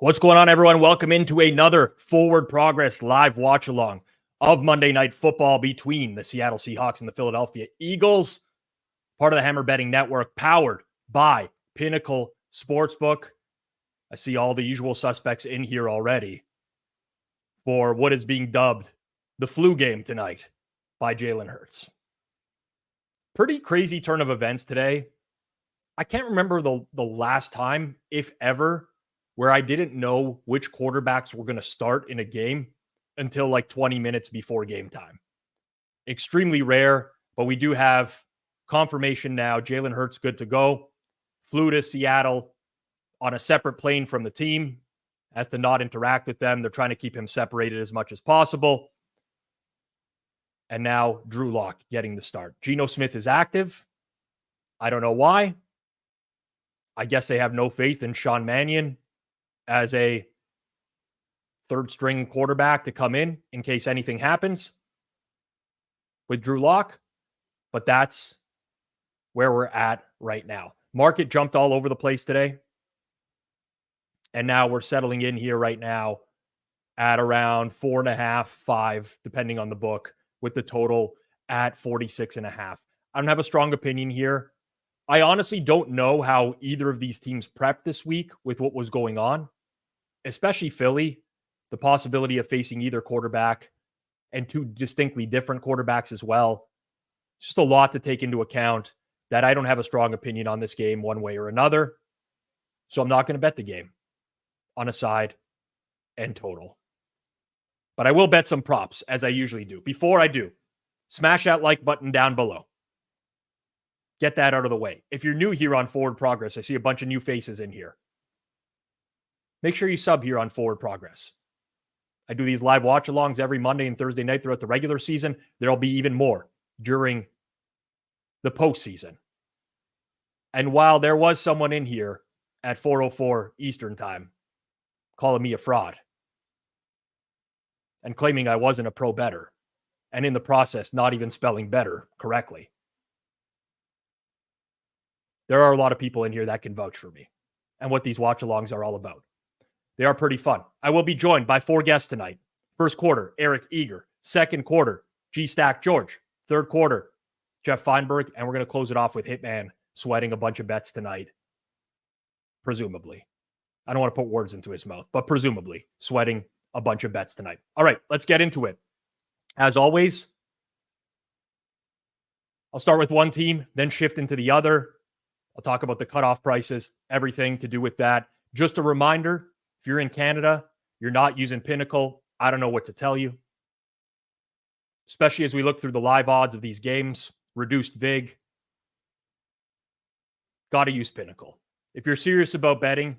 What's going on, everyone? Welcome into another Forward Progress live watch-along of Monday Night Football between the Seattle Seahawks and the Philadelphia Eagles, part of the Hammer Betting Network, powered by Pinnacle Sportsbook. I see all the usual suspects in here already for what is being dubbed the flu game tonight by Jalen Hurts. Pretty crazy turn of events today. I can't remember the last time, if ever, where I didn't know which quarterbacks were going to start in a game until like 20 minutes before game time. Extremely rare, but we do have confirmation now. Jalen Hurts good to go. Flew to Seattle on a separate plane from the team, has to not interact with them. They're trying to keep him separated as much as possible. And now Drew Lock getting the start. Geno Smith is active. I don't know why. I guess they have no faith in Sean Mannion as a third-string quarterback to come in case anything happens with Drew Lock. But that's where we're at right now. Market jumped all over the place today. And now we're settling in here right now at around 4.5, 5, depending on the book, with the total at 46.5. I don't have a strong opinion here. I honestly don't know how either of these teams prepped this week with what was going on, especially Philly, the possibility of facing either quarterback and two distinctly different quarterbacks as well. Just a lot to take into account that I don't have a strong opinion on this game one way or another. So I'm not going to bet the game on a side and total. But I will bet some props, as I usually do. Before I do, smash that like button down below. Get that out of the way. If you're new here on Forward Progress, I see a bunch of new faces in here. Make sure you sub here on Forward Progress. I do these live watch-alongs every Monday and Thursday night throughout the regular season. There'll be even more during the postseason. And while there was someone in here at 4:04 Eastern Time calling me a fraud and claiming I wasn't a pro bettor, and in the process not even spelling better correctly, there are a lot of people in here that can vouch for me and what these watch-alongs are all about. They are pretty fun. I will be joined by 4 guests tonight. First quarter, Eric Eager. Second quarter, G-Stack George. Third quarter, Jeff Feinberg. And we're going to close it off with Hitman sweating a bunch of bets tonight. Presumably. I don't want to put words into his mouth, but presumably sweating a bunch of bets tonight. All right, let's get into it. As always, I'll start with one team, then shift into the other. I'll talk about the cutoff prices, everything to do with that. Just a reminder, if you're in Canada, you're not using Pinnacle, I don't know what to tell you. Especially as we look through the live odds of these games, reduced VIG. Got to use Pinnacle. If you're serious about betting,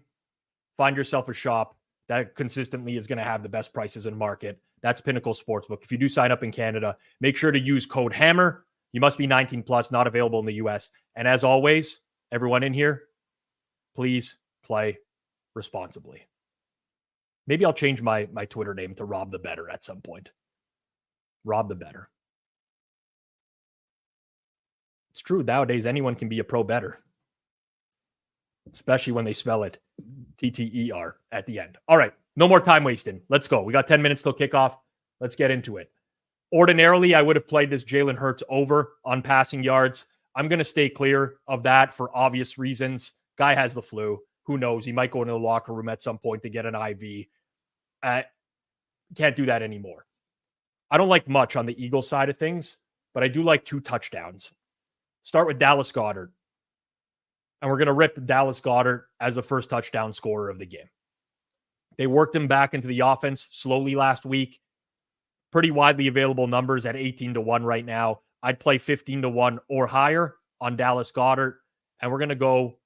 find yourself a shop that consistently is going to have the best prices in market. That's Pinnacle Sportsbook. If you do sign up in Canada, make sure to use code HAMMER. You must be 19 plus, not available in the US. And as always, everyone in here, please play responsibly. Maybe I'll change my Twitter name to Rob the Better at some point. Rob the Better. It's true. Nowadays, anyone can be a pro bettor, especially when they spell it TTER at the end. All right. No more time wasting. Let's go. We got 10 minutes till kickoff. Let's get into it. Ordinarily, I would have played this Jalen Hurts over on passing yards. I'm going to stay clear of that for obvious reasons. Guy has the flu. Who knows? He might go into the locker room at some point to get an IV. Can't do that anymore. I don't like much on the Eagles side of things, but I do like 2 touchdowns. Start with Dallas Goedert. And we're going to rip Dallas Goedert as the first touchdown scorer of the game. They worked him back into the offense slowly last week. Pretty widely available numbers at 18-1 right now. I'd play 15-1 or higher on Dallas Goedert. And we're going to go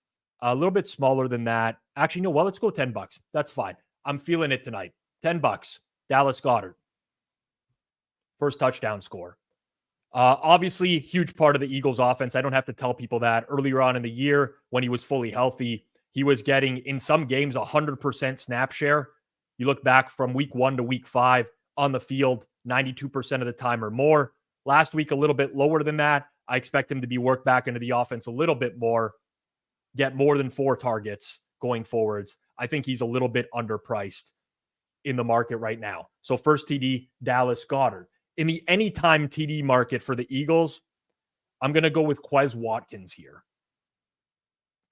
a little bit smaller than that. Actually, no, well, let's go $10. That's fine. I'm feeling it tonight. $10. Dallas Goedert. First touchdown score. Obviously, huge part of the Eagles offense. I don't have to tell people that. Earlier on in the year, when he was fully healthy, he was getting, in some games, 100% snap share. You look back from week 1 to week 5 on the field, 92% of the time or more. Last week, a little bit lower than that. I expect him to be worked back into the offense a little bit more, get more than 4 targets going forwards. I think he's a little bit underpriced in the market right now. So first TD, Dallas Goedert. In the anytime TD market for the Eagles, I'm going to go with Quez Watkins here.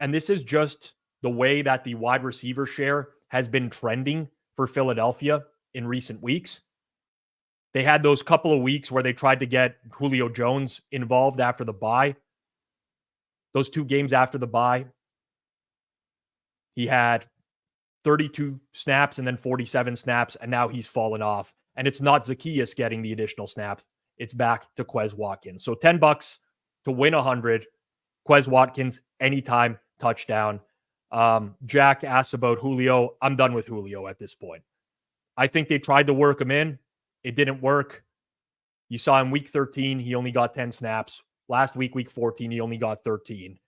And this is just the way that the wide receiver share has been trending for Philadelphia in recent weeks. They had those couple of weeks where they tried to get Julio Jones involved after the bye. Those 2 games after the bye, he had 32 snaps and then 47 snaps, and now he's fallen off. And it's not Zacchaeus getting the additional snaps. It's back to Quez Watkins. So $10 to win 100. Quez Watkins, anytime touchdown. Jack asks about Julio. I'm done with Julio at this point. I think they tried to work him in. It didn't work. You saw him week 13, he only got 10 snaps. Last week, week 14, he only got 13.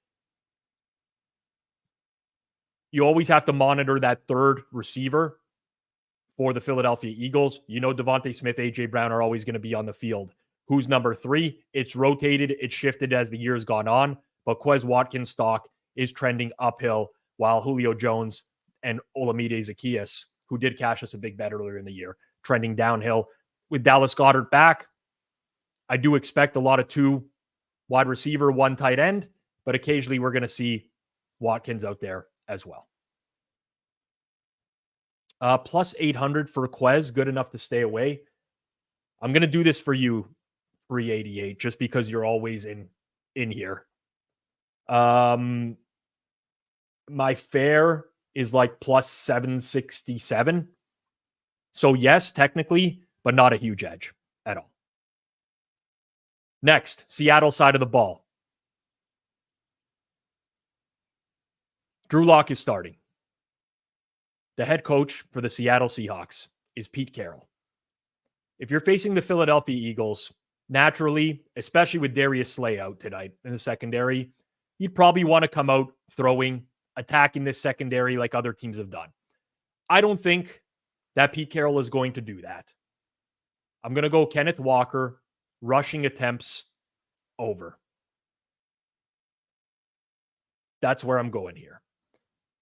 You always have to monitor that third receiver for the Philadelphia Eagles. You know Devontae Smith, A.J. Brown are always going to be on the field. Who's number 3? It's rotated. It's shifted as the year's gone on. But Quez Watkins' stock is trending uphill while Julio Jones and Olamide Zacchaeus, who did cash us a big bet earlier in the year, trending downhill. With Dallas Goedert back, I do expect a lot of 2 wide receiver, 1 tight end, but occasionally we're going to see Watkins out there as well. Plus 800 for Quez, good enough to stay away. I'm going to do this for you, 388, just because you're always in here. My fare is like plus 767. So yes, technically, but not a huge edge at all. Next, Seattle side of the ball. Drew Lock is starting. The head coach for the Seattle Seahawks is Pete Carroll. If you're facing the Philadelphia Eagles, naturally, especially with Darius Slay out tonight in the secondary, you'd probably want to come out throwing, attacking this secondary like other teams have done. I don't think that Pete Carroll is going to do that. I'm going to go Kenneth Walker, rushing attempts over. That's where I'm going here.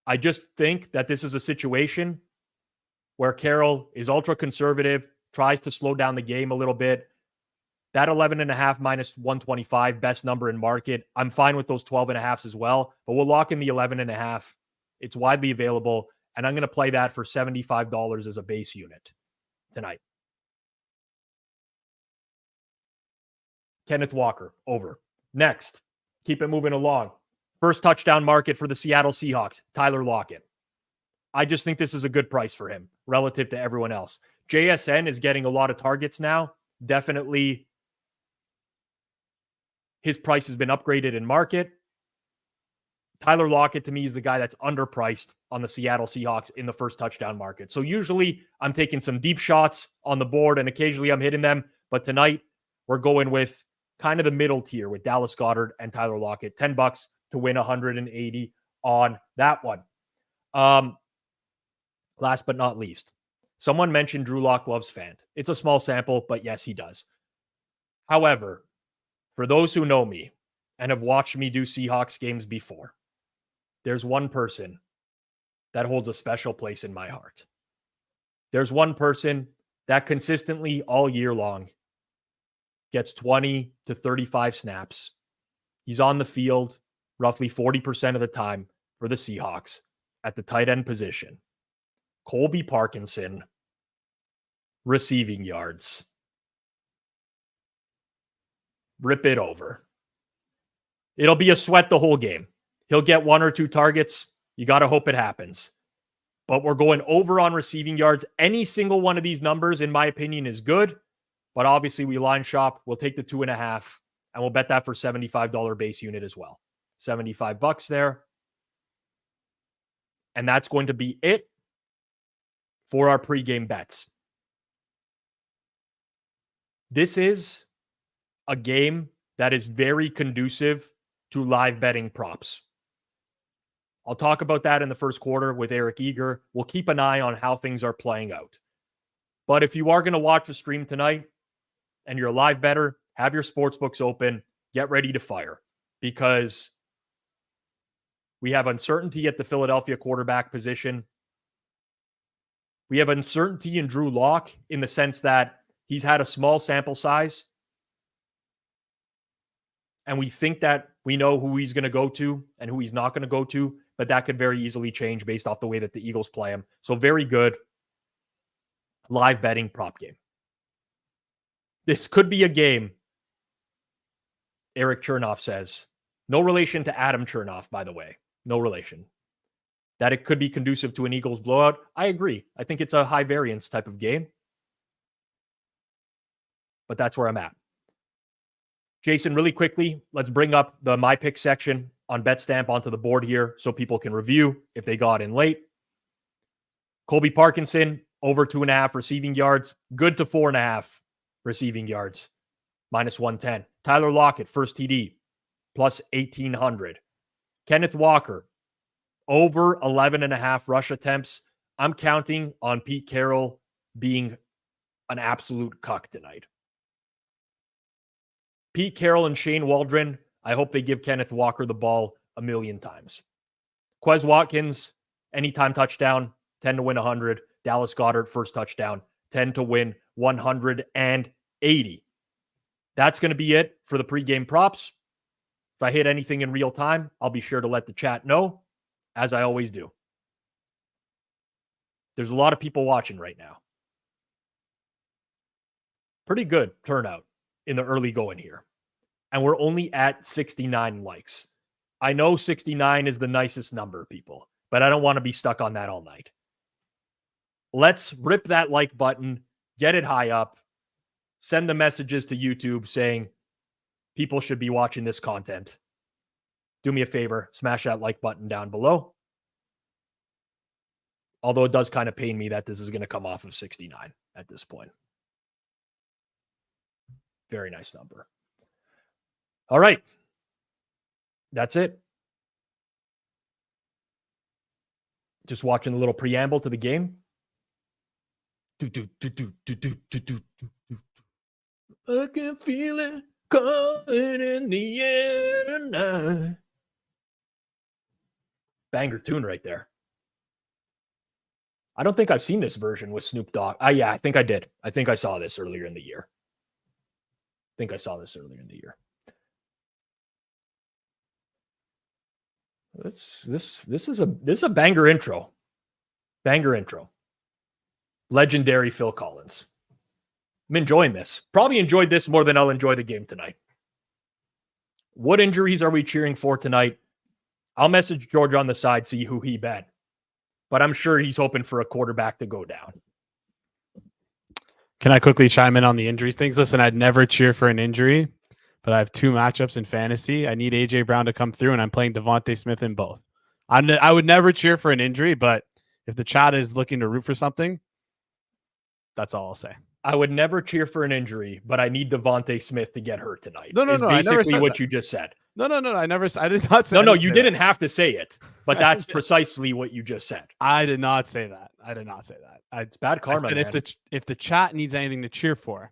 I just think that this is a situation where Carroll is ultra conservative, tries to slow down the game a little bit. That 11.5 minus 125, best number in market. I'm fine with those 12.5s as well, but we'll lock in the 11.5. It's widely available, and I'm going to play that for $75 as a base unit tonight. Kenneth Walker, over. Next, keep it moving along. First touchdown market for the Seattle Seahawks, Tyler Lockett. I just think this is a good price for him relative to everyone else. JSN is getting a lot of targets now. Definitely his price has been upgraded in market. Tyler Lockett, to me, is the guy that's underpriced on the Seattle Seahawks in the first touchdown market. So usually I'm taking some deep shots on the board and occasionally I'm hitting them. But tonight we're going with kind of the middle tier with Dallas Goedert and Tyler Lockett. $10 to win 180 on that one. Last but not least, someone mentioned Drew Lock loves Fant. It's a small sample, but yes, he does. However, for those who know me and have watched me do Seahawks games before, there's one person that holds a special place in my heart. There's one person that consistently all year long gets 20 to 35 snaps. He's on the field roughly 40% of the time for the Seahawks at the tight end position. Colby Parkinson, receiving yards. Rip it over. It'll be a sweat the whole game. He'll get 1 or 2 targets. You got to hope it happens. But we're going over on receiving yards. Any single one of these numbers, in my opinion, is good. But obviously, we line shop. We'll take the 2.5, and we'll bet that for $75 base unit as well. $75 there. And that's going to be it for our pregame bets. This is a game that is very conducive to live betting props. I'll talk about that in the first quarter with Eric Eager. We'll keep an eye on how things are playing out. But if you are going to watch the stream tonight and you're a live bettor, have your sports books open, get ready to fire, because we have uncertainty at the Philadelphia quarterback position. We have uncertainty in Drew Lock in the sense that he's had a small sample size. And we think that we know who he's going to go to and who he's not going to go to, but that could very easily change based off the way that the Eagles play him. So very good live betting prop game. This could be a game, Eric Chernoff says. No relation to Adam Chernoff, by the way. No relation. That it could be conducive to an Eagles blowout. I agree. I think it's a high variance type of game. But that's where I'm at. Jason, really quickly, let's bring up the My Pick section on BetStamp onto the board here so people can review if they got in late. Colby Parkinson, over 2.5 receiving yards. Good to 4.5 receiving yards. -110. Tyler Lockett, first TD, plus 1,800. Kenneth Walker, over 11.5 rush attempts. I'm counting on Pete Carroll being an absolute cuck tonight. Pete Carroll and Shane Waldron, I hope they give Kenneth Walker the ball a million times. Quez Watkins, anytime touchdown, 10 to win 100. Dallas Goedert, first touchdown, 10 to win 180. That's going to be it for the pregame props. If I hit anything in real time, I'll be sure to let the chat know, as I always do. There's a lot of people watching right now. Pretty good turnout in the early going here. And we're only at 69 likes. I know 69 is the nicest number, people, but I don't want to be stuck on that all night. Let's rip that like button, get it high up, send the messages to YouTube saying people should be watching this content. Do me a favor, smash that like button down below. Although it does kind of pain me that this is going to come off of 69 at this point. Very nice number. All right. That's it. Just watching a little preamble to the game. I can feel it coming in the air tonight. Banger tune right there. I don't think I've seen this version with Snoop Dogg. Yeah, I think I did. I think I saw this earlier in the year. This is a banger intro. Legendary Phil Collins. I'm enjoying this. Probably enjoyed this more than I'll enjoy the game tonight. What injuries are we cheering for tonight? I'll message George on the side, see who he bet. But I'm sure he's hoping for a quarterback to go down. Can I quickly chime in on the injury things? Listen, I'd never cheer for an injury, but I have 2 matchups in fantasy. I need A.J. Brown to come through, and I'm playing Devontae Smith in both. I would never cheer for an injury, but if the chat is looking to root for something, that's all I'll say. I would never cheer for an injury, but I need Devontae Smith to get hurt tonight. No. Basically what you just said. No. I did not say. No. You didn't have to say it, but that's precisely what you just said. I did not say that. It's bad karma. If the chat needs anything to cheer for,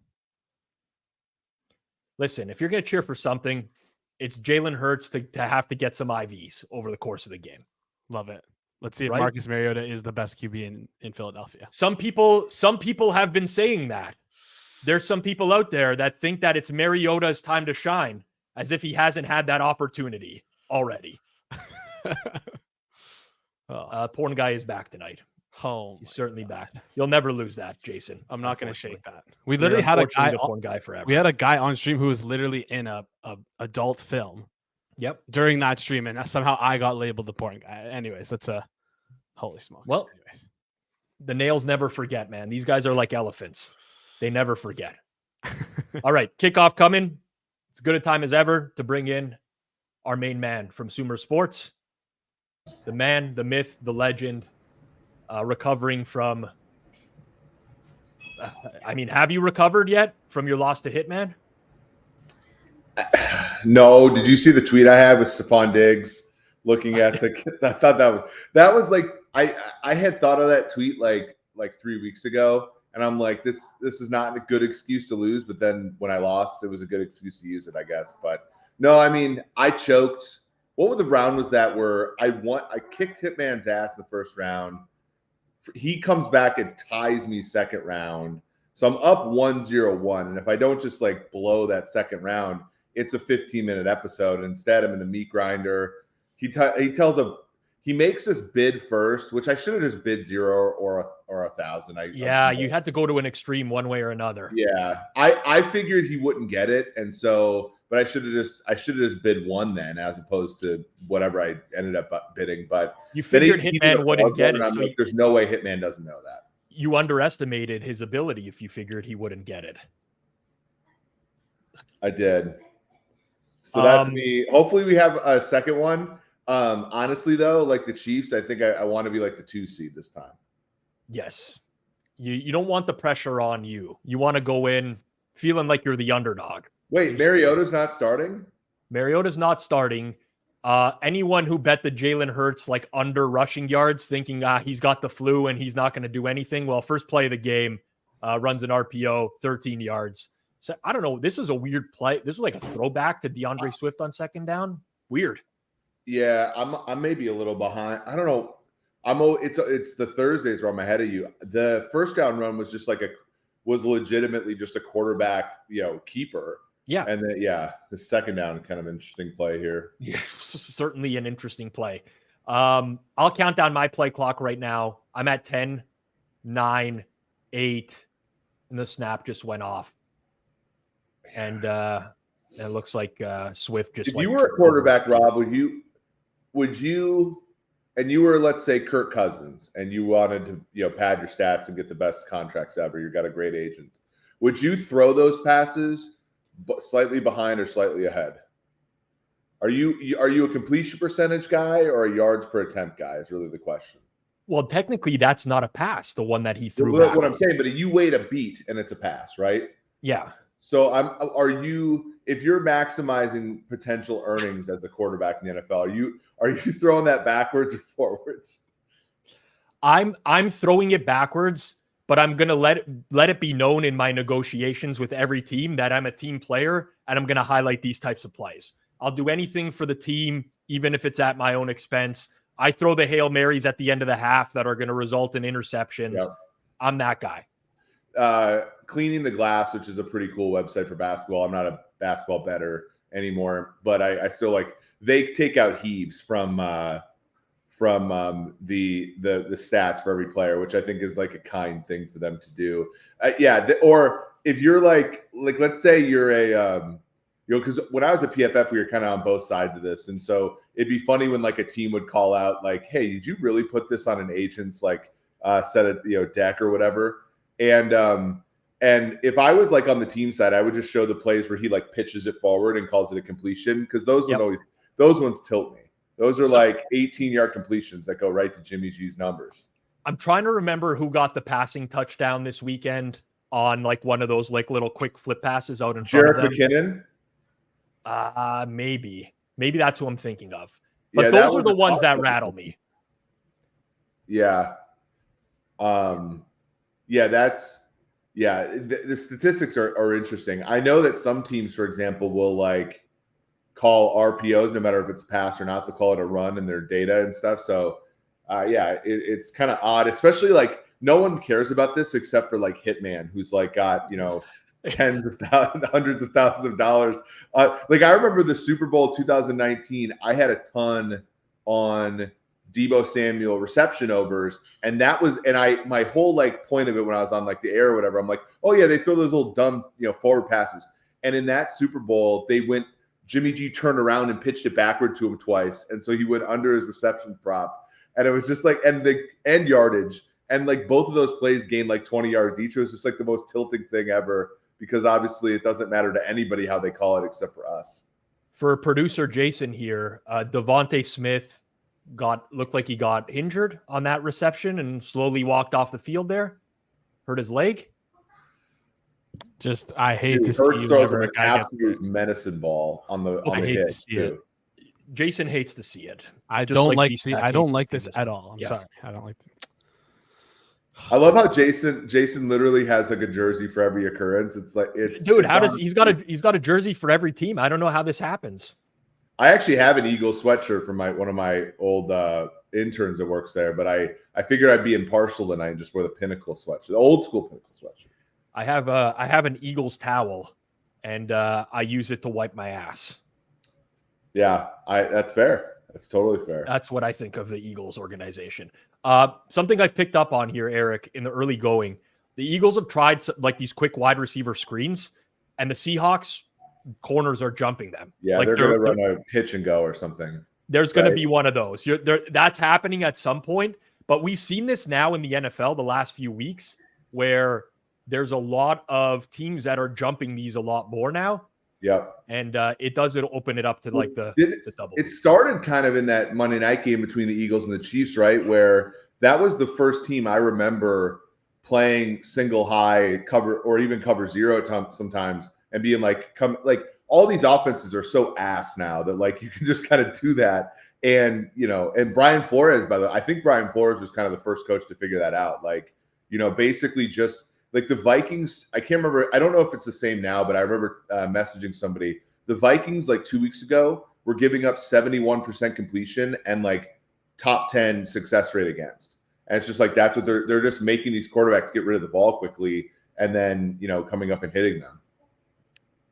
listen. If you're going to cheer for something, it's Jalen Hurts to have to get some IVs over the course of the game. Love it. Let's see if Marcus Mariota is the best QB in Philadelphia. Some people have been saying that. There's some people out there that think that it's Mariota's time to shine, as if he hasn't had that opportunity already. Porn guy is back tonight. Oh, he's certainly back. You'll never lose that, Jason. I'm not going to shake that. We literally had a guy forever. We had a guy on stream who was literally in a adult film. Yep. During that stream, and somehow I got labeled the porn guy. Anyways, that's a holy smokes. Well, the nails never forget, man. These guys are like elephants. They never forget. All right, kickoff coming. It's as good a time as ever to bring in our main man from Sumer Sports. The man, the myth, the legend, recovering from... have you recovered yet from your loss to Hitman? No. Did you see the tweet I had with Stephon Diggs looking at the? I thought that was like I had thought of that tweet like 3 weeks ago, and I'm like, this is not a good excuse to lose. But then when I lost, it was a good excuse to use it, I guess. But no, I choked. What was the round was that where I kicked Hitman's ass in the first round, he comes back and ties me second round. So I'm up 1-0-1. And if I don't just like blow that second round, it's a 15-minute episode. Instead, I'm in the meat grinder. He makes us bid first, which I should have just bid 0 or 1,000. You had to go to an extreme one way or another. Yeah, I figured he wouldn't get it, and so, but I should have just bid 1 then, as opposed to whatever I ended up bidding. But you figured Hitman wouldn't get it, so there's no way Hitman doesn't know that. You underestimated his ability if you figured he wouldn't get it. I did. So that's me. Hopefully we have a second one. Honestly, though, like the Chiefs, I think I want to be like the 2 seed this time. Yes. You don't want the pressure on you. You want to go in feeling like you're the underdog. Wait, Mariota's not starting? Mariota's not starting. Anyone who bet the Jalen Hurts like under rushing yards thinking he's got the flu and he's not going to do anything. Well, first play of the game, runs an RPO, 13 yards. So I don't know. This was a weird play. This is like a throwback to DeAndre Swift on second down. Weird. Yeah, I'm maybe a little behind. I don't know. It's the Thursdays where I'm ahead of you. The first down run was just was legitimately just a quarterback, keeper. Yeah. And then the second down, kind of interesting play here. Yeah, certainly an interesting play. I'll count down my play clock right now. I'm at 10, 9, 8, and the snap just went off. And it looks like Swift just. If you were a quarterback, Rob, would you, and you were, let's say, Kirk Cousins, and you wanted to, pad your stats and get the best contracts ever, you got a great agent, would you throw those passes slightly behind or slightly ahead? Are you a completion percentage guy or a yards per attempt guy is really the question. Well, technically, that's not a pass, the one that he threw. Well, that's what I'm saying, but you wait a beat and it's a pass, right? Yeah. So if you're maximizing potential earnings as a quarterback in the NFL, are you throwing that backwards or forwards? I'm throwing it backwards, but I'm gonna let it be known in my negotiations with every team that I'm a team player and I'm gonna highlight these types of plays. I'll do anything for the team, even if it's at my own expense. I throw the Hail Marys at the end of the half that are going to result in interceptions. Yep. I'm that guy. Cleaning the Glass, which is a pretty cool website for basketball. I'm not a basketball bettor anymore, but I still they take out heaves from the stats for every player, which I think is like a kind thing for them to do. Or if you're like let's say you're a because when I was at PFF, we were kind of on both sides of this. And so it'd be funny when a team would call out hey, did you really put this on an agent's set of deck or whatever? And if I was on the team side, I would just show the plays where he pitches it forward and calls it a completion, because those ones tilt me. Those are 18-yard completions that go right to Jimmy G's numbers. I'm trying to remember who got the passing touchdown this weekend on one of those little quick flip passes out in front of them. Jerick McKinnon? Maybe that's who I'm thinking of. But those are the ones that rattle me. Yeah. The statistics are interesting. I know that some teams, for example, will call RPOs, no matter if it's a pass or not, they'll call it a run in their data and stuff. So it's kind of odd, especially no one cares about this except for Hitman, who's got, tens of thousands, hundreds of thousands of dollars. I remember the Super Bowl 2019, I had a ton on Deebo Samuel reception overs, and my whole point of it when I was on the air or whatever, I'm oh yeah, they throw those little dumb forward passes. And in that Super Bowl, Jimmy G turned around and pitched it backward to him twice, and so he went under his reception prop, and it was just and yardage, and both of those plays gained 20 yards each. It was just the most tilting thing ever, because obviously it doesn't matter to anybody how they call it except for us. For producer Jason here, Devontae Smith looked like he got injured on that reception and slowly walked off the field there. Hurt his leg. I hate to see an absolute medicine ball on the hit. It. Jason hates to see it. I don't like this at all. I'm sorry. I don't like I love how Jason literally has a jersey for every occurrence. He's got a jersey for every team. I don't know how this happens. I actually have an Eagles sweatshirt from one of my old interns that works there, but I figured I'd be impartial tonight and just wear the Pinnacle sweatshirt, the old school Pinnacle sweatshirt. I have an Eagles towel, and I use it to wipe my ass. Yeah, that's fair. That's totally fair. That's what I think of the Eagles organization. Something I've picked up on here, Eric, in the early going, the Eagles have tried like these quick wide receiver screens, and the Seahawks corners are jumping them. Yeah, like they're going to run a pitch and go or something. There's going to be one of those. That's happening at some point, but we've seen this now in the NFL the last few weeks where there's a lot of teams that are jumping these a lot more now. Yep. And it does open it up to like the double. It started kind of in that Monday night game between the Eagles and the Chiefs, right? Where that was the first team I remember playing single high cover or even cover zero sometimes and being like, all these offenses are so ass now that like you can just kind of do that. And, and Brian Flores, by the way, I think Brian Flores was kind of the first coach to figure that out. Like, basically just like the Vikings, I can't remember. I don't know if it's the same now, but I remember messaging somebody. The Vikings like 2 weeks ago were giving up 71% completion and like top 10 success rate against. And it's just like, that's what they're just making these quarterbacks get rid of the ball quickly and then, coming up and hitting them.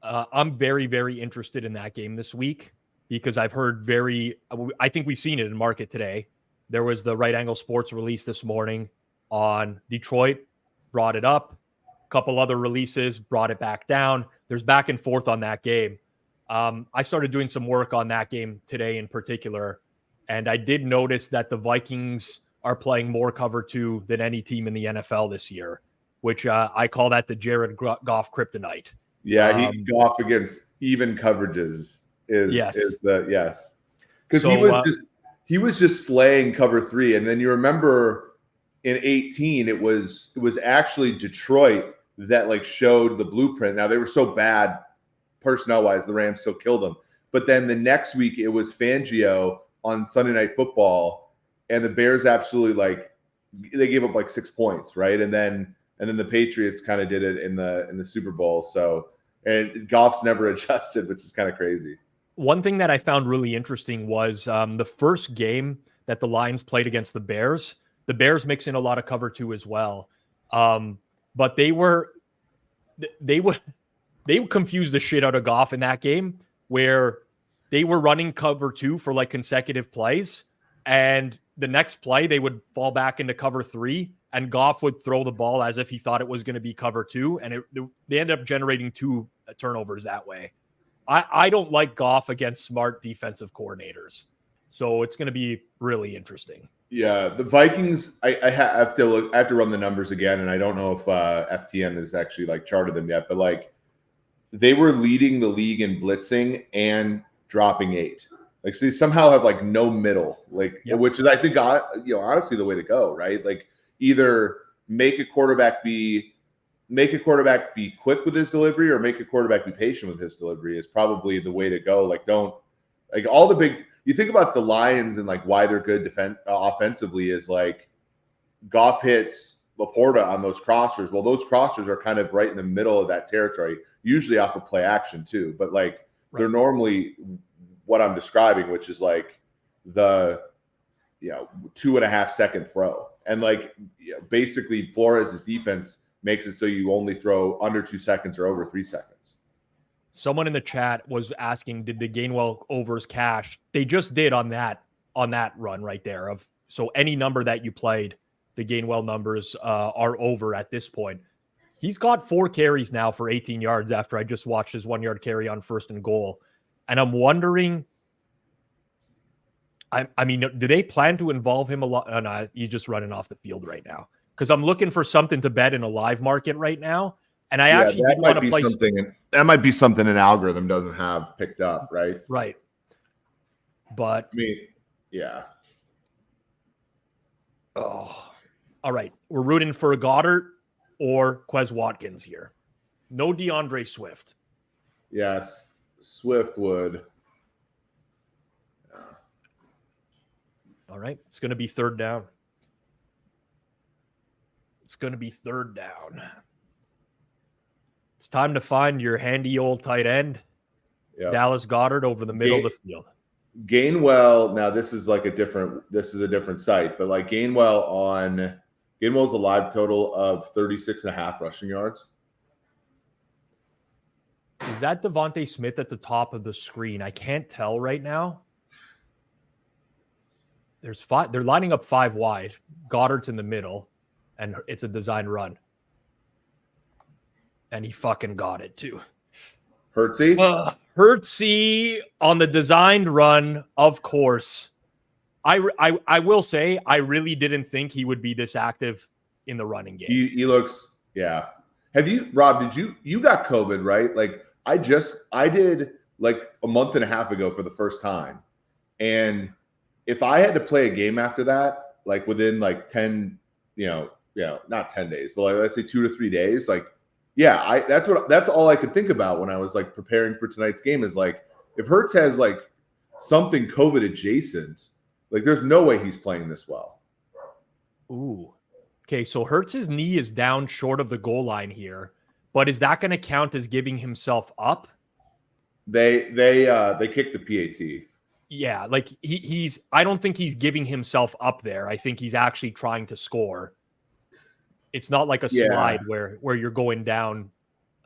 I'm very, very interested in that game this week because I've heard I think we've seen it in market today. There was the Right Angle Sports release this morning on Detroit, brought it up. A couple other releases brought it back down. There's back and forth on that game. I started doing some work on that game today in particular, and I did notice that the Vikings are playing more cover 2 than any team in the NFL this year, which I call that the Jared Goff kryptonite. Yeah, Goff against even coverages is yes. Because he was just slaying cover 3. And then you remember in 18, it was actually Detroit that like showed the blueprint. Now they were so bad personnel wise, the Rams still killed them. But then the next week it was Fangio on Sunday Night Football, and the Bears absolutely they gave up like 6 points, right? And then the Patriots kind of did it in the Super Bowl. So and Goff's never adjusted, which is kind of crazy. One thing that I found really interesting was the first game that the Lions played against the Bears. The Bears mix in a lot of cover 2 as well. But they would confuse the shit out of Goff in that game where they were running cover 2 for like consecutive plays. And the next play, they would fall back into cover 3 and Goff would throw the ball as if he thought it was going to be cover 2. And they ended up generating 2 turnovers that way. I don't like Goff against smart defensive coordinators. So it's going to be really interesting. Yeah, the Vikings, I have to run the numbers again, and I don't know if FTN has actually like charted them yet, but like they were leading the league in blitzing and dropping 8. Like, so they somehow have like no middle, which is I think honestly the way to go, right? Like either make a quarterback be quick with his delivery or make a quarterback be patient with his delivery is probably the way to go. Like you think about the Lions and like why they're good offensively is like Goff hits Laporta on those crossers. Well, those crossers are kind of right in the middle of that territory, usually off of play action too. But like they're normally what I'm describing, which is like the 2.5 second throw. And like basically Flores' defense makes it so you only throw under 2 seconds or over 3 seconds. Someone in the chat was asking, did the Gainwell overs cash? They just did on that run right there. So any number that you played, the Gainwell numbers are over at this point. He's got 4 carries now for 18 yards after I just watched his 1 yard carry on 1st and goal. And I'm wondering, I mean, do they plan to involve him a lot? Oh, no, he's just running off the field right now. Because I'm looking for something to bet in a live market right now. And I actually did want to play something. That might be something an algorithm doesn't have picked up, right? Right. But I mean, yeah. Oh, all right. We're rooting for Goddard or Quez Watkins here. No DeAndre Swift. Yes, Swift would. All right. It's going to be 3rd down. It's going to be 3rd down. It's time to find your handy old tight end, Dallas Goedert, over the middle of the field. Gainwell. Now this is a different site, but like Gainwell's a live total of 36.5 rushing yards. Is that Devontae Smith at the top of the screen? I can't tell right now. There's 5. They're lining up 5 wide. Goddard's in the middle, and it's a design run. And he fucking got it too. Hurtsy? Hurtsy on the designed run, of course. I will say, I really didn't think he would be this active in the running game. He looks, yeah. Have you, Rob, you got COVID, right? Like I did like a month and a half ago for the first time. And if I had to play a game after that, like within like 10, not 10 days, but like, let's say 2 to 3 days, like, yeah, that's all I could think about when I was like preparing for tonight's game is like, if Hurts has like something COVID adjacent, like there's no way he's playing this well. Ooh. Okay, so Hurts's knee is down short of the goal line here, but is that going to count as giving himself up? They kicked the PAT. Yeah, like he's I don't think he's giving himself up there. I think he's actually trying to score. It's not like a slide where you're going down.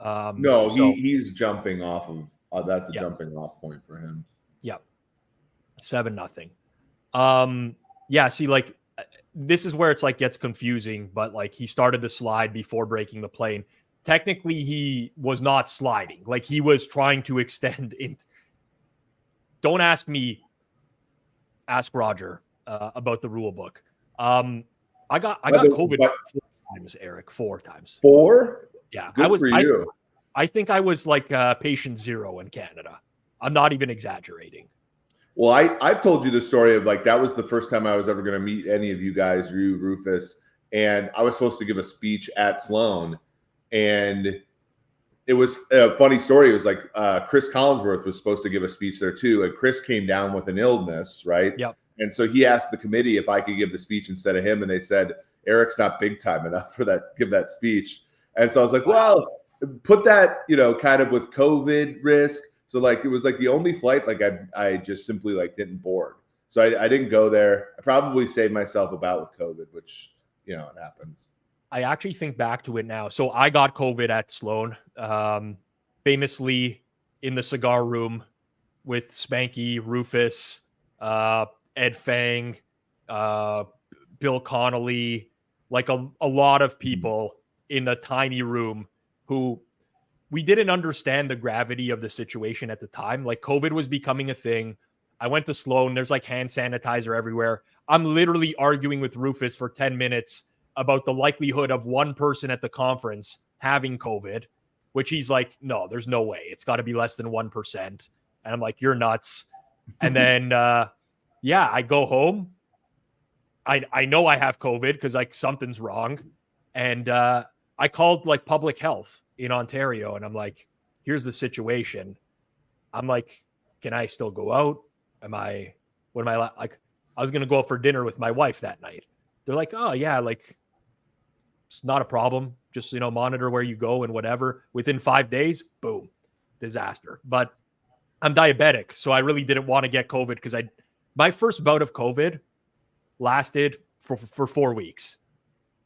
No, he's jumping off of that's a jumping off point for him. Yep. 7-0. Yeah, see, like this is where it's like gets confusing, but like he started the slide before breaking the plane. Technically, he was not sliding. Like he was trying to extend it. Don't ask me. Ask Roger about the rule book. I got COVID 4 times, Eric. 4 times. 4? Yeah, Good for you. I think I was like patient 0 in Canada. I'm not even exaggerating. Well, I've told you the story of like that was the first time I was ever going to meet any of you guys, you, Rufus, and I was supposed to give a speech at Sloan, and it was a funny story. It was like Chris Collinsworth was supposed to give a speech there too, and Chris came down with an illness, right? Yep. And so he asked the committee if I could give the speech instead of him, and they said Eric's not big time enough for that give that speech. And so I was like, well, put that kind of with COVID risk. So like it was like the only flight like I just simply like didn't board. So I didn't go there. I probably saved myself a bout with COVID, which it happens. I actually think back to it now. So I got COVID at Sloan, famously in the cigar room with Spanky, Rufus, Ed Fang, Bill Connolly, like a lot of people in a tiny room who we didn't understand the gravity of the situation at the time. Like COVID was becoming a thing. I went to Sloan. There's like hand sanitizer everywhere. I'm literally arguing with Rufus for 10 minutes about the likelihood of one person at the conference having COVID, which he's like, no, there's no way. It's got to be less than 1%. And I'm like, you're nuts. And then, I go home. I know I have COVID because like something's wrong. And I called like public health in Ontario, and I'm like, here's the situation. I'm like, can I still go out? I was going to go out for dinner with my wife that night. They're like, oh yeah, like it's not a problem. Just, monitor where you go and whatever. Within 5 days, boom, disaster. But I'm diabetic, so I really didn't want to get COVID because my first bout of COVID lasted for 4 weeks.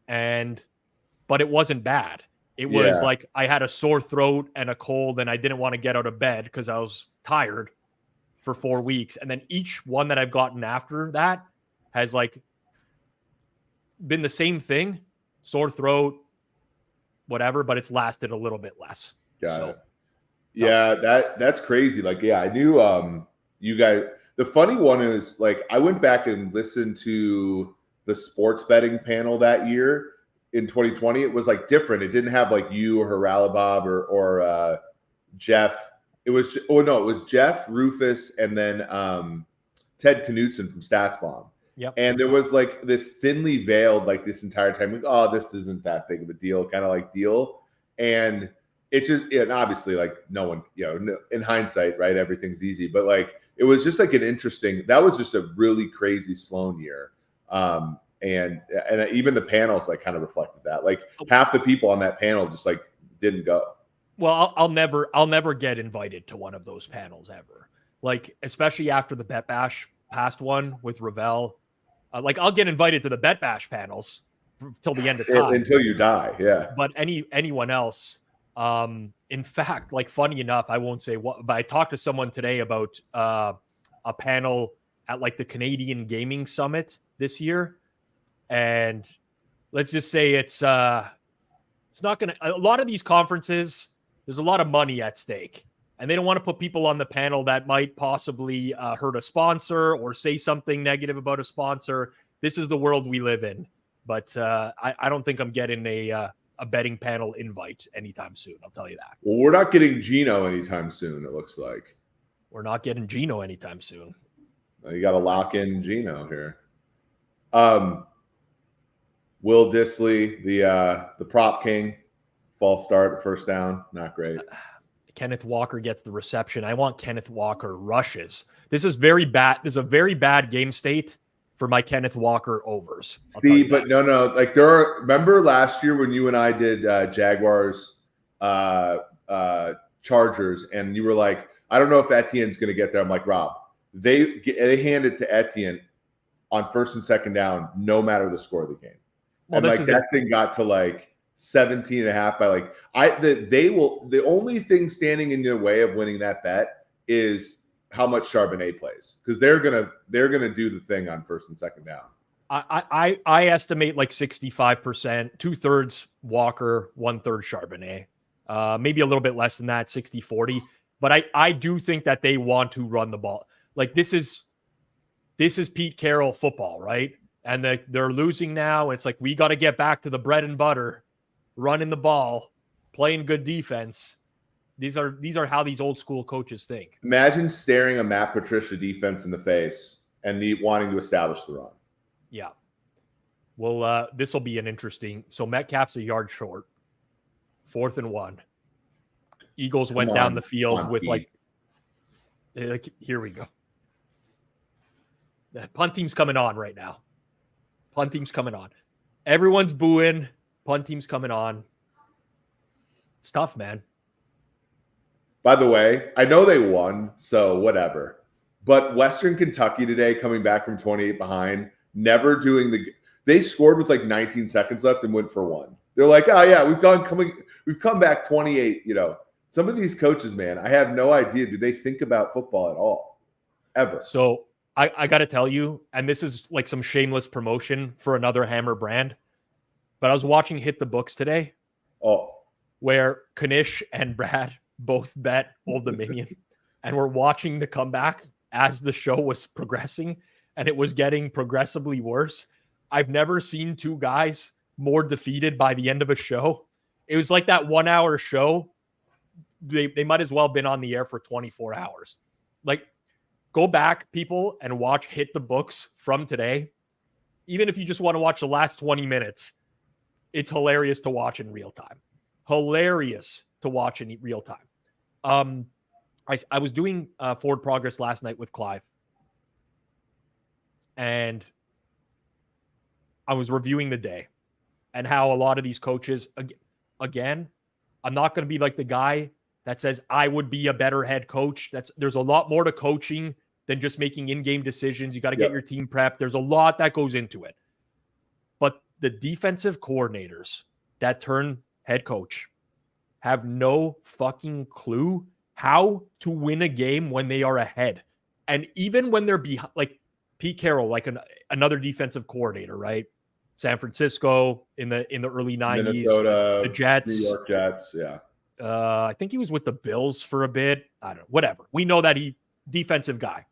But it wasn't bad. It was like I had a sore throat and a cold, and I didn't want to get out of bed because I was tired for 4 weeks. And then each one that I've gotten after that has like been the same thing, sore throat, whatever, but it's lasted a little bit less. Got it. Yeah, that's crazy. Like, yeah, I knew you guys. The funny one is like I went back and listened to the sports betting panel that year. In 2020, it was like different. It didn't have like you or Haralabob or Jeff. It was Jeff, Rufus, and then Ted Knutson from StatsBomb. Yep. And there was like this thinly veiled like this entire time, like, oh, this isn't that big of a deal, kind of like deal. And it's just, and obviously like no one, in hindsight, right, everything's easy. But like it was just like that was just a really crazy Sloan year. And even the panels like kind of reflected that. Like half the people on that panel just like didn't go. Well, I'll never get invited to one of those panels ever. like especially after the Bet Bash past one with Ravel. Like I'll get invited to the Bet Bash panels till the end of time until you die. Yeah. But anyone else, in fact, like funny enough, I won't say what, but I talked to someone today about a panel at like the Canadian Gaming Summit this year, and let's just say it's not going to. A lot of these conferences, there's a lot of money at stake, and they don't want to put people on the panel that might possibly hurt a sponsor or say something negative about a sponsor. This is the world we live in. But I don't think I'm getting a betting panel invite anytime soon. I'll tell you that. Well, we're not getting Gino anytime soon, it looks like. We're not getting Gino anytime soon. You got to lock in Gino here. Will Dissly, the prop king, false start, first down, not great. Kenneth Walker gets the reception. I want Kenneth Walker rushes. This is very bad. This is a very bad game state for my Kenneth Walker overs. See, but no. Like remember last year when you and I did Jaguars, Chargers, and you were like, I don't know if Etienne's going to get there. I'm like, Rob, they hand it to Etienne on first and second down, no matter the score of the game. Well, and like that thing got to like 17 and a half by like the only thing standing in your way of winning that bet is how much Charbonnet plays, because they're gonna do the thing on first and second down. I estimate like 65%, 2/3 Walker, 1/3 Charbonnet, maybe a little bit less than that, 60-40. But I do think that they want to run the ball. Like this is Pete Carroll football, right? And they're losing now. It's like we got to get back to the bread and butter, running the ball, playing good defense. These are how these old school coaches think. Imagine staring a Matt Patricia defense in the face and wanting to establish the run. Yeah. Well, this will be an interesting. So Metcalf's a yard short, 4th and 1. Eagles went down the field with like, here we go. The punt team's coming on right now. Punt team's coming on. Everyone's booing. Punt team's coming on. It's tough, man. By the way, I know they won, so whatever. But Western Kentucky today, coming back from 28 behind, never doing they scored with like 19 seconds left and went for 1. They're like, oh yeah, we've come back 28. You know, some of these coaches, man, I have no idea. Do they think about football at all? Ever? So I got to tell you, and this is like some shameless promotion for another Hammer brand, but I was watching Hit the Books today. Oh, where Kanish and Brad both bet Old Dominion, and we're watching the comeback as the show was progressing, and it was getting progressively worse. I've never seen two guys more defeated by the end of a show. It was like that 1 hour show. They might as well have been on the air for 24 hours. Like, go back, people, and watch Hit the Books from today. Even if you just want to watch the last 20 minutes, it's hilarious to watch in real time. Hilarious to watch in real time. I was doing Forward Progress last night with Clive, and I was reviewing the day and how a lot of these coaches, again, I'm not going to be like the guy that says I would be a better head coach. There's a lot more to coaching than just making in-game decisions. You got to get your team prepped. There's a lot that goes into it. But the defensive coordinators that turn head coach have no fucking clue how to win a game when they are ahead. And even when they're behind, like Pete Carroll, like another defensive coordinator, right? San Francisco in the early 90s, Minnesota, the Jets, New York Jets, yeah. I think he was with the Bills for a bit. I don't know, whatever. We know that he defensive guy.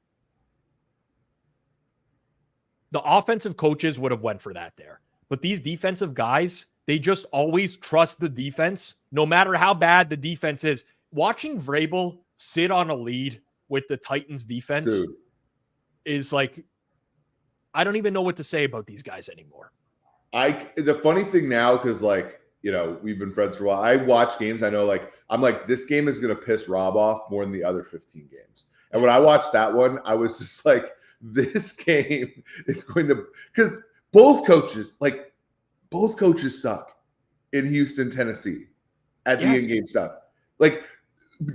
The offensive coaches would have went for that there. But these defensive guys, they just always trust the defense, no matter how bad the defense is. Watching Vrabel sit on a lead with the Titans defense is like, I don't even know what to say about these guys anymore. The funny thing now, because like, you know, we've been friends for a while. I watch games. I know, like, I'm like, this game is going to piss Rob off more than the other 15 games. And when I watched that one, I was just like, this game is going to, because both coaches suck in Houston, Tennessee at the in-game stuff. Like,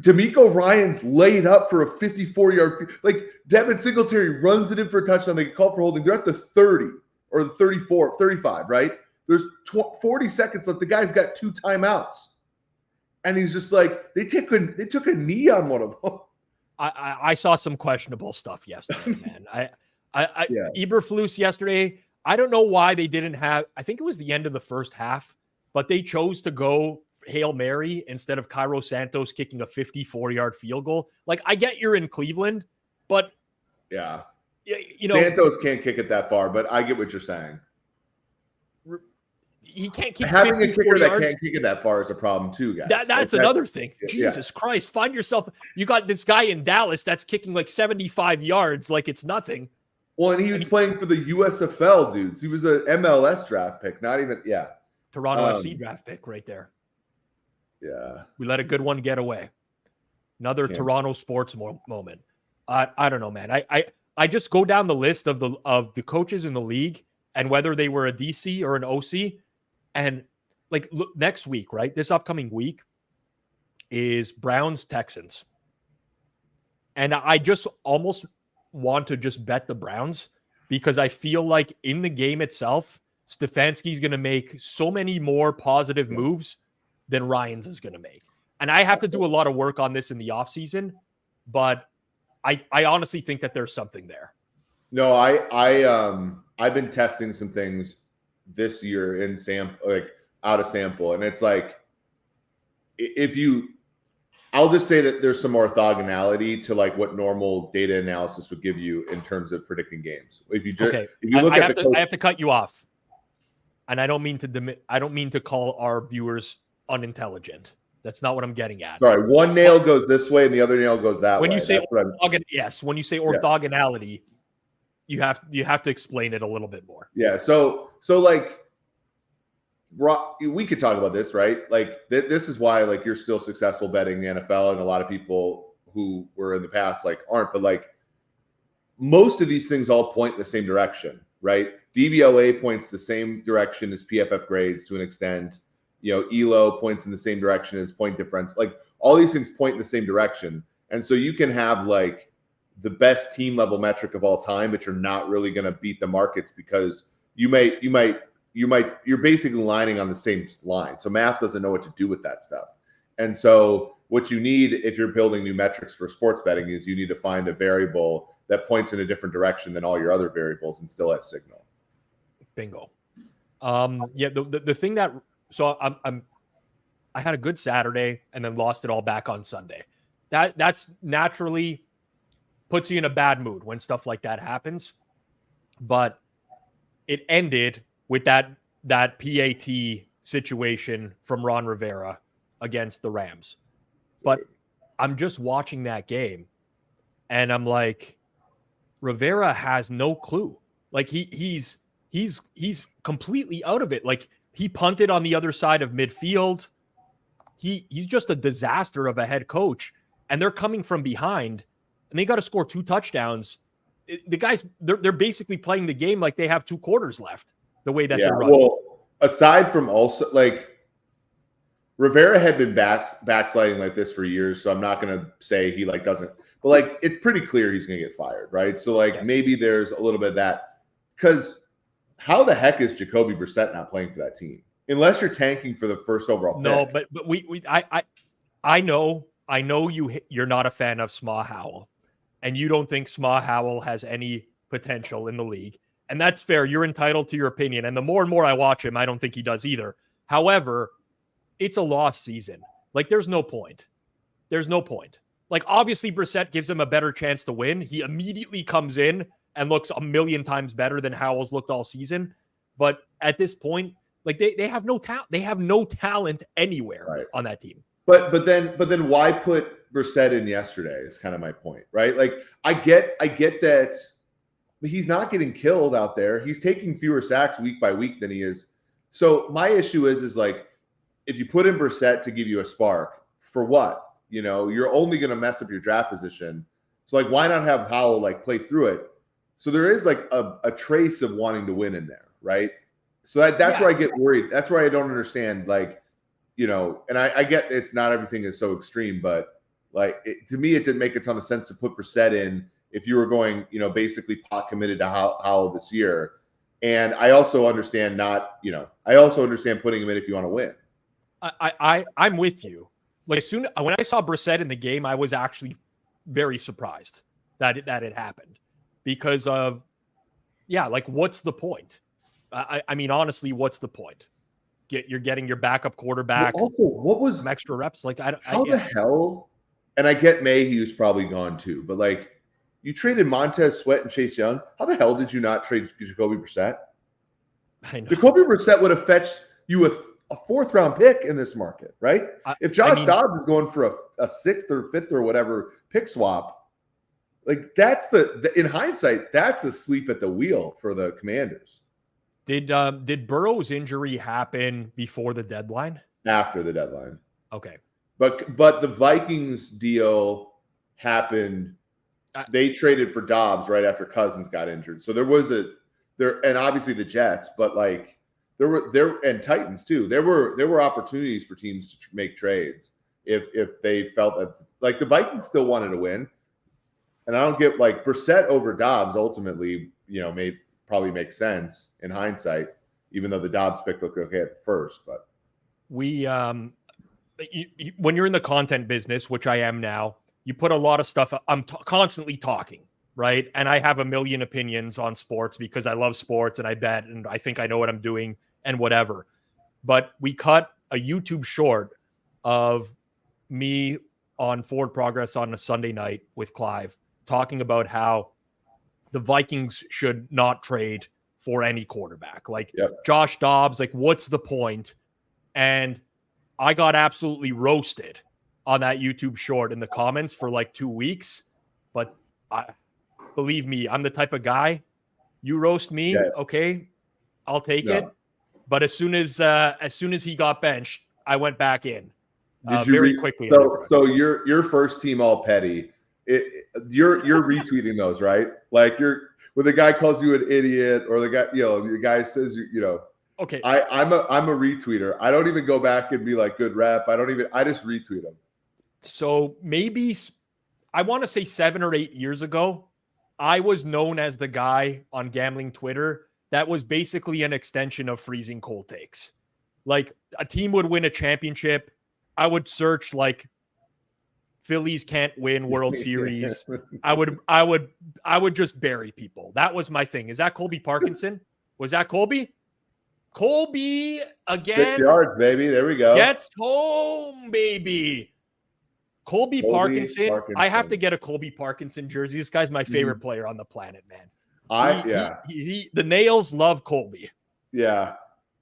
D'Amico Ryans laid up for a 54-yard. Like Devin Singletary runs it in for a touchdown. They get called for holding. They're at the 30 or the 34, 35, right? There's 40 seconds left. The guy's got 2 timeouts. And he's just like, they took a knee on one of them. I saw some questionable stuff yesterday, man. Eberflus yesterday, I don't know why they didn't have, I think it was the end of the first half, but they chose to go Hail Mary instead of Cairo Santos kicking a 54-yard field goal. Like, I get you're in Cleveland, but yeah, you know, Santos can't kick it that far, but I get what you're saying. He can't kick having a kicker yards. that can't kick it that far is a problem too, guys. That's another thing. Jesus Christ, find yourself. You got this guy in Dallas that's kicking like 75 yards, like it's nothing. Well, and he was playing for the USFL dudes. He was an MLS draft pick, not even Toronto FC draft pick right there. Yeah, we let a good one get away. Another Toronto sports moment. I don't know, man. I just go down the list of the coaches in the league and whether they were a DC or an OC. And like look, next week, right? This upcoming week is Browns Texans. And I just almost want to just bet the Browns because I feel like in the game itself, Stefanski's going to make so many more positive moves than Ryans is going to make. And I have to do a lot of work on this in the offseason, but I honestly think that there's something there. No, I've been testing some things this year in out of sample. And it's like, I'll just say that there's some orthogonality to like what normal data analysis would give you in terms of predicting games. If you look I have to cut you off. And I don't mean to call our viewers unintelligent. That's not what I'm getting at. Sorry, one nail goes this way and the other nail goes that way. When you say when you say orthogonality, you have to explain it a little bit more. Yeah. So like, we could talk about this, right? Like this is why like you're still successful betting the NFL, and a lot of people who were in the past like aren't. But like most of these things all point in the same direction, right? DVOA points the same direction as PFF grades to an extent. You know, ELO points in the same direction as point differential. Like all these things point in the same direction, and so you can have like the best team level metric of all time, but you're not really going to beat the markets because you're basically lining on the same line. So math doesn't know what to do with that stuff. And so what you need if you're building new metrics for sports betting is you need to find a variable that points in a different direction than all your other variables and still has signal. Bingo. The thing that, so I had a good Saturday and then lost it all back on Sunday. That's naturally puts you in a bad mood when stuff like that happens. But it ended with that PAT situation from Ron Rivera against the Rams. But I'm just watching that game and I'm like, Rivera has no clue. Like he's completely out of it. Like he punted on the other side of midfield. He's just a disaster of a head coach, and they're coming from behind and they got to score 2 touchdowns. The guys, they're basically playing the game like they have 2 quarters left. The way that they're running. Well, aside from also like Rivera had been backsliding like this for years, so I'm not going to say he like doesn't. But like it's pretty clear he's going to get fired, right? So like maybe there's a little bit of that, because how the heck is Jacoby Brissett not playing for that team unless you're tanking for the first overall pick? No, but I know you're not a fan of Sma Howell, and you don't think Sma Howell has any potential in the league. And that's fair. You're entitled to your opinion. And the more and more I watch him, I don't think he does either. However, it's a lost season. Like, there's no point. There's no point. Like, obviously, Brissett gives him a better chance to win. He immediately comes in and looks a million times better than Howell's looked all season. But at this point, like, they have no talent. They have no talent anywhere on that team. But then why put Brissett in yesterday is kind of my point, right? Like, I get that. But he's not getting killed out there. He's taking fewer sacks week by week than he is. So my issue is like, if you put in Brissett to give you a spark, for what? You know, you're only going to mess up your draft position. So like, why not have Howell like play through it? So there is like a trace of wanting to win in there, right? So that's where I get worried. That's where I don't understand. Like, you know, and I get it's not everything is so extreme, but To me, it didn't make a ton of sense to put Brissett in if you were going, basically pot committed to Howell this year. And I also understand I also understand putting him in if you want to win. I'm with you. Like when I saw Brissett in the game, I was actually very surprised that it happened because of, what's the point? I mean, honestly, what's the point? You're getting your backup quarterback. Well, also, what was some extra reps? Like, how the hell? And I get Mayhew's probably gone too, but like, you traded Montez Sweat and Chase Young. How the hell did you not trade Jacoby Brissett? I know. Jacoby Brissett would have fetched you a 4th-round pick in this market, right? If Josh Dobbs is going for a 6th or 5th or whatever pick swap, like that's in hindsight, that's a sleep at the wheel for the Commanders. Did Burrow's injury happen before the deadline? After the deadline. Okay. But the Vikings deal happened. They traded for Dobbs right after Cousins got injured. So there was and obviously the Jets, but like there and Titans too. There were opportunities for teams to make trades if they felt that, like, the Vikings still wanted to win. And I don't get, like, Brissett over Dobbs ultimately, probably makes sense in hindsight, even though the Dobbs pick looked okay at first. But we when you're in the content business, which I am now, you put a lot of stuff. I'm constantly talking, right? And I have a million opinions on sports because I love sports and I bet and I think I know what I'm doing and whatever. But we cut a YouTube short of me on Forward Progress on a Sunday night with Clive talking about how the Vikings should not trade for any quarterback. Like, Josh Dobbs, like, what's the point? And I got absolutely roasted on that YouTube short in the comments for like 2 weeks. But believe me, I'm the type of guy, you roast me, okay, I'll take it. But as soon as he got benched, I went back in very quickly. So your first team all petty. You're retweeting those, right? Like, when the guy calls you an idiot or the guy says okay. I'm a retweeter. I don't even go back and be like, good rep. I just retweet them. So maybe I want to say 7 or 8 years ago, I was known as the guy on gambling Twitter that was basically an extension of freezing cold takes. Like, a team would win a championship, I would search like Phillies can't win World Series. I would just bury people. That was my thing. Is that Colby Parkinson? Was that Colby? Colby again. 6 yards, baby. There we go. Gets home, baby. Colby Parkinson. I have to get a Colby Parkinson jersey. This guy's my favorite player on the planet, man. The Nails love Colby. Yeah.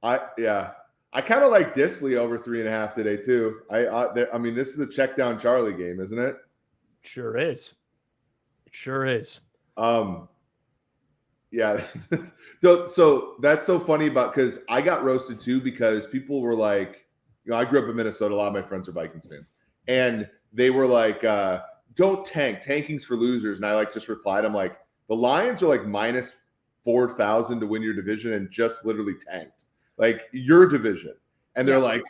I kind of like Disley over 3.5 today too. I mean, this is a check down Charlie game, isn't it? Sure is. It sure is. Yeah. So that's so funny because I got roasted too, because people were like, I grew up in Minnesota. A lot of my friends are Vikings fans, and they were like, don't tank. Tanking's for losers. And I just replied, I'm like, the Lions are like minus 4,000 to win your division and just literally tanked. Like, your division. And they're like,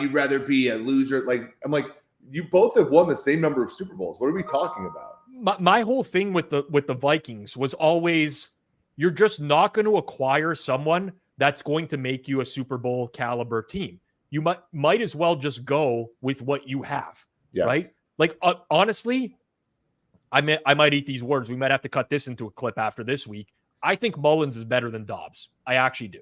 you'd rather be a loser. Like, I'm like, you both have won the same number of Super Bowls. What are we talking about? My whole thing with the Vikings was always, you're just not going to acquire someone that's going to make you a Super Bowl caliber team. You might as well just go with what you have. Yes. Right? Like, honestly, I might eat these words. We might have to cut this into a clip after this week. I think Mullins is better than Dobbs. I actually do.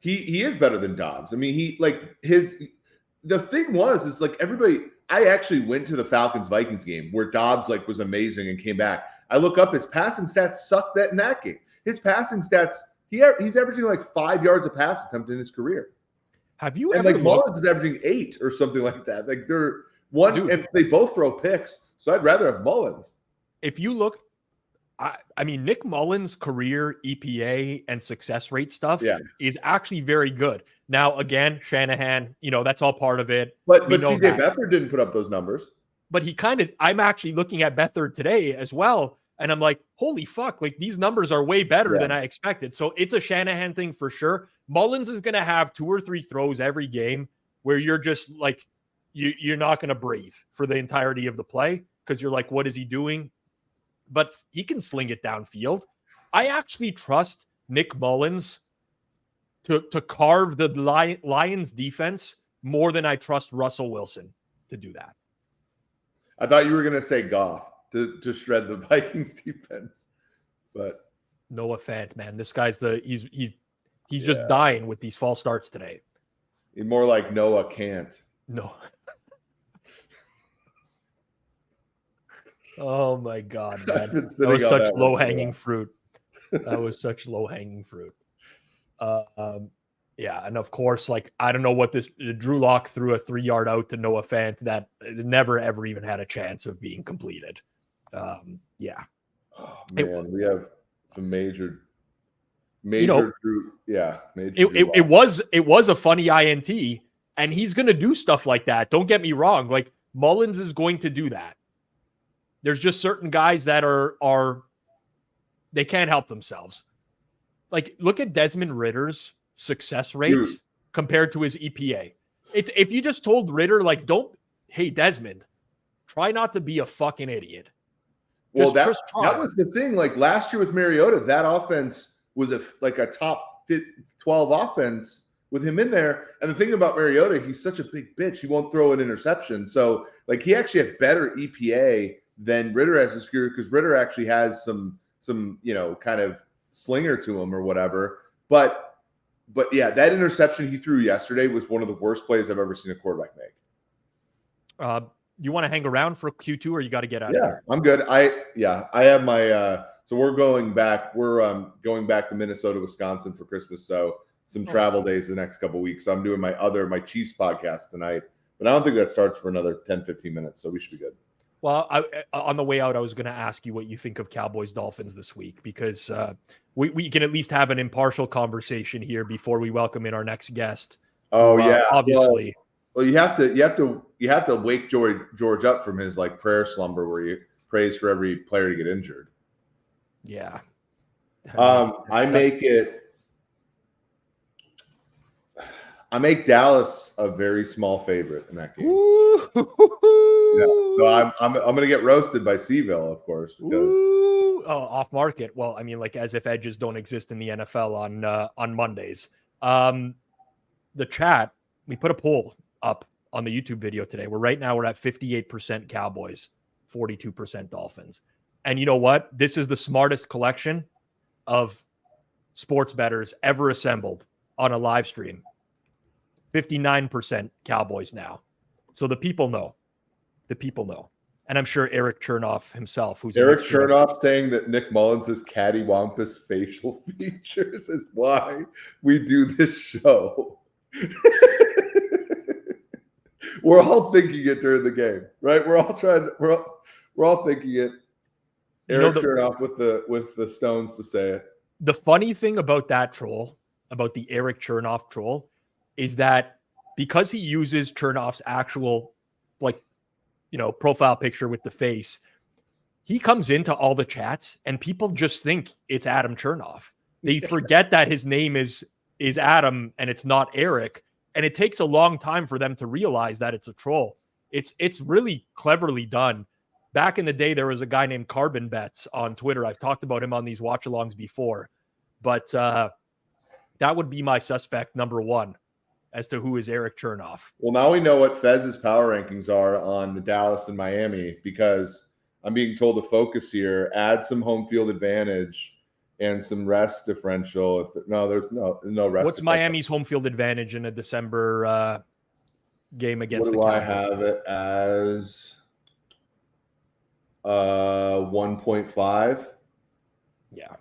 He is better than Dobbs. I mean, the thing is like, everybody, I actually went to the Falcons-Vikings game where Dobbs was amazing and came back. I look up, his passing stats sucked in that game. His passing stats, he's averaging like 5 yards a pass attempt in his career. Have you ever Mullins is averaging 8 or something like that. Like, they're one, dude, and they both throw picks. So I'd rather have Mullins. If you look, I mean, Nick Mullins' career EPA and success rate stuff is actually very good. Now, again, Shanahan, that's all part of it. But CJ Beathard didn't put up those numbers. But I'm actually looking at Beathard today as well. And I'm like, holy fuck, like, these numbers are way better than I expected. So it's a Shanahan thing for sure. Mullins is going to have 2 or 3 throws every game where you're just like, you're not going to breathe for the entirety of the play because you're like, what is he doing? But he can sling it downfield. I actually trust Nick Mullins to carve the Lions defense more than I trust Russell Wilson to do that. I thought you were going to say Goff to shred the Vikings defense, but Noah Fant, man, this guy's he's just dying with these false starts today. More like Noah can't. No. Oh my God, man. That was such low-hanging fruit. That was such low-hanging fruit. Yeah, and of course, like, I don't know what this Drew Lock threw a 3-yard out to Noah Fant that never ever even had a chance of being completed. Yeah. Oh, man, we have some major major. It was a funny INT, and he's going to do stuff like that. Don't get me wrong. Like, Mullins is going to do that. There's just certain guys that are they can't help themselves. Like, look at Desmond Ritter's success rates compared to his EPA. It's if you just told Ritter, like, hey, Desmond, try not to be a fucking idiot. Well, that was the thing. Like, last year with Mariota, that offense was a top 12 offense with him in there. And the thing about Mariota, he's such a big bitch. He won't throw an interception. So, like, he actually had better EPA than Ritter has this year because Ritter actually has some kind of slinger to him or whatever. But yeah, that interception he threw yesterday was one of the worst plays I've ever seen a quarterback make. You want to hang around for Q2 or you got to get out of here? I'm good. I have my so we're going back. We're going back to Minnesota, Wisconsin for Christmas. So some travel days the next couple of weeks. So I'm doing my Chiefs podcast tonight, but I don't think that starts for another 10-15 minutes. So we should be good. Well, on the way out, I was going to ask you what you think of Cowboys-Dolphins this week, because we can at least have an impartial conversation here before we welcome in our next guest. Oh, yeah. Obviously. Well, you have to wake George up from his like prayer slumber where he prays for every player to get injured. Yeah. I make Dallas a very small favorite in that game. So I'm going to get roasted by Seville, of course. Because... off market. Well, I mean, like, as if edges don't exist in the NFL on Mondays. The chat, we put a poll up on the YouTube video today. We're at 58% Cowboys, 42% Dolphins. And you know what? This is the smartest collection of sports bettors ever assembled on a live stream. 59% Cowboys now. So the people know. And I'm sure Eric Chernoff himself, who's Eric Chernoff saying that Nick Mullins' cattywampus facial features is why we do this show. We're all thinking it during the game, right? We're all thinking it. Eric Chernoff with the stones to say it. The funny thing about that troll, about the Eric Chernoff troll, is that because he uses Chernoff's actual, profile picture with the face, he comes into all the chats and people just think it's Adam Chernoff. They forget that his name is Adam and it's not Eric. And it takes a long time for them to realize that it's a troll. It's really cleverly done. Back in the day, there was a guy named Carbon Bets on Twitter. I've talked about him on these watch-alongs before. But that would be my suspect number one as to who is Eric Chernoff. Well, now we know what Fez's power rankings are on the Dallas and Miami, because I'm being told to focus here, add some home field advantage and some rest differential. There's no rest. What's Miami's home field advantage in a December game against the Cowboys? I have it as 1.5. Yeah.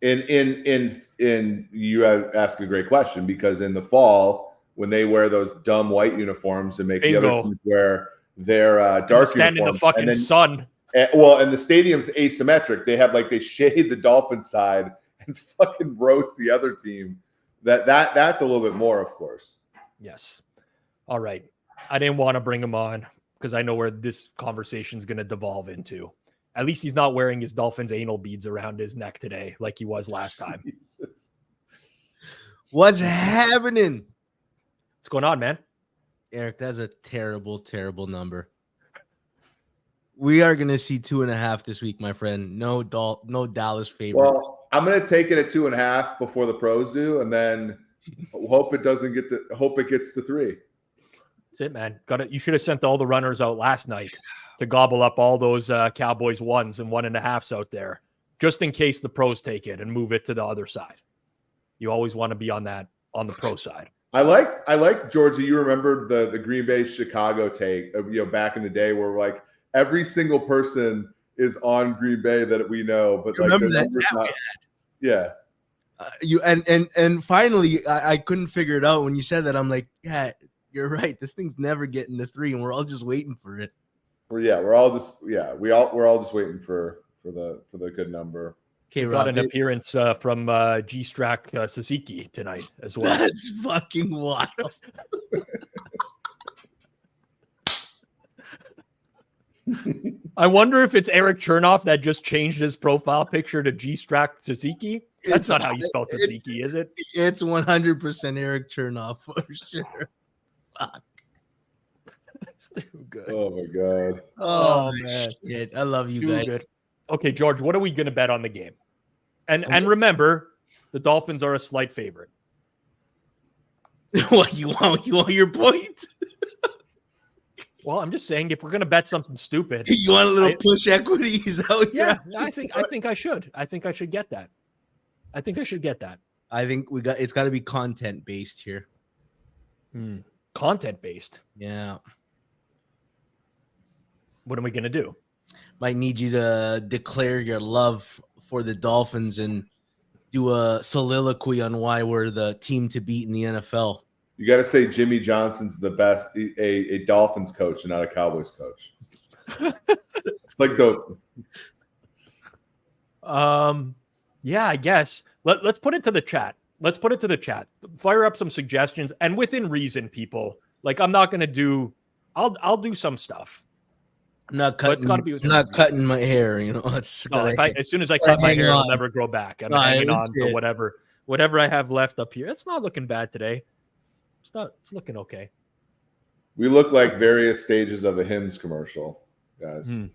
In you ask a great question, because in the fall, when they wear those dumb white uniforms and make the other teams wear their dark stand uniforms, in the fucking sun. And the stadium's asymmetric. They shade the Dolphin side and fucking roast the other team. That's a little bit more, of course. Yes. All right. I didn't want to bring him on because I know where this conversation is going to devolve into. At least he's not wearing his Dolphins anal beads around his neck today like he was last time. Jesus. What's happening? What's going on, man? Eric, that's a terrible, terrible number. We are going to see 2.5 this week, my friend. No Dallas favorites. Well, I'm going to take it at 2.5 before the pros do, and then hope it gets to 3. That's it, man. You should have sent all the runners out last night to gobble up all those Cowboys 1s and 1.5s out there, just in case the pros take it and move it to the other side. You always want to be on the pro side. I like Georgia. You remember the Green Bay Chicago take, back in the day where like every single person is on Green Bay that we know, but like remember the that? numbers not. Yeah. And finally, I couldn't figure it out when you said that. I'm like, yeah, you're right. This thing's never getting to 3, and we're all just waiting for it. We're all just waiting for the good number. Okay, got an appearance from G-Strack Sasiki tonight as well. That's fucking wild. I wonder if it's Eric Chernoff that just changed his profile picture to G-Strack Sasiki. That's not how you spell Sasiki, is it? It's 100% Eric Chernoff for sure. Fuck. That's too good. Oh my god. Oh man. Shit. I love you too guys. Good. Okay, George, what are we going to bet on the game? And remember, the Dolphins are a slight favorite. What you want? You want your point? Well, I'm just saying, if we're going to bet something stupid, you want a little push equity? Is that what you're asking? I think I should. I think I should get that. I think it's got to be content based here. Content based. Yeah. What are we going to do? Might need you to declare your love for the Dolphins and do a soliloquy on why we're the team to beat in the NFL. You got to say Jimmy Johnson's the best, a Dolphins coach and not a Cowboys coach. It's like the. Yeah, I guess. Let's put it to the chat. Fire up some suggestions, and within reason, people. Like, I'm not gonna do. I'll do some stuff. I'm not cutting my hair. As soon as I cut my hair, it'll never grow back. I'm hanging on to whatever I have left up here. It's not looking bad today. It's looking okay. We look like various stages of a Hims commercial, guys. Did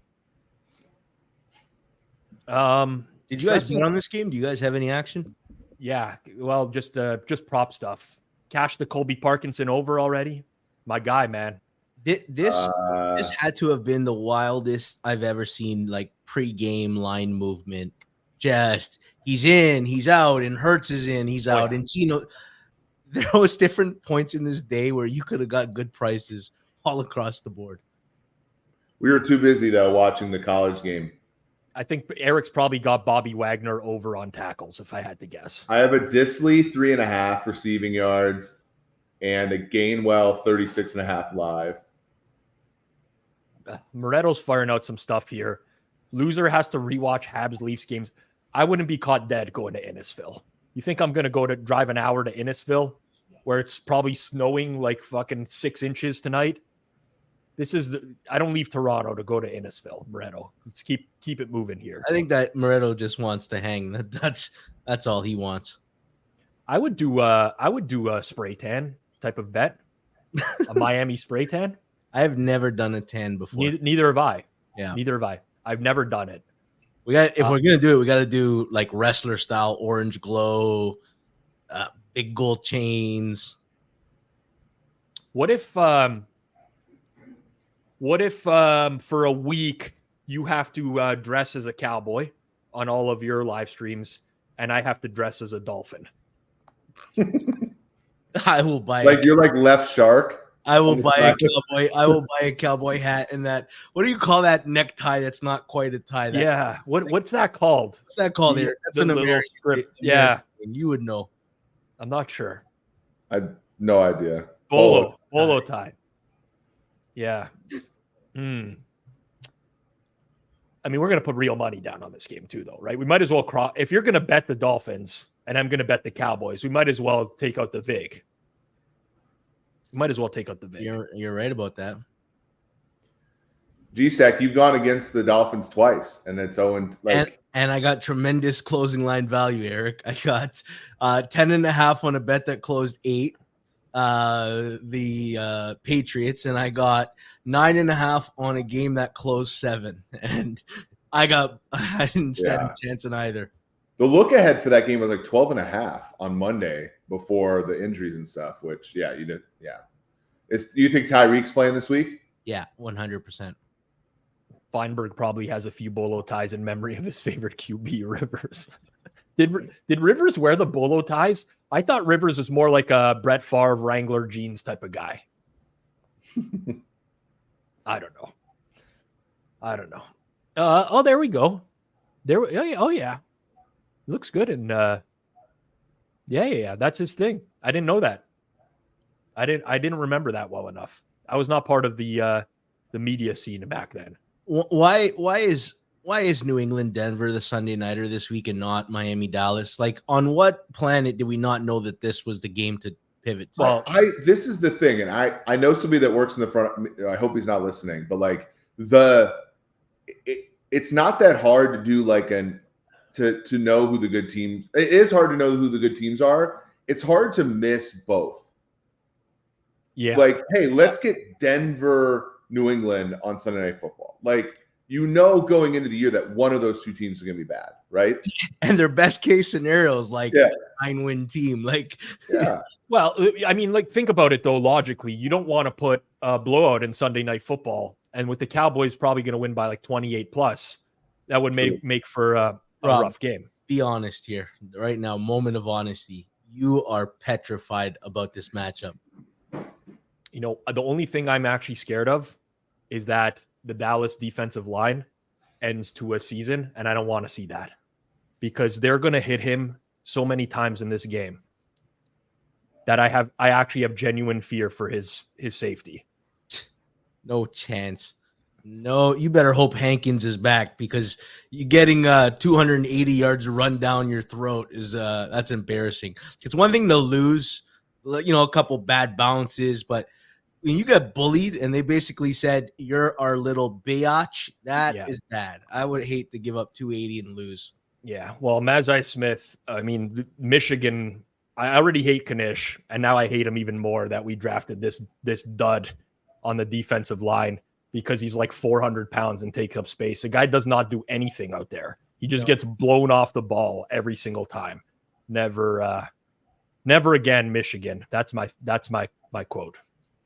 you guys bet on this game? Do you guys have any action? Yeah, well, just prop stuff. Cash the Colby Parkinson over already. My guy, man. This had to have been the wildest I've ever seen, like pre-game line movement. Just he's in, he's out, and Hurts is in, he's out, and Gino. There was different points in this day where you could have got good prices all across the board. We were too busy though watching the college game. I think Eric's probably got Bobby Wagner over on tackles, if I had to guess. I have a Disley 3.5 receiving yards and a Gainwell 36.5 live. Moreto's firing out some stuff here. Loser has to rewatch Habs Leafs games. I wouldn't be caught dead going to Innisfil. You think I'm going to drive an hour to Innisfil where it's probably snowing like fucking 6 inches tonight? I don't leave Toronto to go to Innisfil, Moreto. Let's keep it moving here. I think that Moreto just wants to hang. That's all he wants. I would do a spray tan type of bet. A Miami spray tan. I have never done a tan before. Neither have I. Yeah. Neither have I. I've never done it. If we're gonna do it, we got to do like wrestler style, orange glow, big gold chains. What if for a week you have to dress as a cowboy on all of your live streams, and I have to dress as a dolphin? I will buy. Like you're like Left Shark. I will buy a cowboy. I will buy a cowboy hat and that. What do you call that necktie? That's not quite a tie. What's that called? What's that called? That's an American strip. Yeah, you would know. I'm not sure. I have no idea. Bolo tie. Yeah. I mean, we're going to put real money down on this game too, though, right? We might as well if you're going to bet the Dolphins and I'm going to bet the Cowboys, we might as well take out the VIG. Might as well take out the VIG. You're right about that. G-Stack, you've gone against the Dolphins twice, and it's Owen. And I got tremendous closing line value, Eric. I got 10.5 on a bet that closed 8. the Patriots, and I got 9.5 on a game that closed 7, and I didn't stand a chance in either. The look ahead for that game was like 12.5 on Monday before the injuries and stuff, which, you did. Yeah. Do you think Tyreek's playing this week? Yeah, 100%. Feinberg probably has a few bolo ties in memory of his favorite QB, Rivers. Did Rivers wear the bolo ties? I thought Rivers was more like a Brett Favre Wrangler jeans type of guy. I don't know. Oh, there we go. Oh yeah. Looks good. And yeah. That's his thing. I didn't know that. I didn't remember that well enough. I was not part of the media scene back then. Why is New England Denver the Sunday nighter this week and not Miami Dallas? Like, on what planet did we not know that this was the game to pivot to? Well, this is the thing, and I know somebody that works in the front. I hope he's not listening, but like it's not that hard to do like to know who the good teams. It is hard to know who the good teams are. It's hard to miss both. Yeah. Like, hey, let's get Denver, New England on Sunday Night Football. Like, going into the year that one of those two teams is going to be bad, right? And their best case scenarios, like a 9-win team. Like, Well, I mean, like, think about it though. Logically, you don't want to put a blowout in Sunday Night Football, and with the Cowboys probably going to win by like 28 plus, that would make for a rough game. Be honest here right now. Moment of honesty. You are petrified about this matchup. The only thing I'm actually scared of is that the Dallas defensive line ends to a season, and I don't want to see that because they're going to hit him so many times in this game that I actually have genuine fear for his safety. No chance. No, you better hope Hankins is back because you getting 280 yards run down your throat is that's embarrassing. It's one thing to lose, a couple bad bounces, but when you get bullied and they basically said you're our little biatch, that is bad. I would hate to give up 280 and lose. Yeah, well, Mazai Smith, I mean, Michigan, I already hate Kanish, and now I hate him even more that we drafted this dud on the defensive line because he's like 400 pounds and takes up space. The guy does not do anything out there. He just gets blown off the ball every single time. Never again, Michigan. That's my quote.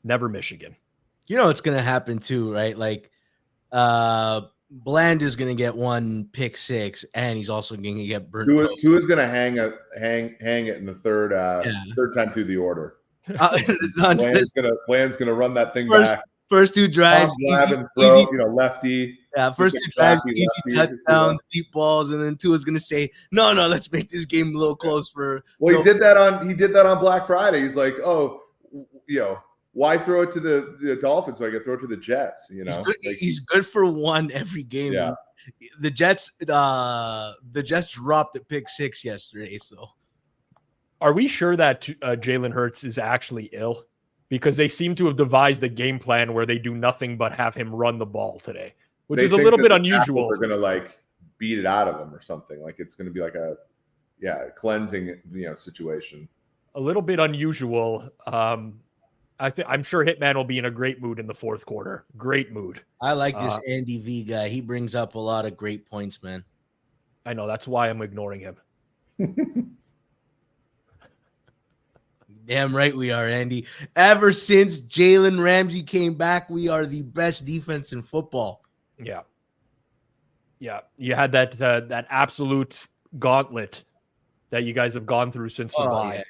Never Michigan. What's going to happen too, right? Like, Bland is going to get one pick six, and he's also going to get burnt. Tua is going to hang it in the third time through the order. Bland's going to run that thing back. First two drives, easy, lefty. Yeah, first two drives, easy touchdowns, deep balls, and then Tua's going to say, "No, let's make this game a little close for." Well, he did that on Black Friday. He's like, why throw it to the Dolphins so I can throw it to the Jets? He's good for one every game. Yeah. The Jets dropped the pick six yesterday. So, are we sure that Jalen Hurts is actually ill? Because they seem to have devised a game plan where they do nothing but have him run the ball today, which is a little bit unusual. They're going to like beat it out of him or something. Like it's going to be like a cleansing situation. A little bit unusual. I'm sure Hitman will be in a great mood in the fourth quarter. Great mood. I like this Andy V guy. He brings up a lot of great points, man. I know. That's why I'm ignoring him. Damn right we are, Andy. Ever since Jalen Ramsey came back, we are the best defense in football. Yeah. You had that absolute gauntlet that you guys have gone through since the bye.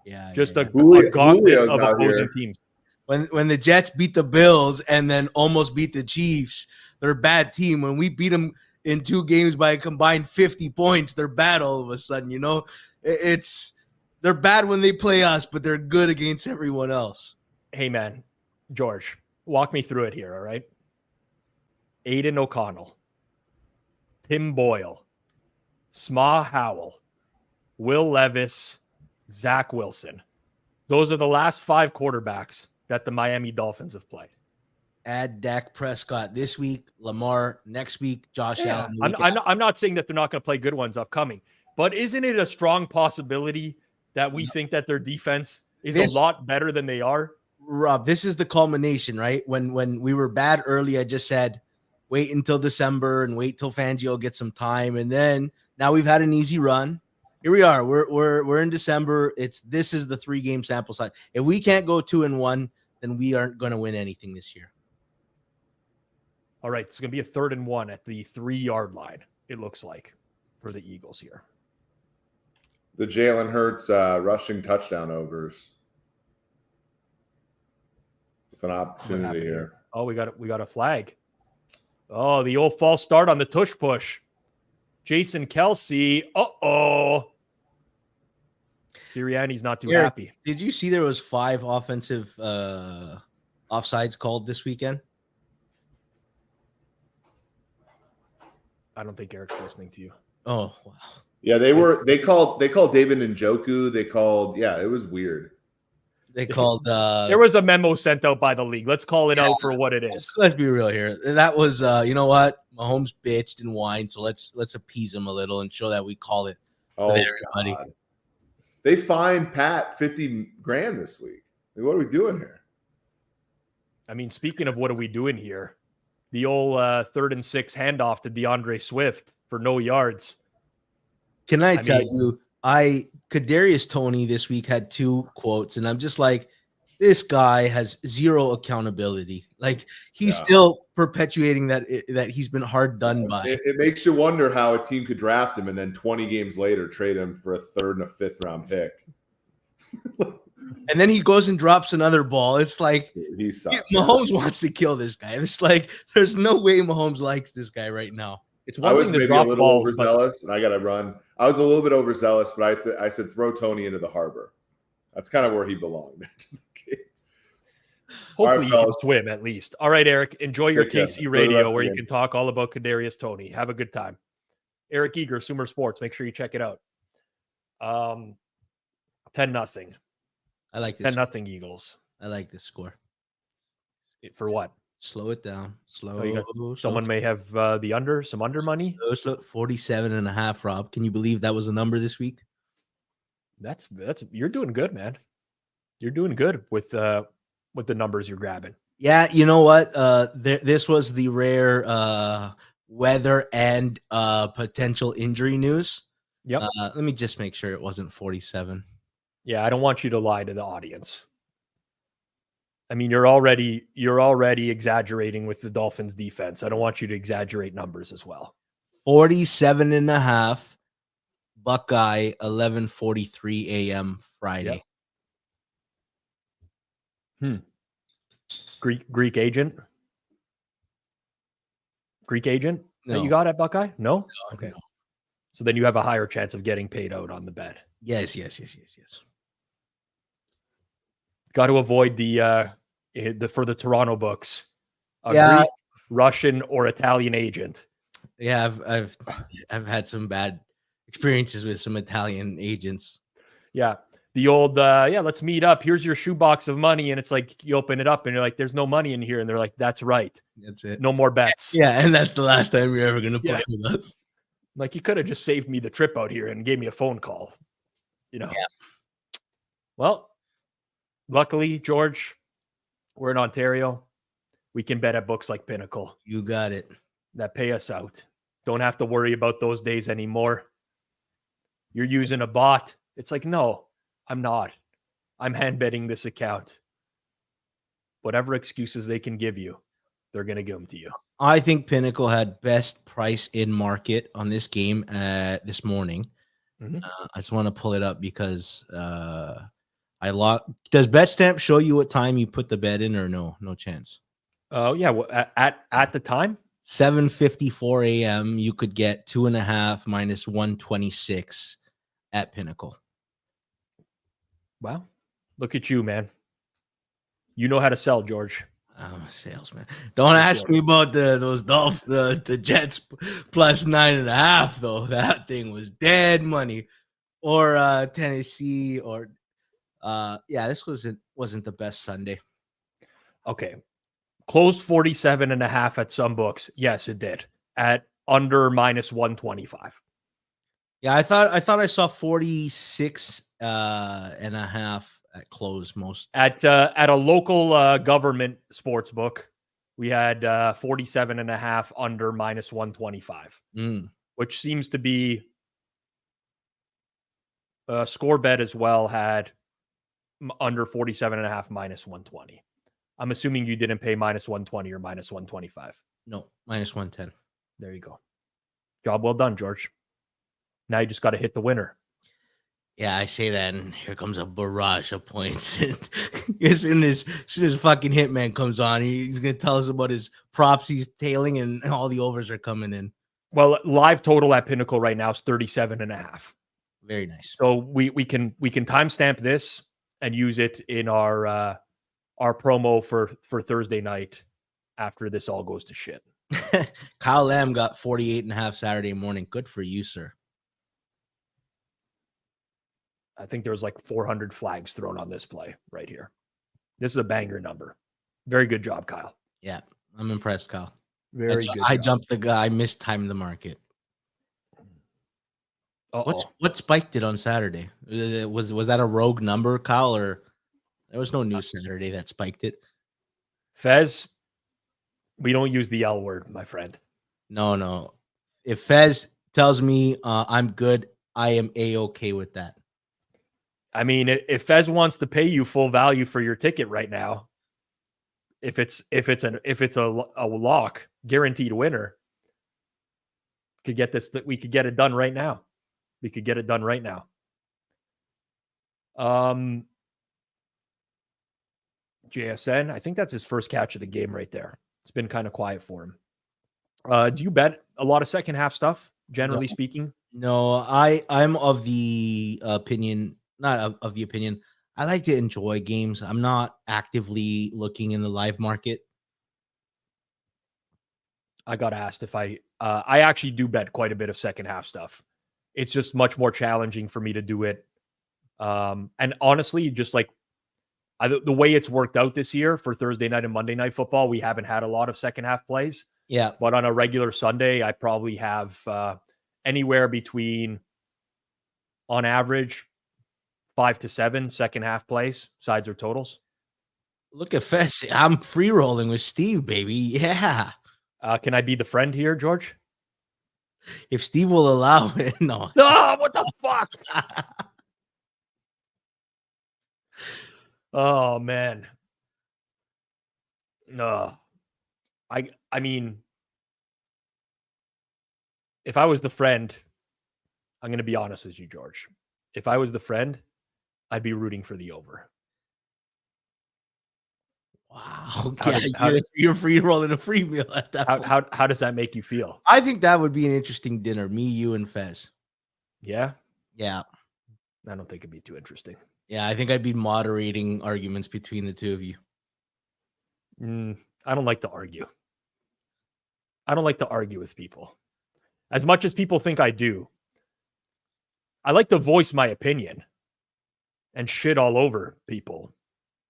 Yeah. Just a gauntlet of opposing teams. When the Jets beat the Bills and then almost beat the Chiefs, they're a bad team. When we beat them in 2 games by a combined 50 points, they're bad all of a sudden. They're bad when they play us, but they're good against everyone else. Hey, man, George, walk me through it here, all right? Aiden O'Connell, Tim Boyle, Sma Howell, Will Levis, Zach Wilson. Those are the last 5 quarterbacks that the Miami Dolphins have played. Add Dak Prescott this week, Lamar next week, Josh Allen. I'm not saying that they're not going to play good ones upcoming, but isn't it a strong possibility that we think that their defense is a lot better than they are. Rob, this is the culmination, right? When we were bad early, I just said, wait until December and wait till Fangio gets some time. And then now we've had an easy run. Here we are. We're in December. This is the 3-game sample size. If we can't go 2-1, then we aren't going to win anything this year. All right, it's going to be a 3rd and 1 at the 3-yard line, it looks like, for the Eagles here. The Jalen Hurts rushing touchdown overs. With an opportunity here. Oh, we got a flag. Oh, the old false start on the tush push. Jason Kelsey. Uh-oh. Sirianni's not too happy. Did you see there was 5 offensive offsides called this weekend? I don't think Eric's listening to you. Oh, wow. Yeah, they called David Njoku. It was weird. They called there was a memo sent out by the league. Let's call it out for what it is. Let's be real here. That was you know what? Mahomes bitched and whined, so let's appease him a little and show that we call it. Oh, everybody. God. They fined Pat $50,000 this week. What are we doing here? I mean, speaking of what are we doing here, the old 3rd and 6 handoff to DeAndre Swift for no yards. Can I tell you, Kadarius Toney this week had 2 quotes, and I'm just like, this guy has zero accountability. Like he's still perpetuating that he's been hard done by. It makes you wonder how a team could draft him and then 20 games later trade him for a 3rd and a 5th round pick. And then he goes and drops another ball. It's like Mahomes wants to kill this guy. It's like there's no way Mahomes likes this guy right now. It's one thing to drop balls, overzealous, and I got to run. I was a little bit overzealous, but I said throw Tony into the harbor. That's kind of where he belonged. Hopefully you can swim at least. All right, Eric, enjoy your KC radio where you can talk all about Kadarius Toney. Have a good time. Eric Eager, Sumer Sports. Make sure you check it out. 10-0. I like this. 10-0 Eagles. I like this score. For what? Slow it down. Someone may have some under money. 47.5, Rob. Can you believe that was a number this week? That's you're doing good, man. You're doing good with the numbers you're grabbing. Yeah, you know what? This was the rare weather and potential injury news. Yep. Let me just make sure it wasn't 47. Yeah, I don't want you to lie to the audience. I mean, you're already exaggerating with the Dolphins defense. I don't want you to exaggerate numbers as well. 47.5, Buckeye, 11:43 a.m. Friday. Yep. Greek agent? No. That you got at Buckeye? No? Okay. No. So then you have a higher chance of getting paid out on the bet. Yes. Got to avoid the for the Toronto books, Greek, Russian, or Italian agent. Yeah, I've had some bad experiences with some Italian agents. Yeah, the old let's meet up. Here's your shoebox of money, and it's like you open it up, and you're like, "There's no money in here," and they're like, "That's right. That's it. No more bets." Yeah, and that's the last time you're ever gonna play with us. Like you could have just saved me the trip out here and gave me a phone call. Yeah. Well, luckily, George, we're in Ontario. We can bet at books like Pinnacle. You got it. That pay us out. Don't have to worry about those days anymore. You're using a bot. It's like, no, I'm not. I'm hand betting this account. Whatever excuses they can give you, they're going to give them to you. I think Pinnacle had best price in market on this game this morning. Mm-hmm. I just want to pull it up because does BetStamp show you what time you put the bet in or no? No chance. Oh yeah. Well, at the time, 7:54 a.m. you could get 2.5 minus 126 at Pinnacle. Wow. Look at you, man. You know how to sell, George. I'm a salesman. Don't ask me about the Jets plus 9.5 though. That thing was dead money. Or Tennessee or this wasn't the best Sunday. Okay. Closed 47.5 at some books. Yes, it did. At under minus 125. Yeah, I thought I saw 46.5 at close most. At a local government sports book, we had 47.5 under minus 125, which seems to be score bet as well had under 47.5 minus 120. I'm assuming you didn't pay minus 120 or minus 125. No, minus 110. There you go. Job well done, George. Now you just got to hit the winner. Yeah, I say that, and here comes a barrage of points. As soon as fucking Hitman comes on, he's gonna tell us about his props he's tailing, and all the overs are coming in. Well, live total at Pinnacle right now is 37.5. Very nice. So we can timestamp this and use it in our promo for Thursday night after this all goes to shit. Kyle Lamb got 48.5 Saturday morning. Good for you, sir. I think there was like 400 flags thrown on this play right here. This is a banger number. Very good job, Kyle. Yeah, I'm impressed, Kyle. Very good. I jumped the guy. I mistimed the market. What spiked it on Saturday? Was that a rogue number, Kyle, or there was no news Saturday that spiked it? Fez, we don't use the L word, my friend. No. If Fez tells me I'm good, I am A-okay with that. I mean, if Fez wants to pay you full value for your ticket right now, if it's a lock, guaranteed winner, we could get it done right now. We could get it done right now. JSN, I think that's his first catch of the game right there. It's been kind of quiet for him. Do you bet a lot of second half stuff, generally speaking? No, I'm of the opinion, not of the opinion. I like to enjoy games. I'm not actively looking in the live market. I got asked if I actually do bet quite a bit of second half stuff. It's just much more challenging for me to do it. And honestly, just like the way it's worked out this year for Thursday night and Monday night football, we haven't had a lot of second half plays. Yeah. But on a regular Sunday, I probably have anywhere between, on average, 5 to 7 second half plays, sides or totals. Look at Fess. I'm free rolling with Steve, baby. Yeah. Can I be the friend here, George? If Steve will allow it. No. Oh, what the fuck? Oh, man. No. I mean, if I was the friend, I'm going to be honest with you, George. If I was the friend, I'd be rooting for the over. Wow. You're free rolling a free meal at that point. How does that make you feel? I think that would be an interesting dinner. Me, you, and Fez. Yeah? Yeah. I don't think it'd be too interesting. Yeah, I think I'd be moderating arguments between the two of you. I don't like to argue. I don't like to argue with people. As much as people think I do, I like to voice my opinion and shit all over people,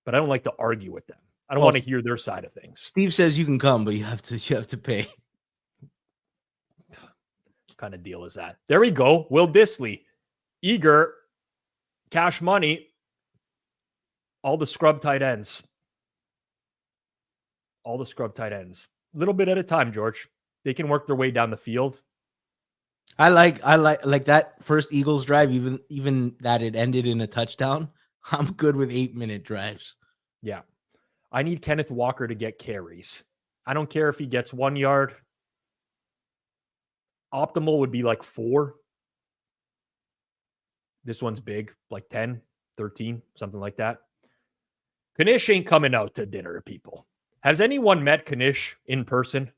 but I don't like to argue with them. I don't want to hear their side of things. Steve says you can come, but you have to pay. What kind of deal is that? There we go. Will Disley, eager, cash money, all the scrub tight ends. All the scrub tight ends. A little bit at a time, George. They can work their way down the field. I like that first Eagles drive, even that it ended in a touchdown. I'm good with 8-minute drives. Yeah. I need Kenneth Walker to get carries. I don't care if he gets 1 yard. Optimal would be like 4. This one's big, like 10, 13, something like that. Kanish ain't coming out to dinner, people. Has anyone met Kanish in person?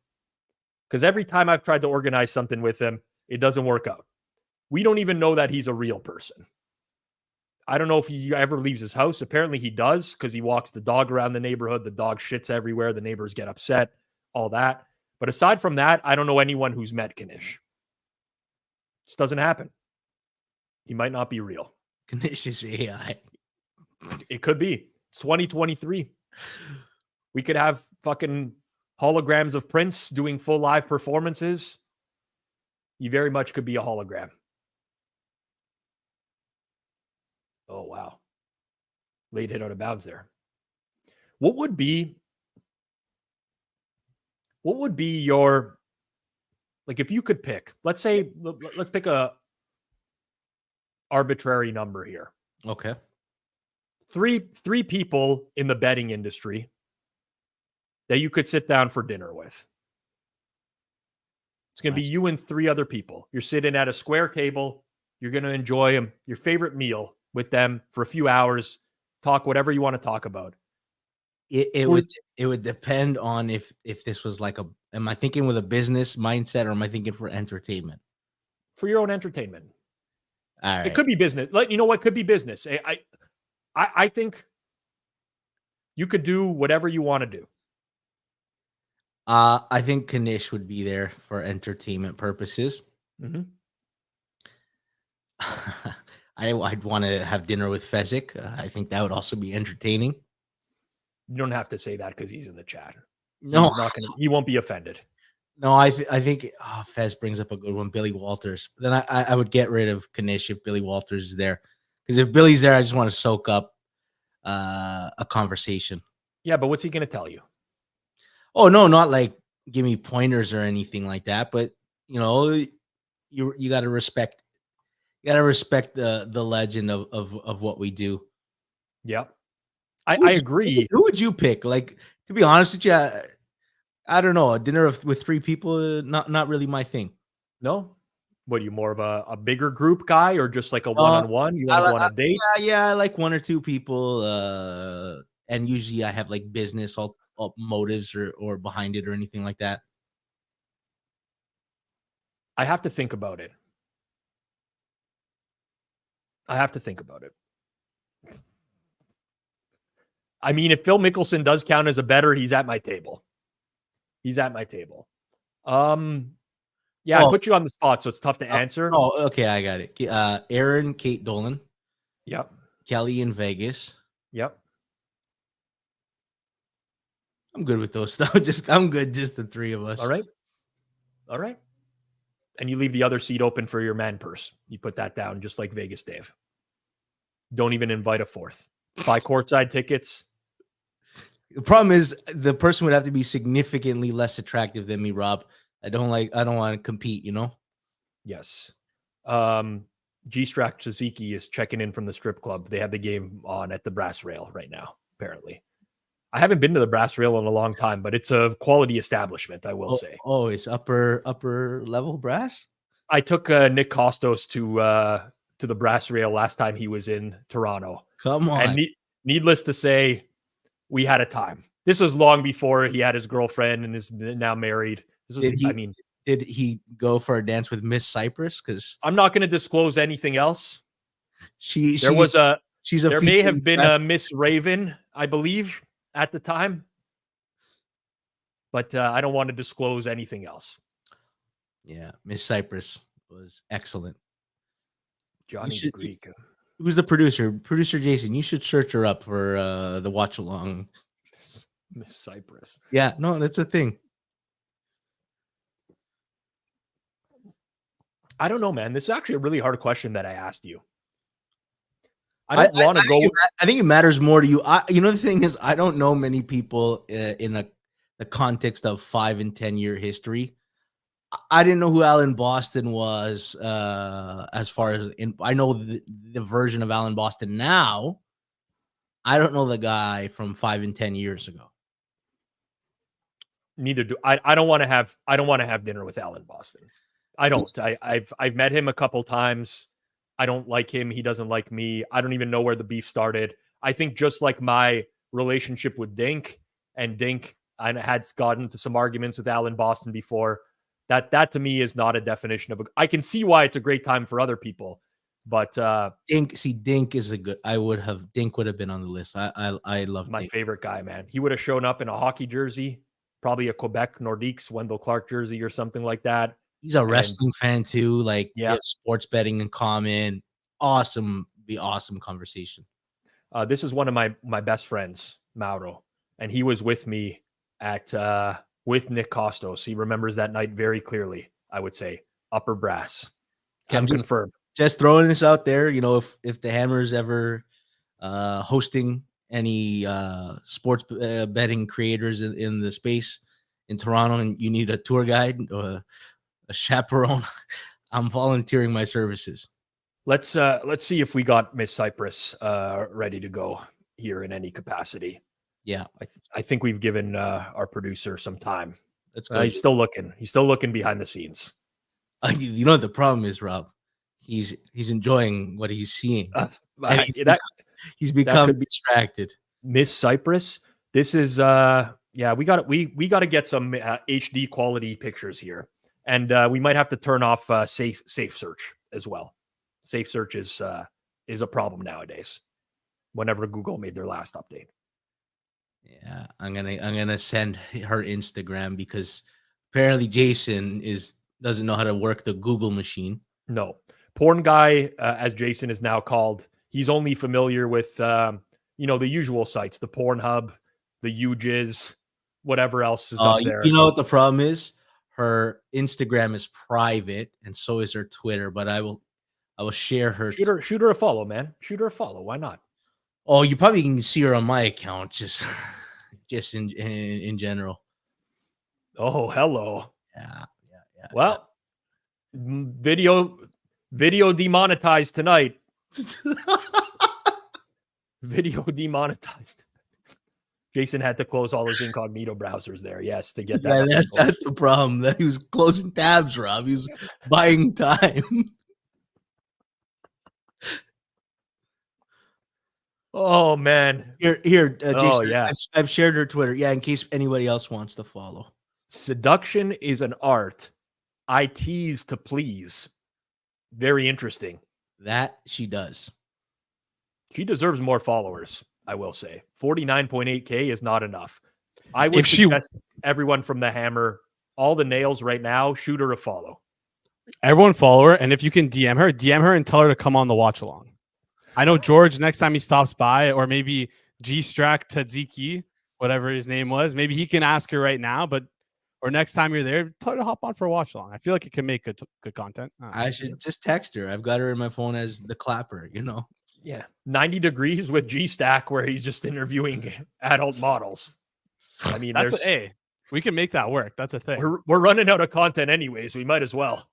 Because every time I've tried to organize something with him, it doesn't work out. We don't even know that he's a real person. I don't know if he ever leaves his house. Apparently he does, because he walks the dog around the neighborhood. The dog shits everywhere. The neighbors get upset, all that. But aside from that, I don't know anyone who's met Kanish. Just doesn't happen. He might not be real. Kanish is AI. It could be. It's 2023. We could have fucking holograms of Prince doing full live performances. He very much could be a hologram. Oh, wow. Late hit out of bounds there. What would be your, like, if you could pick, let's pick a arbitrary number here. Okay. Three people in the betting industry that you could sit down for dinner with. It's going to be you and three other people. You're sitting at a square table. You're going to enjoy your favorite meal with them for a few hours. Talk whatever you want to talk about. It would depend on if this was like am I thinking with a business mindset or am I thinking for entertainment? For your own entertainment. All right. It could be business. You know what? Could be business. I think you could do whatever you want to do. I think Kanish would be there for entertainment purposes. Mm-hmm. I'd want to have dinner with Fezzik. I think that would also be entertaining. You don't have to say that because he's in the chat. No, he won't be offended. No, I think Fez brings up a good one. Billy Walters. Then I would get rid of Kanish if Billy Walters is there, because if Billy's there, I just want to soak up a conversation. Yeah, but what's he going to tell you? Oh no, not like give me pointers or anything like that. But you got to respect. You got to respect the legend of what we do. Yep. I agree. Who would you pick? Like, to be honest with you, I don't know. A dinner with three people, not really my thing. No? What, are you more of a bigger group guy or just like a one-on-one? You want to go on a date? Yeah, I like one or two people. And usually I have like business motives or behind it or anything like that. I have to think about it. I mean, if Phil Mickelson does count as a bettor, he's at my table. Yeah, I put you on the spot, so it's tough to answer. Oh, okay, I got it. Aaron, Kate Dolan. Yep. Kelly in Vegas. Yep. I'm good with those stuff. I'm good, just the three of us. All right. And you leave the other seat open for your man purse. You put that down just like Vegas Dave. Don't even invite a fourth. Buy courtside tickets. The problem is the person would have to be significantly less attractive than me, Rob. I don't want to compete, Yes. G-Strack Suzuki is checking in from the strip club. They have the game on at the Brass Rail right now, apparently. I haven't been to the Brass Rail in a long time, but it's a quality establishment, I will say. Oh, it's upper level brass? I took Nick Costos to the Brass Rail last time he was in Toronto. Come on. And needless to say, we had a time. This was long before he had his girlfriend and is now married. Did he go for a dance with Miss Cypress? Because I'm not going to disclose anything else. There may have been a Miss Raven, I believe, at the time, but I don't want to disclose anything else. Yeah, Miss Cypress was excellent. Johnny the Greek. Who's the producer? Producer Jason. You should search her up for the watch along. Miss Cypress. Yeah, no, that's a thing. I don't know, man. This is actually a really hard question that I asked you. I don't want to go. I think it matters more to you. The thing is, I don't know many people in the context of 5 and 10 year history. I didn't know who Alan Boston was as far as I know the version of Alan Boston now. I don't know the guy from 5 and 10 years ago. Neither do I. I don't want to have dinner with Alan Boston. I don't. I've met him a couple times. I don't like him. He doesn't like me. I don't even know where the beef started. I think just like my relationship with Dink, and Dink, I had gotten into some arguments with Alan Boston before. That to me is not a definition of I can see why it's a great time for other people, but Dink is a good. Dink would have been on the list. I love my Dink. Favorite guy, man. He would have shown up in a hockey jersey, probably a Quebec Nordiques Wendell Clark jersey or something like that. He's a wrestling fan too. Like, yeah, sports betting in common. Awesome conversation. This is one of my best friends, Mauro, and he was with me at with Nick Costos. He remembers that night very clearly. I would say upper brass. Can confirm. Just throwing this out there. If the Hammers ever hosting any sports betting creators in the space in Toronto, and you need a tour guide or a chaperone, I'm volunteering my services. Let's see if we got Miss Cypress ready to go here in any capacity. Yeah, I think we've given our producer some time. That's good. He's still looking. He's still looking behind the scenes. You know what the problem is, Rob? He's enjoying what he's seeing. He's become distracted. Miss Cypress. This is we got to get some HD quality pictures here, and we might have to turn off safe search as well. Safe search is a problem nowadays. Whenever Google made their last update. Yeah, I'm gonna send her Instagram because apparently Jason doesn't know how to work the Google machine. No, porn guy, as Jason is now called, he's only familiar with the usual sites, the Pornhub, the UJizz, whatever else is up there. You know what the problem is? Her Instagram is private, and so is her Twitter. But I will share her. Shoot her a follow, man. Shoot her a follow. Why not? Oh, you probably can see her on my account, just in general. Oh, hello. Yeah. Well, video demonetized tonight. Video demonetized. Jason had to close all his incognito browsers there. Yes, to get that. Yeah, that's the problem. That he was closing tabs, Rob. He was buying time. Oh man. Here, Jason. Yeah. I've shared her Twitter. Yeah, in case anybody else wants to follow. Seduction is an art. I tease to please. Very interesting. That she does. She deserves more followers, I will say. 49.8K is not enough. I would suggest everyone from the Hammer, all the nails right now, shoot her a follow. Everyone follow her, and if you can DM her and tell her to come on the watch along. I know George, next time he stops by, or maybe G-Strack Tadziki, whatever his name was, maybe he can ask her right now, or next time you're there, tell her to hop on for a watch along. I feel like it can make good content. I should just text her. I've got her in my phone as the clapper, Yeah. 90 degrees with G-Stack where he's just interviewing adult models. I mean, we can make that work. That's a thing. We're running out of content anyways. We might as well.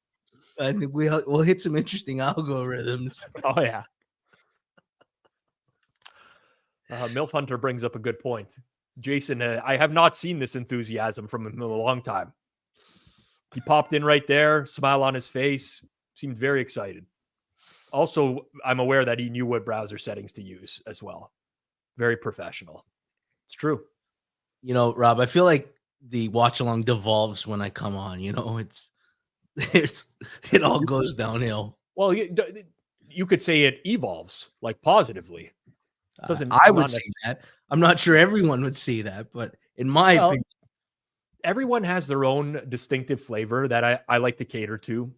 I think we'll hit some interesting algorithms. Oh, yeah. MILF Hunter brings up a good point. Jason, I have not seen this enthusiasm from him in a long time. He popped in right there, smile on his face, seemed very excited. Also, I'm aware that he knew what browser settings to use as well. Very professional. It's true. Rob, I feel like the watch along devolves when I come on. It all goes downhill. Well, you could say it evolves, like positively. I would say that. I'm not sure everyone would see that, but in my opinion, everyone has their own distinctive flavor that I like to cater to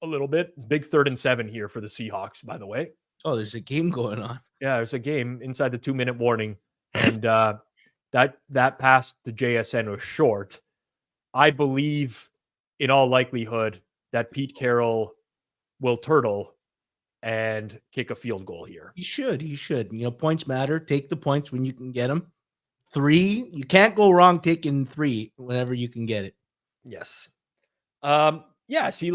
a little bit. It's big 3rd and 7 here for the Seahawks, by the way. Oh, there's a game going on. Yeah, there's a game inside the 2-minute warning, and that pass to JSN was short. I believe, in all likelihood, that Pete Carroll will turtle and kick a field goal here. He should. Points matter. Take the points when you can get them. 3, you can't go wrong taking 3 whenever you can get it. Yes. Yeah, see,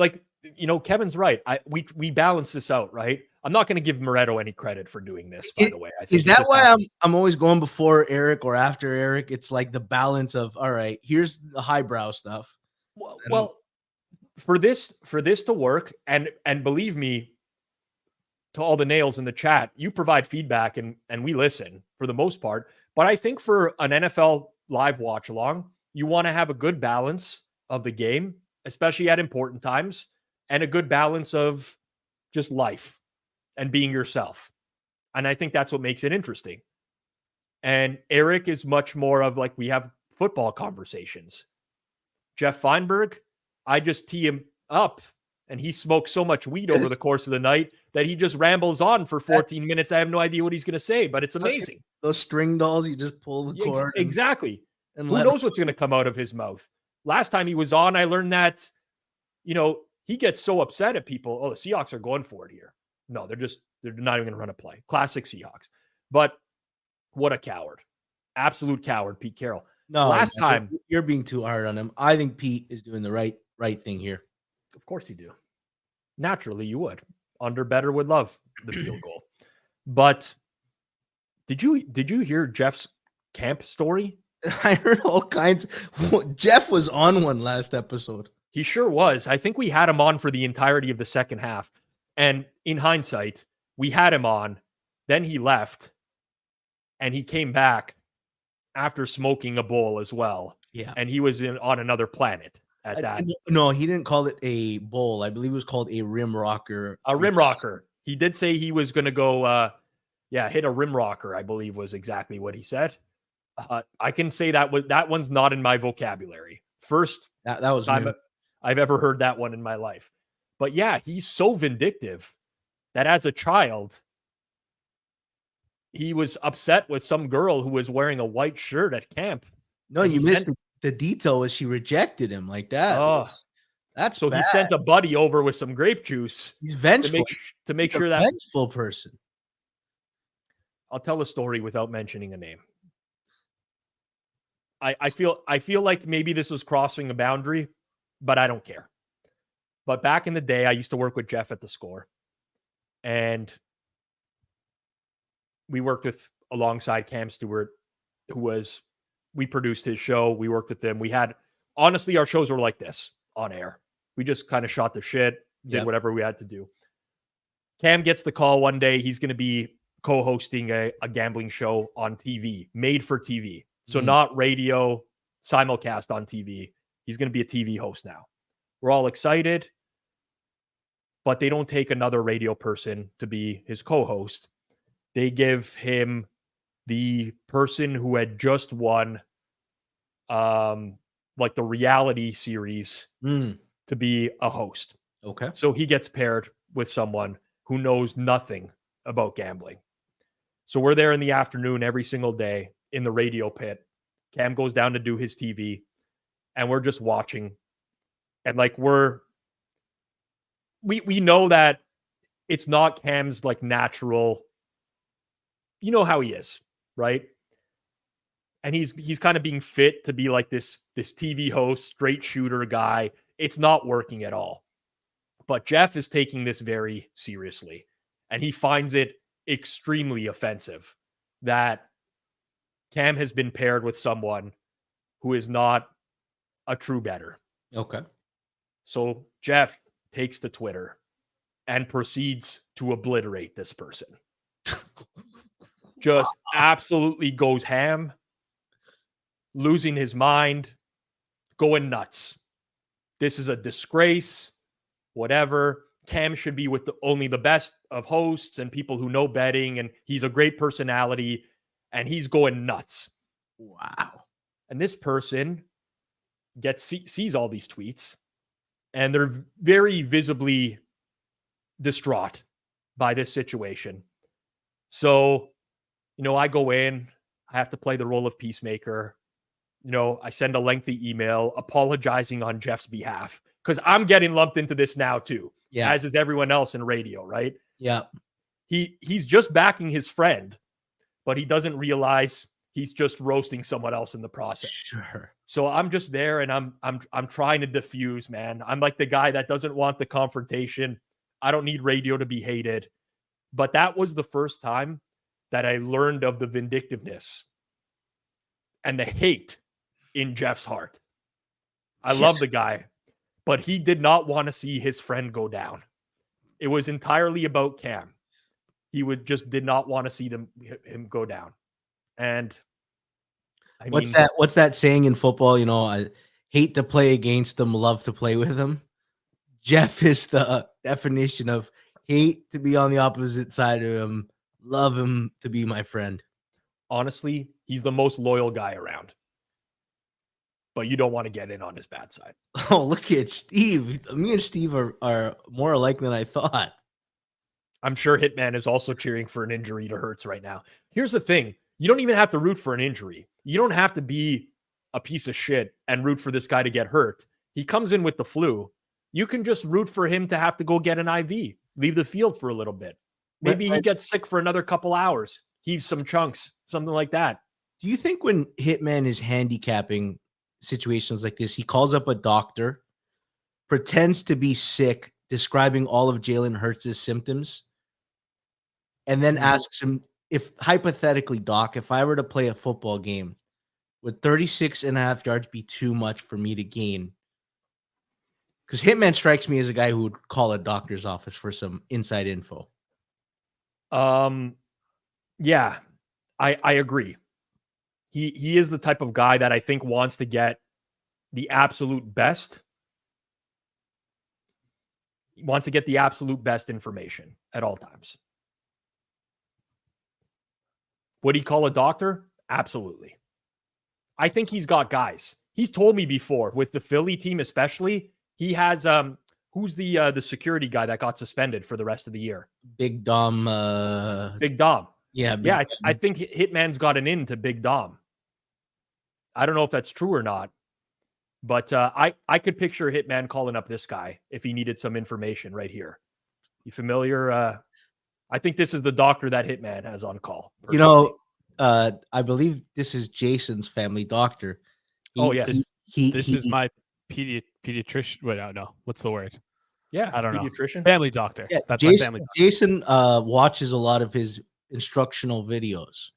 Kevin's right. We balance this out, right? I'm not going to give Moretto any credit for doing this, by the way. I think is that why I'm always going before Eric or after Eric? It's like the balance of, all right, here's the highbrow stuff. Well, for this to work, and believe me, to all the nails in the chat, you provide feedback and we listen for the most part. But I think for an NFL live watch along, you want to have a good balance of the game, especially at important times, and a good balance of just life and being yourself. And I think that's what makes it interesting. And Eric is much more of we have football conversations. Jeff Feinberg, I just tee him up and he smokes so much weed over the course of the night that he just rambles on for 14 minutes. I have no idea what he's going to say, but it's amazing. Those string dolls, you just pull the cord. Exactly. And who knows what's going to come out of his mouth? Last time he was on, I learned that, he gets so upset at people. Oh, the Seahawks are going for it here. No, they're not even going to run a play. Classic Seahawks. But what a coward. Absolute coward, Pete Carroll. No, Last time. you're being too hard on him. I think Pete is doing the right thing here. Of course you do. Naturally, you would. Under better would love the field goal. But did you hear Jeff's camp story? I heard all kinds. Jeff was on one last episode. He sure was. I think we had him on for the entirety of the second half. And in hindsight, we had him on. Then he left. And he came back after smoking a bowl as well. Yeah. And he was on another planet at that. No, he didn't call it a bowl. I believe it was called a rim rocker. A rim rocker. He did say he was going to go, hit a rim rocker, I believe was exactly what he said. I can say that one's not in my vocabulary. First that was time new. I've ever heard that one in my life. But yeah, he's so vindictive that as a child, he was upset with some girl who was wearing a white shirt at camp. No, you missed the detail was she rejected him like that. That's so bad. He sent a buddy over with some grape juice. He's vengeful to make sure that vengeful person. I'll tell a story without mentioning a name. I feel like maybe this is crossing a boundary, but I don't care. But back in the day, I used to work with Jeff at the Score, and we worked alongside Cam Stewart, we produced his show. We worked with him. Honestly, our shows were like this on air. We just kind of shot the shit, did whatever we had to do. Cam gets the call one day. He's going to be co-hosting a gambling show on TV, made for TV. So not radio, simulcast on TV. He's going to be a TV host now. We're all excited, but they don't take another radio person to be his co-host. They give him the person who had just won like the reality series to be a host. Okay. So he gets paired with someone who knows nothing about gambling. So we're there in the afternoon every single day in the radio pit. Cam goes down to do his TV and we're just watching. And like we know that it's not Cam's like natural, you know how he is, right? And he's kind of being fit to be like this TV host, straight shooter guy. It's not working at all. But Jeff is taking this very seriously. And he finds it extremely offensive that Cam has been paired with someone who is not a true bettor. Okay. So Jeff takes to Twitter and proceeds to obliterate this person. Just absolutely goes ham, losing his mind, going nuts. This is a disgrace, whatever. Cam should be with only the best of hosts and people who know betting, and he's a great personality, and he's going nuts. Wow. And this person sees all these tweets, and they're very visibly distraught by this situation. So, I go in, I have to play the role of peacemaker. I send a lengthy email apologizing on Jeff's behalf because I'm getting lumped into this now too, as is everyone else in radio, right? Yeah. He's just backing his friend, but he doesn't realize he's just roasting someone else in the process. Sure. So I'm just there and I'm trying to diffuse, man. I'm like the guy that doesn't want the confrontation. I don't need radio to be hated. But that was the first time that I learned of the vindictiveness and the hate in Jeff's heart. I love the guy, but he did not want to see his friend go down. It was entirely about Cam. He did not want to see him go down. And what's that saying in football? I hate to play against them, love to play with them. Jeff is the definition of hate to be on the opposite side of him, love him to be my friend. Honestly, he's the most loyal guy around. But you don't want to get in on his bad side. Oh, look at Steve. Me and Steve are more alike than I thought. I'm sure Hitman is also cheering for an injury to Hurts right now. Here's the thing. You don't even have to root for an injury. You don't have to be a piece of shit and root for this guy to get hurt. He comes in with the flu. You can just root for him to have to go get an IV, leave the field for a little bit. Maybe he gets sick for another couple hours. heave some chunks, something like that. Do you think when Hitman is handicapping situations like this, he calls up a doctor, pretends to be sick, describing all of Jalen Hurts' symptoms, and then asks him if, hypothetically, Doc, if I were to play a football game, would 36.5 yards be too much for me to gain? Because Hitman strikes me as a guy who would call a doctor's office for some inside info. Yeah, I agree. He is the type of guy that I think wants to get the absolute best. He wants to get the absolute best information at all times. Would he call a doctor? Absolutely. I think he's got guys. He's told me before with the Philly team, especially, he has who's the security guy that got suspended for the rest of the year? Big Dom. Big Dom. Yeah. I think Hitman's got an in to Big Dom. I don't know if that's true or not, but I could picture Hitman calling up this guy if he needed some information right here. You familiar? I think this is the doctor that Hitman has on call. Personally. I believe this is Jason's family doctor. Yes. This is my pediatrician. Wait, no. What's the word? Yeah, I don't know. Pediatrician. Family doctor. Yeah, That's my family doctor. Jason watches a lot of his instructional videos.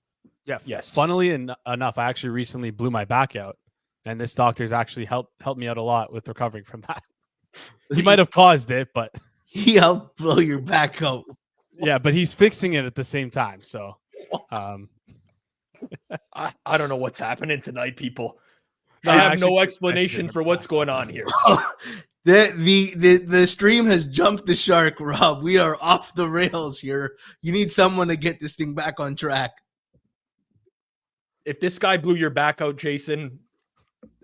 Yeah. Yes. Funnily enough, I actually recently blew my back out, and this doctor's actually helped me out a lot with recovering from that. He might have caused it, but he helped blow your back out. Yeah, but he's fixing it at the same time. So, I don't know what's happening tonight, people. No, I have actually, no explanation for what's going on here. The stream has jumped the shark, Rob. We are off the rails here. You need someone to get this thing back on track. If this guy blew your back out, Jason,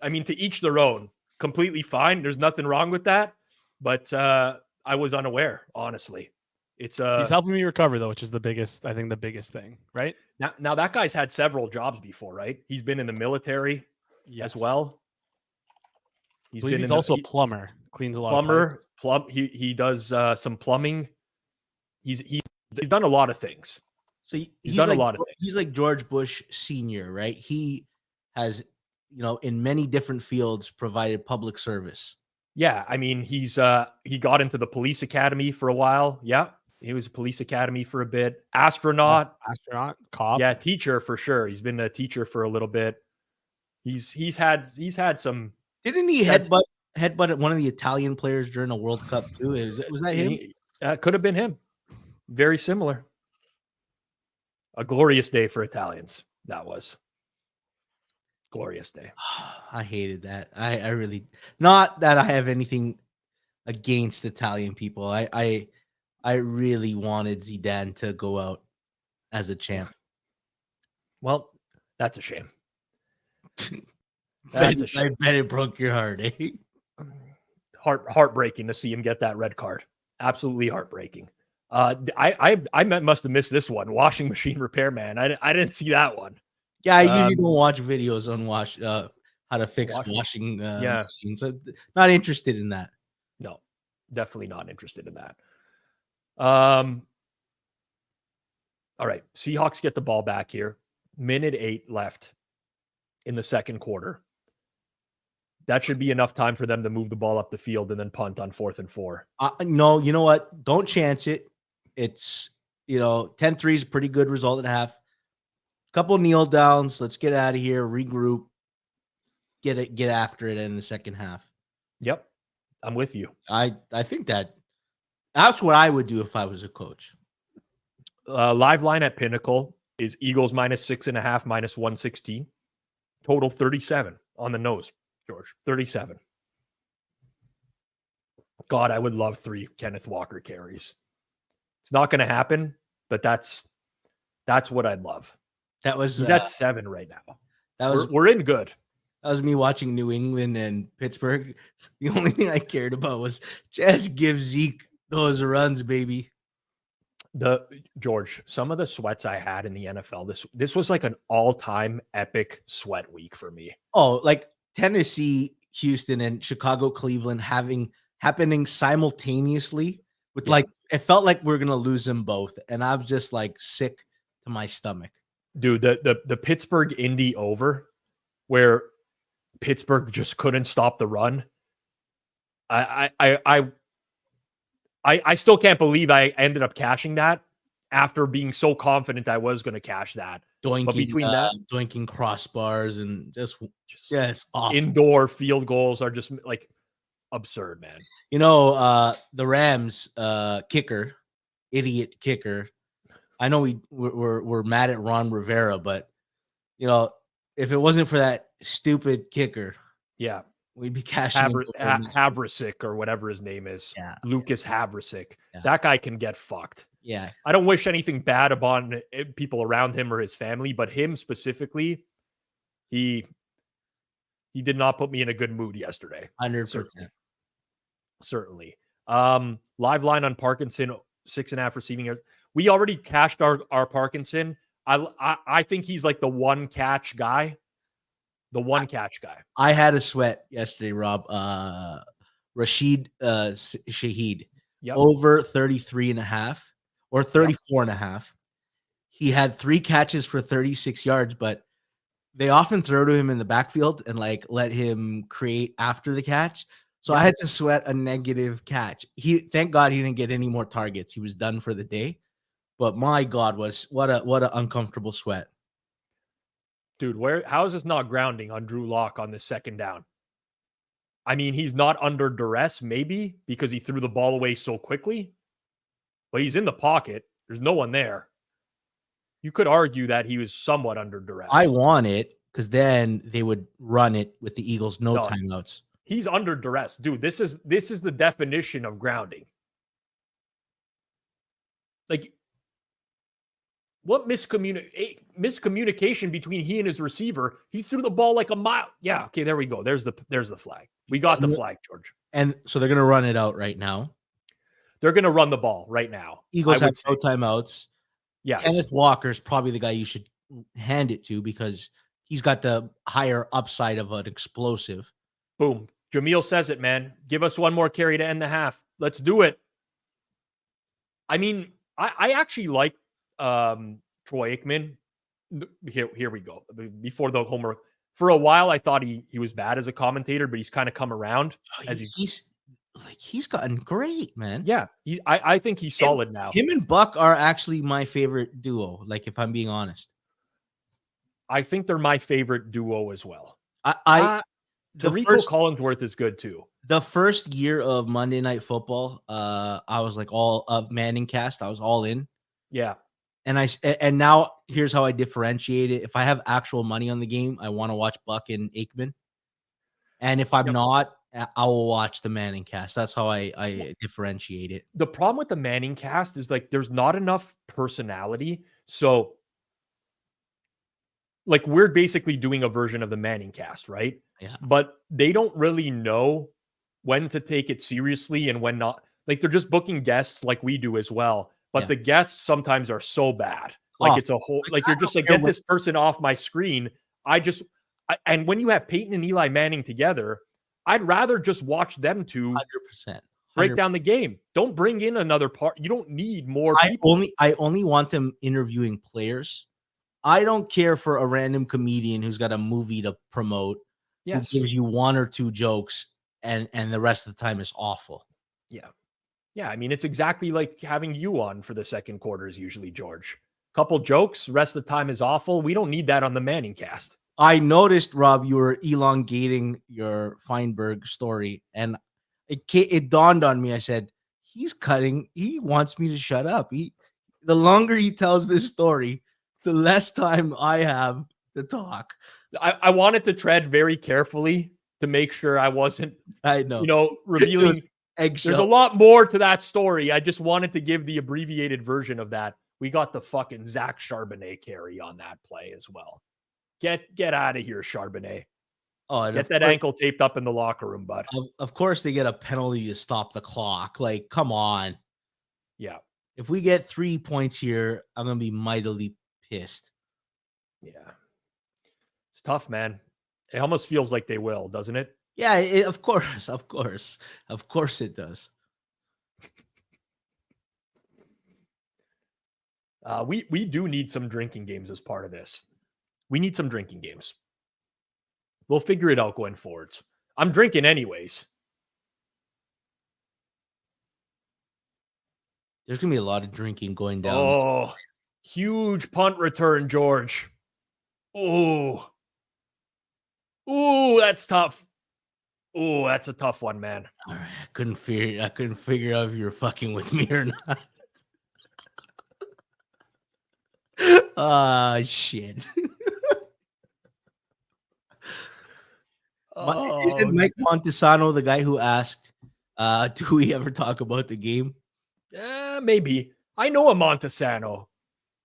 I mean, to each their own. Completely fine. There's nothing wrong with that. But I was unaware, honestly. It's he's helping me recover, though, which is the biggest thing, right? Now that guy's had several jobs before, right? He's been in the military as well. He's also a plumber. Cleans a lot of pipes. He does some plumbing. He's done a lot of things. So he's done a lot of things. He's like George Bush Sr., right? He has, in many different fields provided public service. Yeah, I mean, he got into the police academy for a while. Yeah, he was a police academy for a bit. Astronaut, cop. Yeah, teacher for sure. He's been a teacher for a little bit. He's had some. Didn't he headbutt one of the Italian players during a World Cup too? Was that him? Could have been him. Very similar. A glorious day for Italians. That was glorious day. I hated that. I really, not that I have anything against Italian people. I really wanted Zidane to go out as a champ. Well, that's a shame. I bet it broke your heart, eh? Heartbreaking to see him get that red card. Absolutely heartbreaking. I must have missed this one. Washing machine repairman. I didn't see that one. Yeah, I usually don't watch videos on how to fix washing machines. I'm not interested in that. No, definitely not interested in that. All right, Seahawks get the ball back here. 1:08 left in the second quarter. That should be enough time for them to move the ball up the field and then punt on 4th and 4. No, you know what? Don't chance it. It's, 10-3 is a pretty good result at half. Couple kneel downs. Let's get out of here. Regroup. Get after it in the second half. Yep, I'm with you. I think that's what I would do if I was a coach. Live line at Pinnacle is Eagles -6.5, -116. Total 37 on the nose, George. 37. God, I would love 3 Kenneth Walker carries. It's not going to happen, but that's what I'd love. He's at 7 right now. We're in good. That was me watching New England and Pittsburgh. The only thing I cared about was just give Zeke those runs, baby. George, some of the sweats I had in the NFL, this was like an all-time epic sweat week for me. Oh, like Tennessee, Houston, and Chicago, Cleveland happening simultaneously with it felt like we're gonna lose them both, and I'm just like sick to my stomach. Dude, the Pittsburgh Indy over, where Pittsburgh just couldn't stop the run. I still can't believe I ended up cashing that after being so confident I was going to cash that. Doinking, But between that, doinking crossbars and just it's awful. Indoor field goals are just like absurd, man. You know, the Rams idiot kicker. I know we're mad at Ron Rivera, but you know, if it wasn't for that stupid kicker, yeah, we'd be cashing Havrasik or whatever his name is. Yeah, Lucas Havrasik. Yeah. That guy can get fucked. Yeah. I don't wish anything bad upon people around him or his family, but him specifically, he did not put me in a good mood yesterday. 100%. Certainly. Live line on Parkinson, 6.5 receiving yards. We already cashed our Parkinson. I think he's like the one catch guy. The one catch guy. I had a sweat yesterday, Rob. Rashid Shaheed. Yep. Over 33.5 or 34.5. He had 3 catches for 36 yards, but they often throw to him in the backfield and like let him create after the catch. So I had to sweat a negative catch. Thank God he didn't get any more targets. He was done for the day. But my God, what an uncomfortable sweat. Dude, how is this not grounding on Drew Lock on this second down? I mean, he's not under duress, maybe, because he threw the ball away so quickly. But he's in the pocket. There's no one there. You could argue that he was somewhat under duress. I want it because then they would run it with the Eagles, no timeouts. He's under duress. Dude, this is the definition of grounding. Like, what miscommunication between he and his receiver? He threw the ball like a mile. Yeah, okay, there we go. There's the flag. We got the flag, George. And so they're going to run it out right now. They're going to run the ball right now. Eagles have no timeouts. Yes. Kenneth Walker's probably the guy you should hand it to because he's got the higher upside of an explosive. Boom. Jameel says it, man. Give us one more carry to end the half. Let's do it. I mean, I actually like Troy Aikman. Here we go. Before the homework. For a while, I thought he was bad as a commentator, but he's kind of come around. He's gotten great, man. Yeah, I think he's solid now. Him and Buck are actually my favorite duo. Like, if I'm being honest, I think they're my favorite duo as well. Rico Collinsworth is good too. The first year of Monday Night Football, I was like all of Manning cast. I was all in. Yeah. And now here's how I differentiate it. If I have actual money on the game, I want to watch Buck and Aikman. And if I'm not, I will watch the Manning cast. That's how I differentiate it. The problem with the Manning cast is like there's not enough personality. So like we're basically doing a version of the Manning cast, right? Yeah. But they don't really know when to take it seriously and when not. Like they're just booking guests like we do as well. But the guests sometimes are so bad. Like it's a whole, like you're just like, get this person off my screen. And when you have Peyton and Eli Manning together, I'd rather just watch them two 100%. break down the game. Don't bring in another part. You don't need more people. I only want them interviewing players. I don't care for a random comedian who's got a movie to promote. Yes. Who gives you 1 or 2 jokes and the rest of the time is awful. Yeah. Yeah. I mean, it's exactly like having you on for the second quarters, usually, George. Couple jokes, rest of the time is awful. We don't need that on the Manning cast. I noticed, Rob, you were elongating your Feinberg story, and it dawned on me. I said, he's cutting. He wants me to shut up. The longer he tells this story, the less time I have to talk. I wanted to tread very carefully to make sure I wasn't, revealing. There's a lot more to that story. I just wanted to give the abbreviated version of that. We got the fucking Zach Charbonnet carry on that play as well. Get out of here, Charbonnet. Oh, get that ankle taped up in the locker room, bud. Of course, they get a penalty to stop the clock. Like, come on. Yeah. If we get 3 points here, I'm gonna be mightily pissed. Yeah. It's tough, man. It almost feels like they will, doesn't it? Yeah, of course it does. We do need some drinking games as part of this. We need some drinking games. We'll figure it out going forwards. I'm drinking anyways. There's going to be a lot of drinking going down. Oh, huge punt return, George. Oh. Ooh, that's tough. Oh, that's a tough one, man. All right, I couldn't figure out if you were fucking with me or not. Ah, shit. Isn't Mike Montesano the guy who asked, do we ever talk about the game? Maybe. I know a Montesano.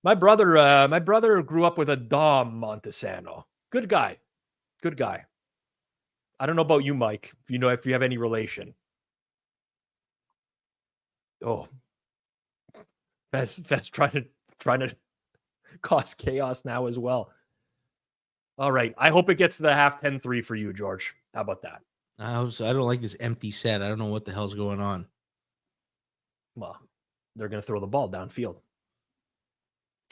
My brother grew up with a Dom Montesano. Good guy. Good guy. I don't know about you, Mike, if you have any relation. Oh. That's trying to cause chaos now as well. All right. I hope it gets to the half 10-3 for you, George. How about that? I don't like this empty set. I don't know what the hell's going on. Well, they're going to throw the ball downfield.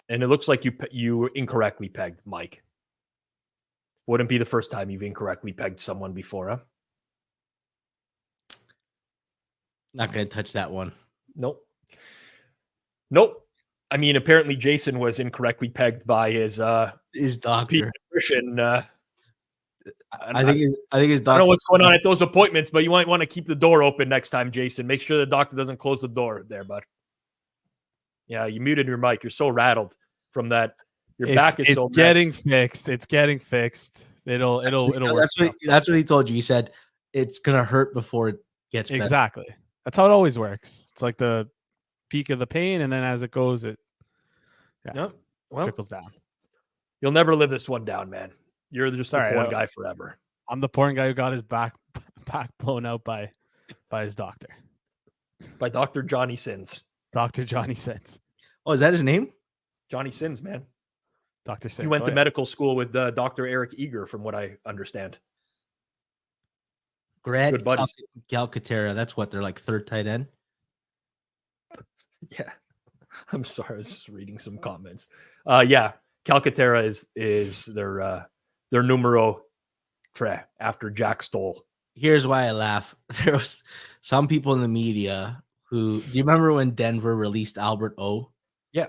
And it looks like you incorrectly pegged Mike. Wouldn't be the first time you've incorrectly pegged someone before, huh? Not going to touch that one. Nope. I mean, apparently Jason was incorrectly pegged by his doctor. Pediatrician. I think his doctor. I don't know what's going on at those appointments, but you might want to keep the door open next time, Jason. Make sure the doctor doesn't close the door there, bud. Yeah, you muted your mic. You're so rattled from that. Your back is so getting fixed. It's getting fixed. It'll work. That's what he told you. He said it's gonna hurt before it gets better. Exactly. That's how it always works. It's like the peak of the pain, and then as it goes, trickles down. You'll never live this one down, man. You're just the porn guy forever. I'm the porn guy who got his back blown out by his doctor. By Dr. Johnny Sins. Dr. Johnny Sins. Oh, is that his name? Johnny Sins, man. Dr. Sins. He went to medical school with Dr. Eric Eager, from what I understand. Grad Calcaterra. That's what they're like, third tight end. Yeah. I'm sorry. I was just reading some comments. Yeah. Calcaterra is their numero tre after Jack Stoll. Here's why I laugh. There was some people in the media who, do you remember when Denver released Albert O? Yeah.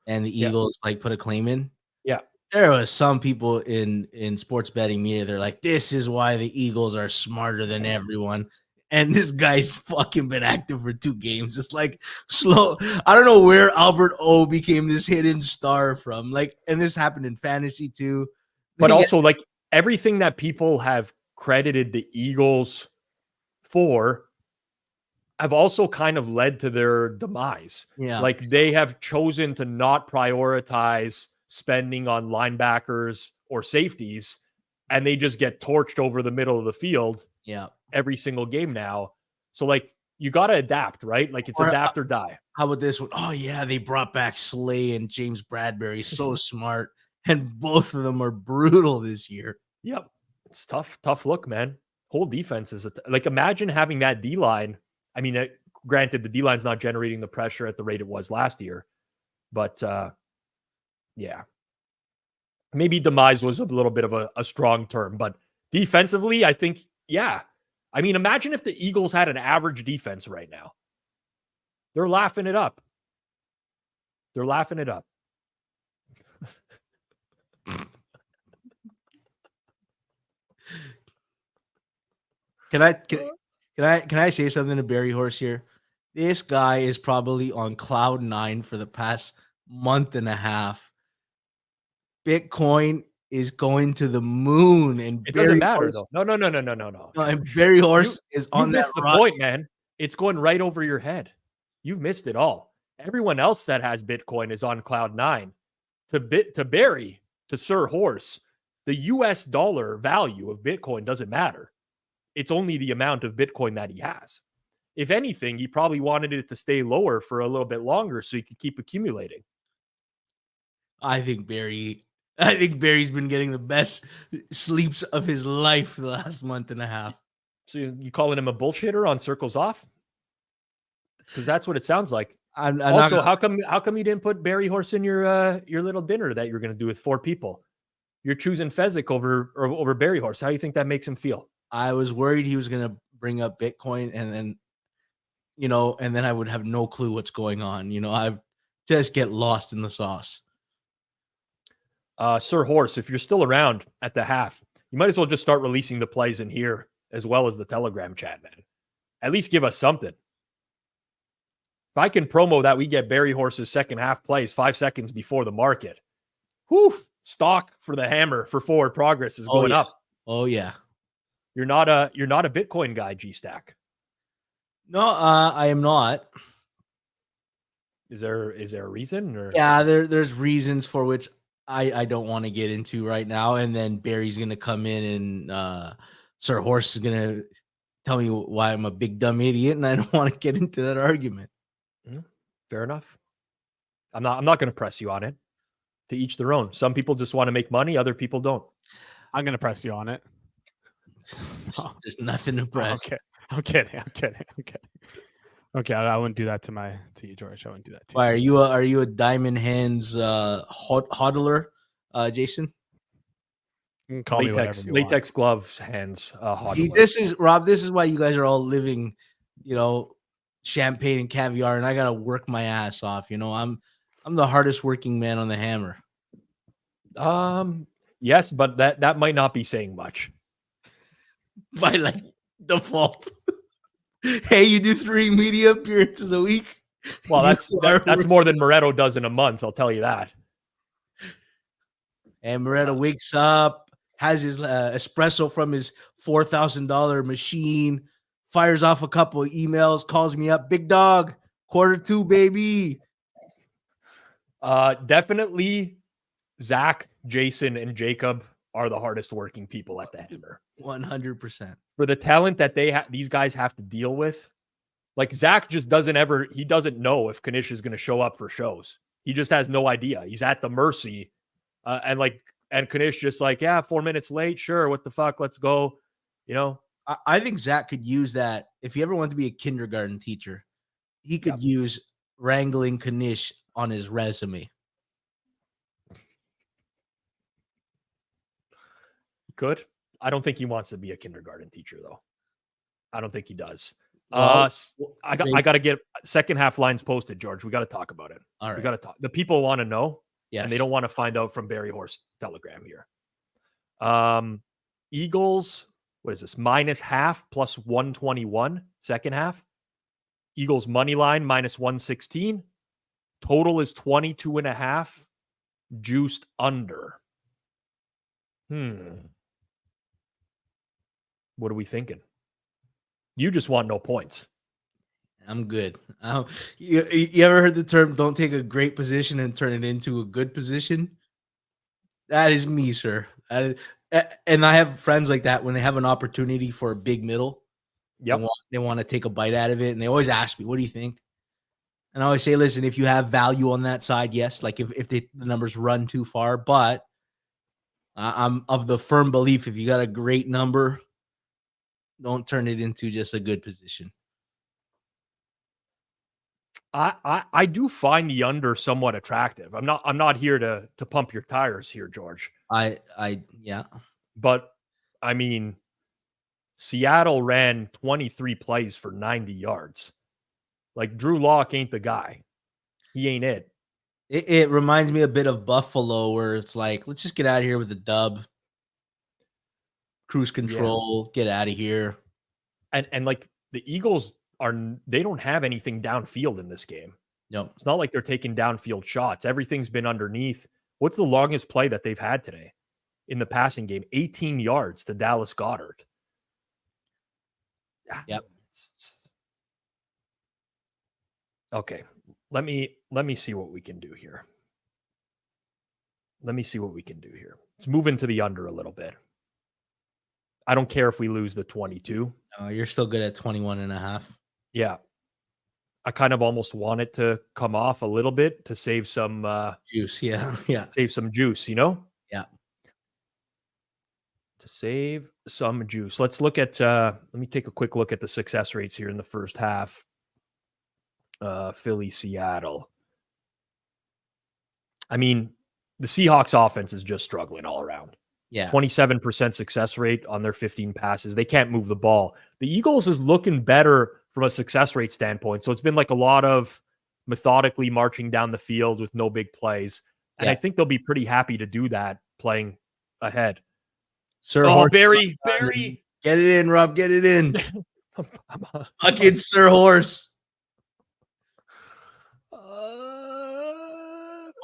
And the Eagles put a claim in? Yeah. There was some people in sports betting media. They're like, this is why the Eagles are smarter than everyone. And this guy's fucking been active for 2 games. It's like slow. I don't know where Albert O became this hidden star from. Like, and this happened in fantasy too. But also, like, everything that people have credited the Eagles for have also kind of led to their demise. Yeah. Like, they have chosen to not prioritize spending on linebackers or safeties, and they just get torched over the middle of the field. Yeah. Every single game now. So, like, you got to adapt, right? Like, it's adapt or die. How about this one? Oh, yeah, they brought back Slay and James Bradbury. So smart. And both of them are brutal this year. Yep. It's tough look, man. Whole defense is like, imagine having that D-line. I mean, granted, the D-line's not generating the pressure at the rate it was last year. But, yeah. Maybe demise was a little bit of a strong term. But defensively, I think, yeah. I mean, imagine if the Eagles had an average defense right now. They're laughing it up. They're laughing it up. Can I say something to Barry Horse here? This guy is probably on cloud 9 for the past month and a half. Bitcoin is going to the moon, and it doesn't matter though. No. And Barry Horse is on that. You missed the point, man. It's going right over your head. You've missed it all. Everyone else that has Bitcoin is on cloud 9. To Barry, to Sir Horse, the US dollar value of Bitcoin doesn't matter. It's only the amount of Bitcoin that he has. If anything, he probably wanted it to stay lower for a little bit longer so he could keep accumulating. I think Barry's been getting the best sleeps of his life for the last month and a half. So you calling him a bullshitter on Circles Off? Because that's what it sounds like. I'm Also, not how come you didn't put Berry Horse in your little dinner that you're going to do with 4 people? You're choosing Fezzik over Berry Horse. How do you think that makes him feel? I was worried he was going to bring up Bitcoin, and then and then I would have no clue what's going on. I just get lost in the sauce. Sir Horse, if you're still around at the half, you might as well just start releasing the plays in here as well as the Telegram chat, man. At least give us something. If I can promo that we get Berry Horse's second half plays 5 seconds before the market, stock for the hammer for forward progress is going up. Oh yeah. You're not a Bitcoin guy, G-Stack. No, I am not. Is there a reason? Or? Yeah, there's reasons for which I don't want to get into right now. And then Barry's gonna come in and Sir Horse is gonna tell me why I'm a big dumb idiot, and I don't want to get into that argument. Fair enough. I'm not going to press you on it. To each their own. Some people just want to make money. Other people don't. I'm going to press you on it. There's nothing to press. Okay. I'm kidding. Okay, I wouldn't do that to you, George. I wouldn't do that to you. Why are you a diamond hands hodler, Jason? You can call me whatever you latex want. gloves hands. This is Rob. This is why you guys are all living, champagne and caviar, and I gotta work my ass off. I'm the hardest working man on the hammer. Yes, but that might not be saying much. By default. Hey, you do 3 media appearances a week. Well, that's more than Moretto does in a month. I'll tell you that. And Moretto wakes up, has his espresso from his $4,000 machine, fires off a couple of emails, calls me up, big dog, Q2, baby. Definitely Zach, Jason, and Jacob are the hardest working people at the hammer. 100%. For the talent that these guys have to deal with. Like Zach just doesn't know if Kanish is going to show up for shows. He just has no idea. He's at the mercy. And Kanish just 4 minutes late. Sure. What the fuck? Let's go. I think Zach could use that. If he ever wanted to be a kindergarten teacher, he could use wrangling Kanish on his resume. Good. I don't think he wants to be a kindergarten teacher, though. I don't think he does. Well, I got to get second half lines posted, George. We got to talk about it. All right. We got to talk. The people want to know, yes, and they don't want to find out from Berry Horse Telegram here. Eagles, what is this? -0.5 plus 121 second half. Eagles money line -116. Total is 22.5. Juiced under. What are we thinking? You just want no points. I'm good. You ever heard the term, don't take a great position and turn it into a good position? That is me, sir. And I have friends like that when they have an opportunity for a big middle. Yep. They want to take a bite out of it. And they always ask me, what do you think? And I always say, listen, if you have value on that side, yes. Like if the numbers run too far, but I'm of the firm belief, if you got a great number, don't turn it into just a good position. I do find the under somewhat attractive. I'm not here to pump your tires here, George. Yeah. But I mean, Seattle ran 23 plays for 90 yards. Like Drew Lock ain't the guy. He ain't it. It reminds me a bit of Buffalo, where it's like, let's just get out of here with the dub. Cruise control, get out of here. And like the Eagles they don't have anything downfield in this game. No, it's not like they're taking downfield shots. Everything's been underneath. What's the longest play that they've had today in the passing game? 18 yards to Dallas Goedert. Yep. Okay. Let me see what we can do here. Let's move into the under a little bit. I don't care if we lose the 22. You're still good at 21.5. Yeah. I kind of almost want it to come off a little bit to save some juice. Yeah. Save some juice, Yeah. To save some juice. Let's look at let me take a quick look at the success rates here in the first half. Philly, Seattle. I mean, the Seahawks offense is just struggling all around. Yeah. 27% success rate on their 15 passes. They can't move the ball. The Eagles is looking better from a success rate standpoint. So it's been like a lot of methodically marching down the field with no big plays. And I think they'll be pretty happy to do that playing ahead. Sir Oh, Horse. Barry. Get it in, Rob. Get it in. Fucking Sir Horse.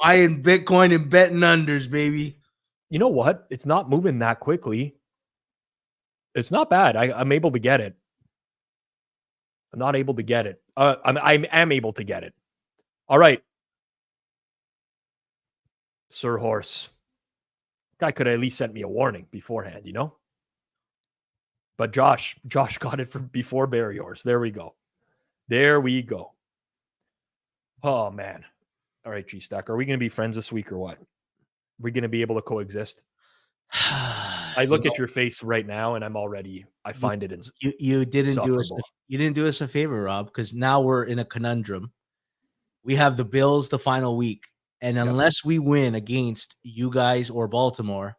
Buying Bitcoin and betting unders, baby. You know what? It's not moving that quickly. It's not bad. I'm able to get it. I'm not able to get it. I am able to get it. All right. Sir Horse. Guy could have at least sent me a warning beforehand, you know? But Josh got it from before Barry Horse. There we go. Oh, man. All right, G-Stack. Are we going to be friends this week or what? Are we going to be able to coexist? I look at your face right now and I find it you didn't do us you didn't do us a favor, Rob, because now we're in a conundrum. We have the Bills the final week, and unless we win against you guys or Baltimore,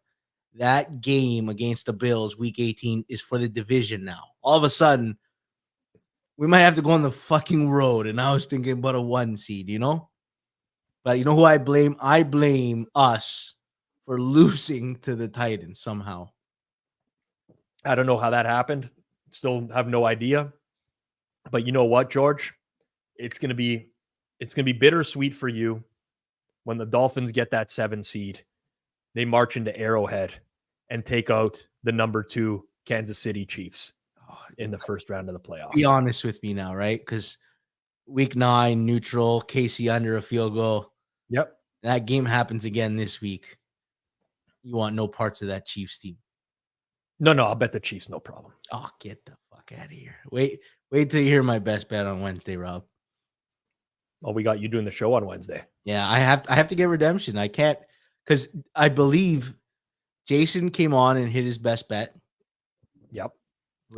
that game against the Bills week 18 is for the division now. All of a sudden, we might have to go on the fucking road, and I was thinking about a 1 seed, you know? But you know who I blame? I blame us for losing to the Titans somehow. I don't know how that happened. Still have no idea. But you know what, George? It's gonna be bittersweet for you when the Dolphins get that 7 seed. They march into Arrowhead and take out the number 2 Kansas City Chiefs in the first round of the playoffs. Be honest with me now, right? Because week 9, neutral, Casey under a field goal. Yep. That game happens again this week. You want no parts of that Chiefs team. No, I'll bet the Chiefs, no problem. Oh, get the fuck out of here. Wait till you hear my best bet on Wednesday, Rob. Oh, we got you doing the show on Wednesday. Yeah, I have to get redemption. I can't, because I believe Jason came on and hit his best bet. Yep.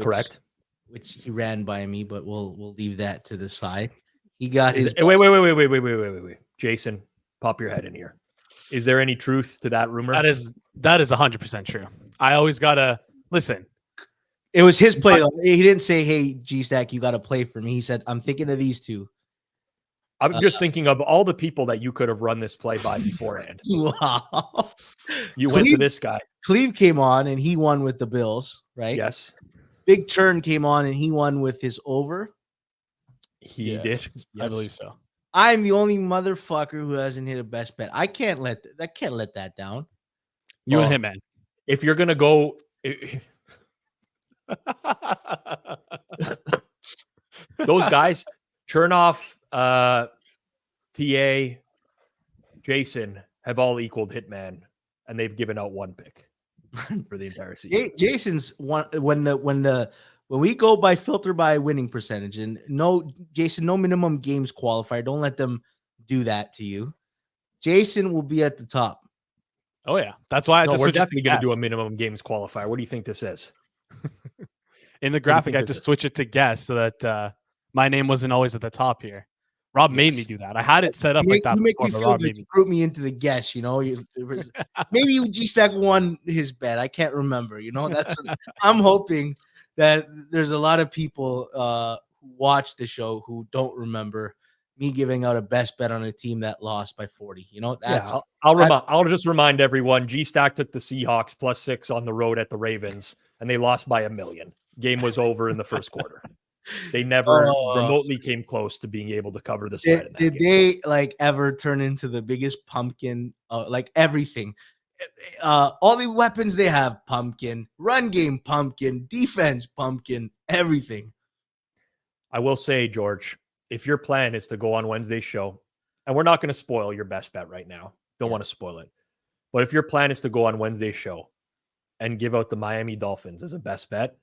Correct. Which he ran by me, but we'll leave that to the side. He got his wait. Jason, pop your head in here. Is there any truth to that rumor? That is 100% true. I always gotta listen. It was his play. He didn't say, "Hey, G-Stack, you got to play for me." He said, "I'm thinking of these two." I'm just thinking of all the people that you could have run this play by beforehand. Wow. You went to this guy. Cleve came on and he won with the Bills, right? Yes. Big Turn came on and he won with his over. He did. Yes. I believe so. I'm the only motherfucker who hasn't hit a best bet. I can't let that down. You and him, man. If you're gonna go, those guys, Chernoff, TA, Jason have all equaled Hitman, and they've given out 1 pick for the entire season. Jason's one when we go by filter by winning percentage, and no minimum games qualifier. Don't let them do that to you. Jason will be at the top. Oh yeah, that's why we're definitely going to do a minimum games qualifier. What do you think this is? In the graphic, I had to switch it to guess so that my name wasn't always at the top here. Rob made me do that. I had it set up like that. You make me feel good. You group me into the guess. You know, maybe G-Stack won his bet. I can't remember. You know, that's what, I'm hoping that there's a lot of people who watch the show who don't remember me giving out a best bet on a team that lost by 40. You know, I'll just remind everyone. G-Stack took the Seahawks +6 on the road at the Ravens, and they lost by 1 million. Game was over in the first quarter. They never remotely came close to being able to cover the spread. Did they like ever turn into the biggest pumpkin? Like everything, all the weapons they have, pumpkin, run game, pumpkin, defense, pumpkin, everything. I will say, George, if your plan is to go on Wednesday's show, and we're not going to spoil your best bet right now, don't want to spoil it. But if your plan is to go on Wednesday's show and give out the Miami Dolphins as a best bet,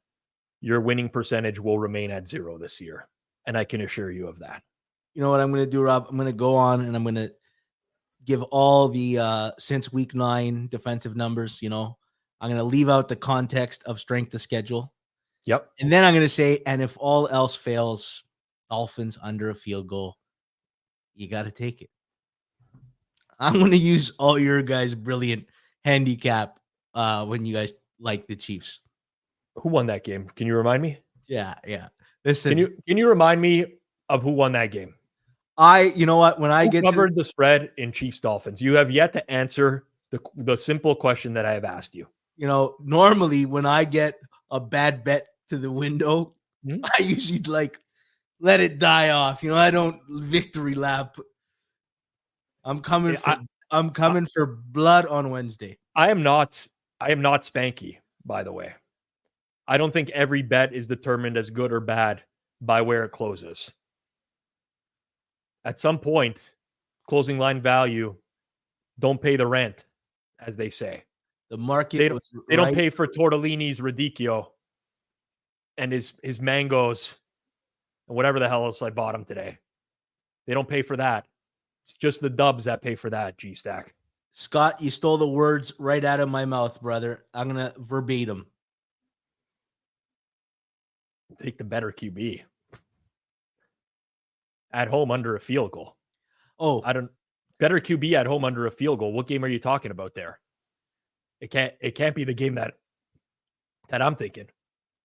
your winning percentage will remain at 0 this year. And I can assure you of that. You know what I'm going to do, Rob? I'm going to go on and I'm going to give all the since week 9 defensive numbers. You know, I'm going to leave out the context of strength of schedule. Yep. And then I'm going to say, and if all else fails, Dolphins under a field goal you got to take it. I'm going to use all your guys' brilliant handicap when you guys like the Chiefs. Who won that game? Can you remind me? Yeah. Listen, Can you remind me of who won that game? you know what? When I Who get covered the spread in Chiefs Dolphins? You have yet to answer the simple question that I have asked you. Normally when I get a bad bet to the window, I usually let it die off. I don't victory lap. I'm coming for blood on Wednesday. I am not Spanky, by the way. I don't think every bet is determined as good or bad by where it closes. At some point, closing line value don't pay the rent, as they say. The market they don't pay for Tortellini's radicchio and his mangoes and whatever the hell else I bought him today. They don't pay for that. It's just the dubs that pay for that, G-Stack. Scott, you stole the words right out of my mouth, brother. I'm going to verbatim. Take the better QB. At home under a field goal. Better QB at home under a field goal. What game are you talking about there? It can't be the game that I'm thinking.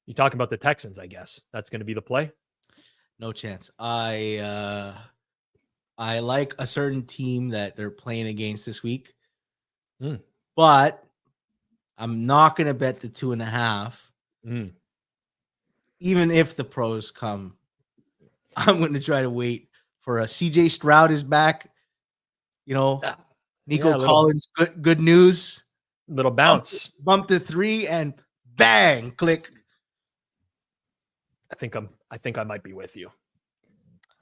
You're talking about the Texans, I guess. That's going to be the play? No chance. I like a certain team that they're playing against this week. But I'm not going to bet the 2.5. Even if the pros come, I'm going to try to wait for a CJ Stroud is back. Nico Collins, good news. Little bounce. Bump to 3 and bang, click. I think I might be with you.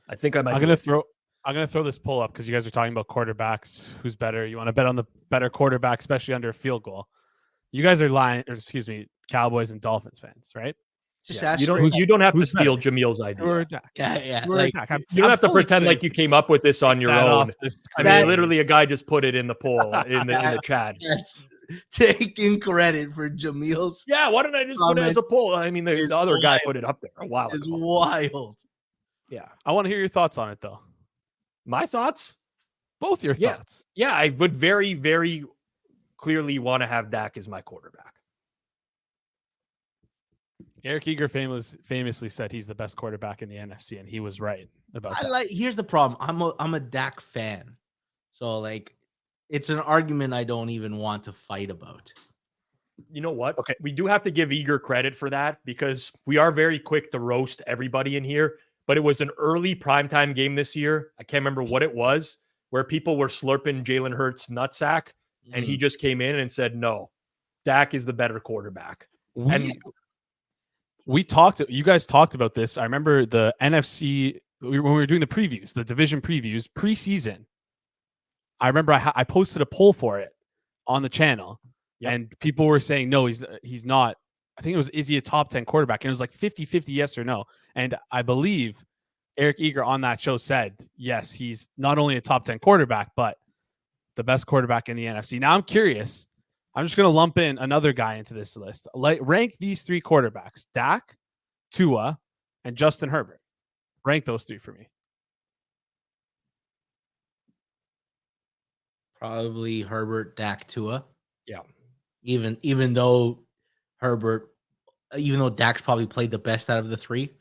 I think I might. I'm gonna throw this poll up because you guys are talking about quarterbacks. Who's better? You want to bet on the better quarterback, especially under a field goal. You guys are Cowboys and Dolphins fans, right? You don't have to steal Jamil's idea. Yeah. You don't have to pretend like you came up with this on your own. Literally, a guy just put it in the poll in the chat. Taking credit for Jamil's. Yeah, why don't I just put it as a poll? I mean, the other guy put it up there a while ago. It's wild. Yeah, I want to hear your thoughts on it, though. My thoughts? Both your thoughts. Yeah, I would very, very clearly want to have Dak as my quarterback. Eric Eager famously said he's the best quarterback in the NFC, and he was right about that. Here's the problem. I'm a Dak fan, so it's an argument I don't even want to fight about. You know what? Okay, we do have to give Eager credit for that because we are very quick to roast everybody in here. But it was an early primetime game this year. I can't remember what it was, where people were slurping Jalen Hurts' nutsack, and he just came in and said, "No, Dak is the better quarterback." You guys talked about this. I remember the NFC when we were doing the previews, the division previews preseason. I remember I posted a poll for it on the channel, and people were saying, no, he's not. I think it was, is he a top 10 quarterback? And it was like 50-50 yes or no. And I believe Eric Eager on that show said, yes, he's not only a top 10 quarterback, but the best quarterback in the NFC. Now I'm curious. I'm just going to lump in another guy into this list. Rank these 3 quarterbacks: Dak, Tua, and Justin Herbert. Rank those 3 for me. Probably Herbert, Dak, Tua. Yeah. Even though Dak's probably played the best out of the 3.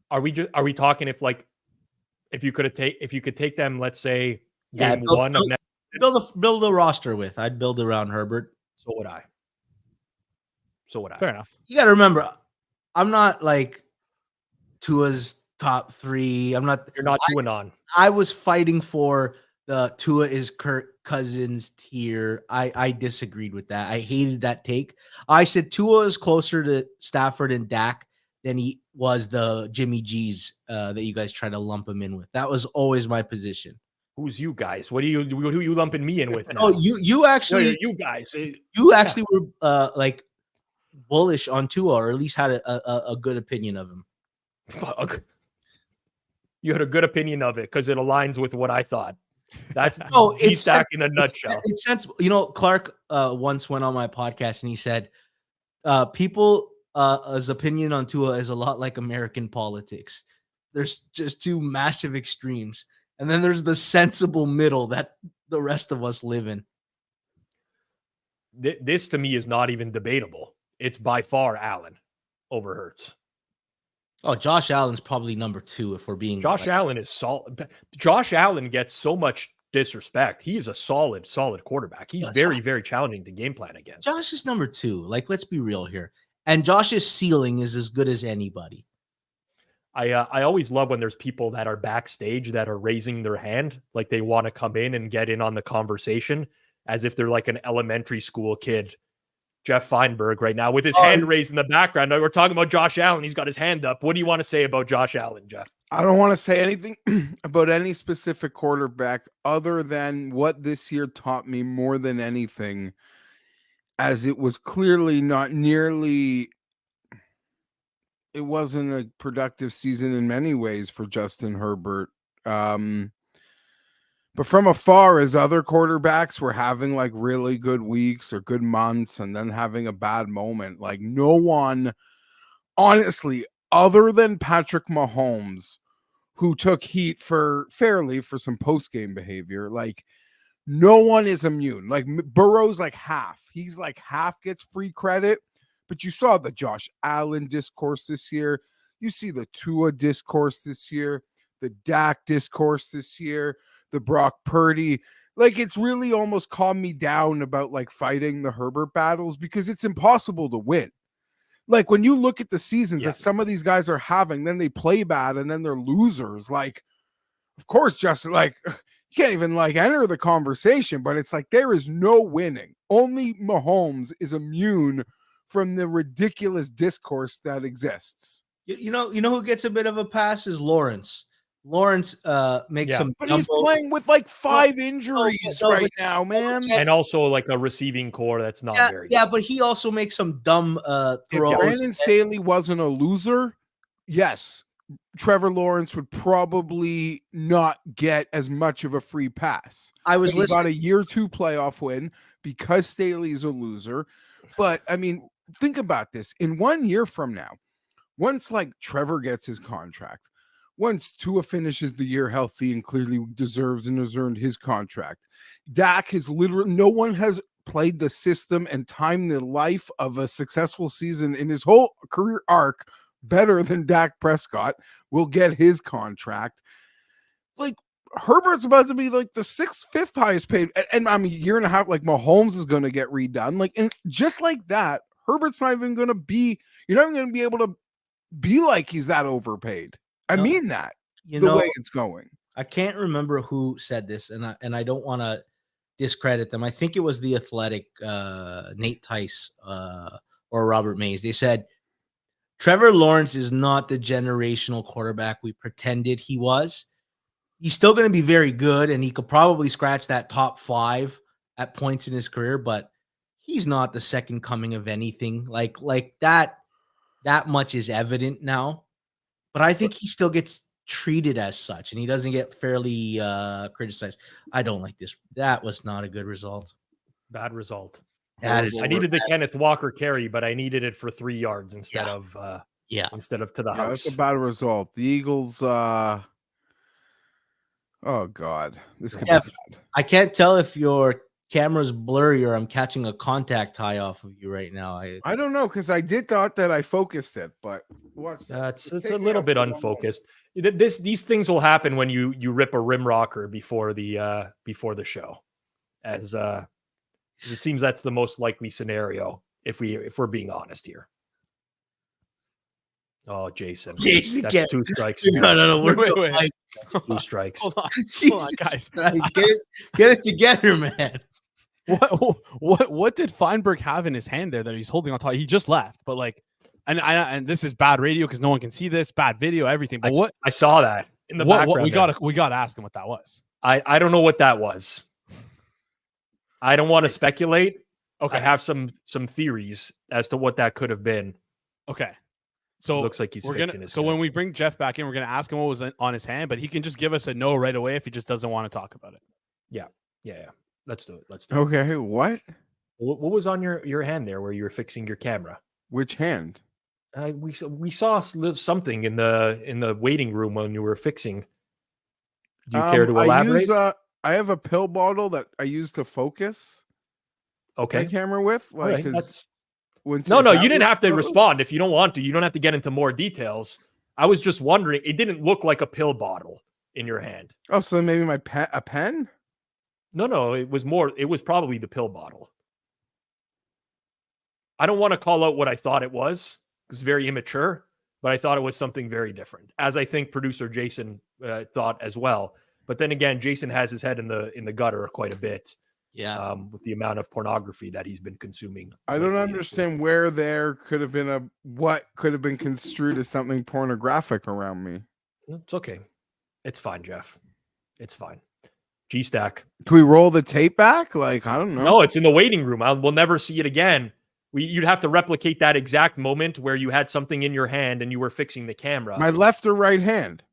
Are we talking if you could take them, let's say game one of next build a roster with? I'd build around Herbert. So would I. Fair enough. You got to remember, I'm not Tua's top 3. I'm not. You're not doing on. I was fighting for the Tua is Kirk Cousins tier. I disagreed with that. I hated that take. I said Tua is closer to Stafford and Dak than he was the Jimmy G's that you guys try to lump him in with. That was always my position. Who's you guys? Who are you lumping me in with now? Oh, you actually, no, you guys. You actually were bullish on Tua, or at least had a good opinion of him. Fuck. You had a good opinion of it because it aligns with what I thought. That's G-Stack in a nutshell. It's sensible. Clark once went on my podcast and he said, people's opinion on Tua is a lot like American politics. There's just 2 massive extremes. And then there's the sensible middle that the rest of us live in. This to me is not even debatable. It's by far Allen over Hurts. Oh, Josh Allen's probably number 2 if we're being Josh Allen is solid. Josh Allen gets so much disrespect. He is a solid quarterback. He's very, very challenging to game plan against. Josh is number 2. Like, let's be real here. And Josh's ceiling is as good as anybody. I always love when there's people that are backstage that are raising their hand, like they want to come in and get in on the conversation as if they're like an elementary school kid. Jeff Feinberg right now with his hand raised in the background. We're talking about Josh Allen. He's got his hand up. What do you want to say about Josh Allen, Jeff? I don't want to say anything about any specific quarterback other than what this year taught me more than anything, as it was clearly not nearly, it wasn't a productive season in many ways for Justin Herbert. But from afar, as other quarterbacks were having like really good weeks or good months and then having a bad moment, like no one, honestly, other than Patrick Mahomes, who took heat for some post-game behavior, like no one is immune. Like Burrow's like half. He's like half gets free credit. But you saw the Josh Allen discourse this year. You see the Tua discourse this year, the Dak discourse this year, the Brock Purdy. Like, it's really almost calmed me down about like fighting the Herbert battles because it's impossible to win. Like, when you look at the seasons that some of these guys are having, then they play bad and then they're losers. Like, of course, Justin, like, you can't even like enter the conversation, but it's like there is no winning. Only Mahomes is immune from the ridiculous discourse that exists. You know who gets a bit of a pass is Lawrence. Lawrence makes some, but he's playing with like 5 injuries right now, man, and also like a receiving core that's not very good. Yeah, but he also makes some dumb throws. If Brandon Staley wasn't a loser, yes, Trevor Lawrence would probably not get as much of a free pass. I got a year 2 playoff win because Staley's a loser. But I mean, think about this. In 1 year from now, once like Trevor gets his contract, once Tua finishes the year healthy and clearly deserves and has earned his contract, Dak has literally, no one has played the system and timed the life of a successful season in his whole career arc better than Dak Prescott will get his contract. Like, Herbert's about to be like the 5th highest paid, and I mean, a year and a half, like Mahomes is going to get redone. Like, and just like that, Herbert's not even going to be, you're not even going to be able to be like he's that overpaid. I mean that the way it's going. I can't remember who said this, and I don't want to discredit them. I think it was the Athletic, Nate Tice or Robert Mays. They said Trevor Lawrence is not the generational quarterback we pretended he was. He's still going to be very good, and he could probably scratch that top 5 at points in his career, but he's not the second coming of anything. Like that much is evident now. But I think he still gets treated as such, and he doesn't get fairly criticized. I don't like this. That was not a good result. Bad result. That is. I needed the Kenneth Walker carry, but I needed it for 3 yards instead of to the house. That's a bad result. The Eagles. Oh God, this could be bad. I can't tell if your camera's blurry or I'm catching a contact high off of you right now. I don't know, because I did thought that I focused it, but watch it's a little bit unfocused. These things will happen when you rip a rim rocker before the show, as it seems that's the most likely scenario if we're being honest here. Oh, Jason, that's 2 strikes. No, wait. That's 2 strikes. Hold on, guys. Get it together, man. What did Feinberg have in his hand there that he's holding on top? He just left, but like, and this is bad radio because no one can see this, bad video, everything. But I saw that in the background. We got to ask him what that was. I don't know what that was. I don't want to speculate. Okay, I have some theories as to what that could have been. Okay. So it looks like he's fixing his when we bring Jeff back in, we're going to ask him what was on his hand, but he can just give us a no right away if he just doesn't want to talk about it. Yeah. Let's do it. Okay, what was on your hand there where you were fixing your camera? Which hand? We saw something in the waiting room when you were fixing. Do you care to elaborate? I have a pill bottle that I use to focus Okay. my camera with. All Like, right, that's no, you didn't have to respond if you don't want to. You don't have to get into more details. I was just wondering. It didn't look like a pill bottle in your hand. Oh, so then maybe a pen? No, it was more. It was probably the pill bottle. I don't want to call out what I thought it was. It's very immature, but I thought it was something very different, as I think producer Jason thought as well. But then again, Jason has his head in the gutter quite a bit. Yeah. With the amount of pornography that he's been consuming. I don't understand where there could have been what could have been construed as something pornographic around me. It's okay. It's fine, Jeff. It's fine. G-Stack. Can we roll the tape back? Like, I don't know. No, it's in the waiting room. We'll never see it again. You'd have to replicate that exact moment where you had something in your hand and you were fixing the camera. My left or right hand?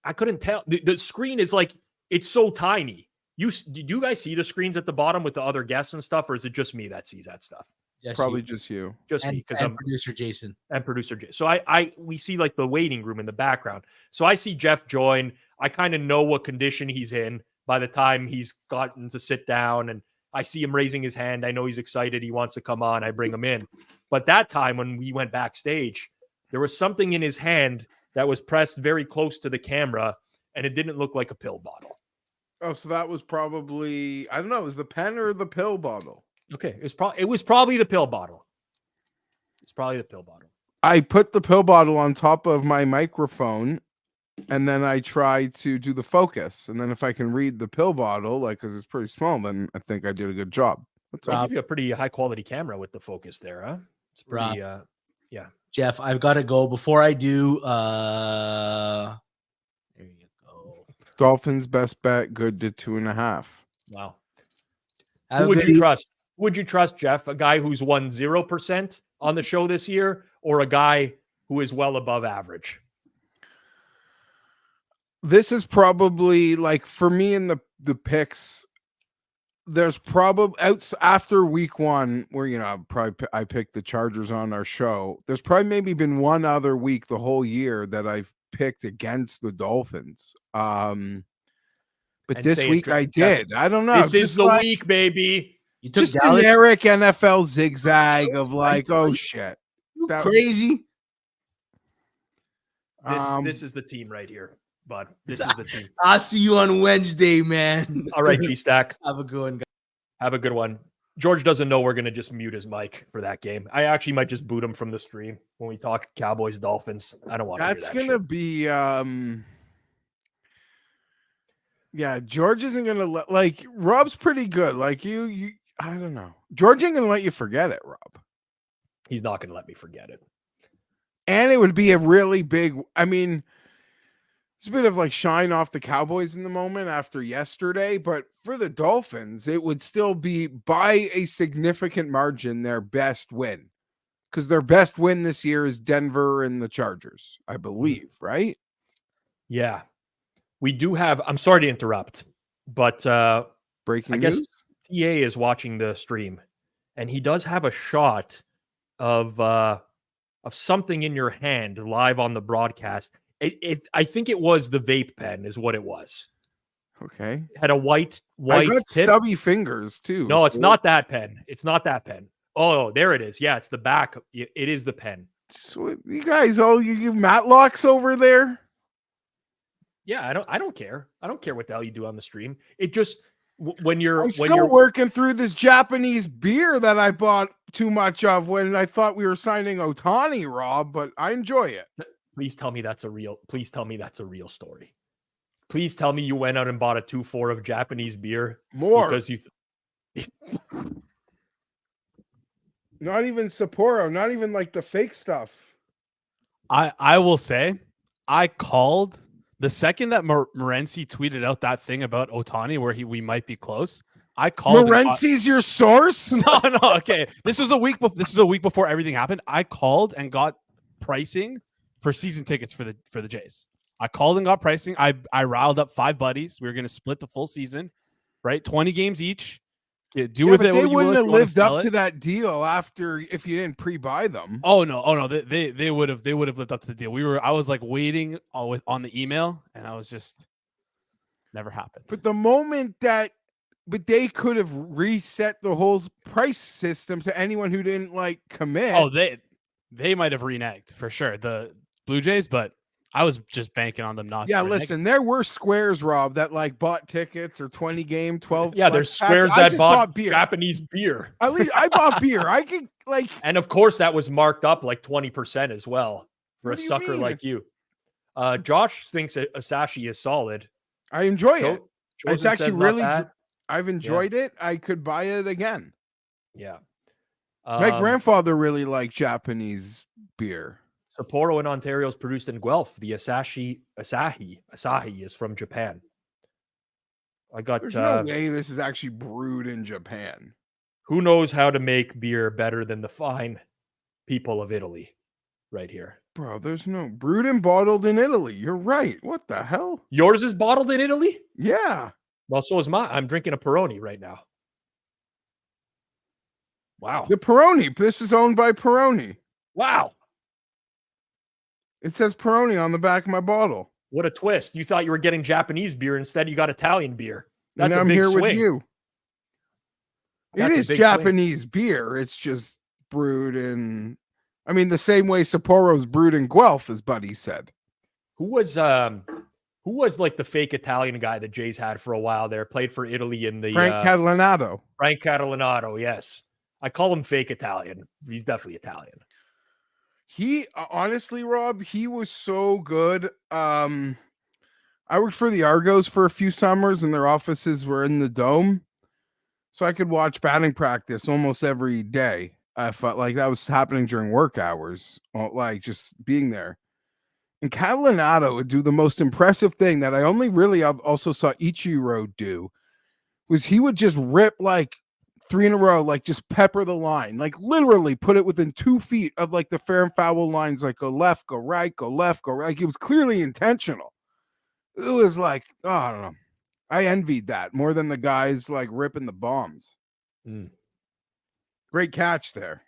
I couldn't tell. The screen is like, it's so tiny. Do you guys see the screens at the bottom with the other guests and stuff, or is it just me that sees that stuff? Probably just you. Just me, because I'm producer Jason. And producer Jason. So we see like the waiting room in the background. So I see Jeff join. I kind of know what condition he's in by the time he's gotten to sit down, and I see him raising his hand. I know he's excited. He wants to come on. I bring him in. But that time when we went backstage, there was something in his hand that was pressed very close to the camera, and it didn't look like a pill bottle. Oh, so that was probably, I don't know, is the pen or the pill bottle? Okay, it was probably the pill bottle. It's probably the pill bottle. I put the pill bottle on top of my microphone, and then I try to do the focus. And then if I can read the pill bottle, like, because it's pretty small, then I think I did a good job. I'll give you a pretty high quality camera with the focus there, huh? It's pretty, yeah. Jeff, I've got to go. Before I do, there you go. Dolphins best bet, good to 2.5. Wow. Who would you trust? Would you trust, Jeff? A guy who's won 0% on the show this year, or a guy who is well above average? This is probably, like, for me in the picks, there's probably after week 1 where, you know, I picked the Chargers on our show. There's probably maybe been one other week the whole year that I've picked against the Dolphins. But this week I did. I don't know. This is the week, baby. You took just generic NFL zigzag of like, oh shit, that crazy. This is the team right here, bud. This is the team. I'll see you on Wednesday, man. All right, G-Stack. Have a good one, guys. Have a good one. George doesn't know we're going to just mute his mic for that game. I actually might just boot him from the stream when we talk Cowboys Dolphins. I don't want to. That's going to be yeah, George isn't going to let, like, Rob's pretty good. Like you I don't know. George ain't going to let you forget it, Rob. He's not going to let me forget it. And it would be a really big, I mean, it's a bit of like shine off the Cowboys in the moment after yesterday, but for the Dolphins, it would still be by a significant margin their best win, because their best win this year is Denver and the Chargers, I believe, right? Yeah, we do have. I'm sorry to interrupt, but breaking I guess news? TA is watching the stream, and he does have a shot of something in your hand live on the broadcast. I think it was the vape pen is what it was. Okay. It had a white I got tip. stubby fingers too. No, it's not that pen. It's not that pen. Oh, there it is. Yeah, it's the back. It is the pen. So you guys, you Matlocks over there? Yeah, I don't care. I don't care what the hell you do on the stream. It just when you're working through this Japanese beer that I bought too much of when I thought we were signing Ohtani, Rob, but I enjoy it. Please tell me that's a real story. Please tell me you went out and bought a 2-4 of Japanese beer. More. Because you not even Sapporo, not even like the fake stuff. I will say, I called the second that Morency tweeted out that thing about Ohtani where we might be close. I called. Morency's your source? No. Okay, this was a week before everything happened. I called and got pricing for season tickets for the Jays. I called and got pricing. I riled up 5 buddies. We were going to split the full season, right? 20 games each. Yeah, with it. They wouldn't have lived up to that deal if you didn't pre-buy them. Oh no. They would have lived up to the deal. I was like waiting on the email, and I was just Never happened. But the moment that, but they could have reset the whole price system to anyone who didn't like commit. Oh, they might have reneged for sure, the Blue Jays, but I was just banking on them not. Yeah, reneging. listen, there were squares, Rob, that like bought tickets or 20 game, 12. Yeah, there's squares that bought Japanese beer. At least I bought beer. I could like, and of course that was marked up like 20% as well for What a do you sucker mean? like you. Josh thinks Asahi is solid. I enjoy it. Chosen It's actually says not really, bad. I've enjoyed it. I could buy it again. Yeah. My grandfather really liked Japanese beer. Sapporo in Ontario is produced in Guelph. The Asahi is from Japan. I got There's no way this is actually brewed in Japan. who knows how to make beer better than the fine people of Italy right here. Bro, there's no brewed and bottled in Italy. You're right. What the hell? Yours is bottled in Italy? Yeah. Well, so is mine. I'm drinking a Peroni right now. Wow. The Peroni. This is owned by Peroni. Wow. It says Peroni on the back of my bottle. What a twist. You thought you were getting Japanese beer. Instead, you got Italian beer. That's And a I'm big here swing. with you. That's it a is big Japanese beer. It's just brewed in, I mean, the same way Sapporo's brewed in Guelph, as Buddy said. Who was like the fake Italian guy that Jays had for a while there? Played for Italy in the Frank Catalanato. Frank Catalanato, yes. I call him fake Italian. He's definitely Italian. He honestly, Rob, he was so good. I worked for the Argos for a few summers, and their offices were in the Dome, so I could watch batting practice almost every day. I felt like that was happening during work hours, like just being there. And Catalanato would do the most impressive thing that I only really also saw Ichiro do, was he would just rip like 3 in a row, like just pepper the line, like literally put it within 2 feet of like the fair and foul lines, like go left, go right, go left, go right. Like, it was clearly intentional. It was like, oh, I don't know. I envied that more than the guys like ripping the bombs. Great catch there.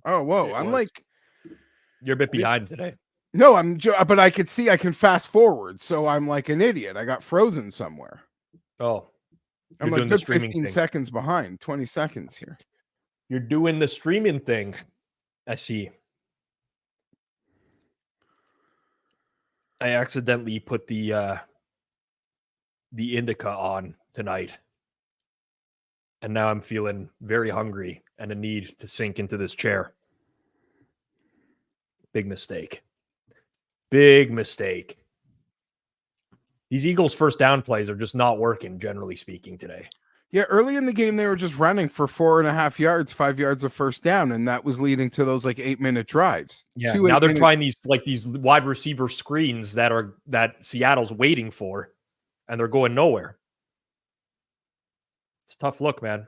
Oh, whoa. I'm like, you're a bit behind today. No, but I could see I can fast forward. So I'm like an idiot. I got frozen somewhere. Oh, I'm like good 15 seconds behind, 20 seconds here. You're doing the streaming thing. I see. I accidentally put the indica on tonight. And now I'm feeling very hungry and a need to sink into this chair. Big mistake. Big mistake. These Eagles first down plays are just not working, generally speaking, today. Yeah, early in the game, they were just running for 4.5 yards, 5 yards of first down, and that was leading to those like 8-minute drives. Yeah, now they're trying these wide receiver screens that Seattle's waiting for, and they're going nowhere. It's a tough look, man.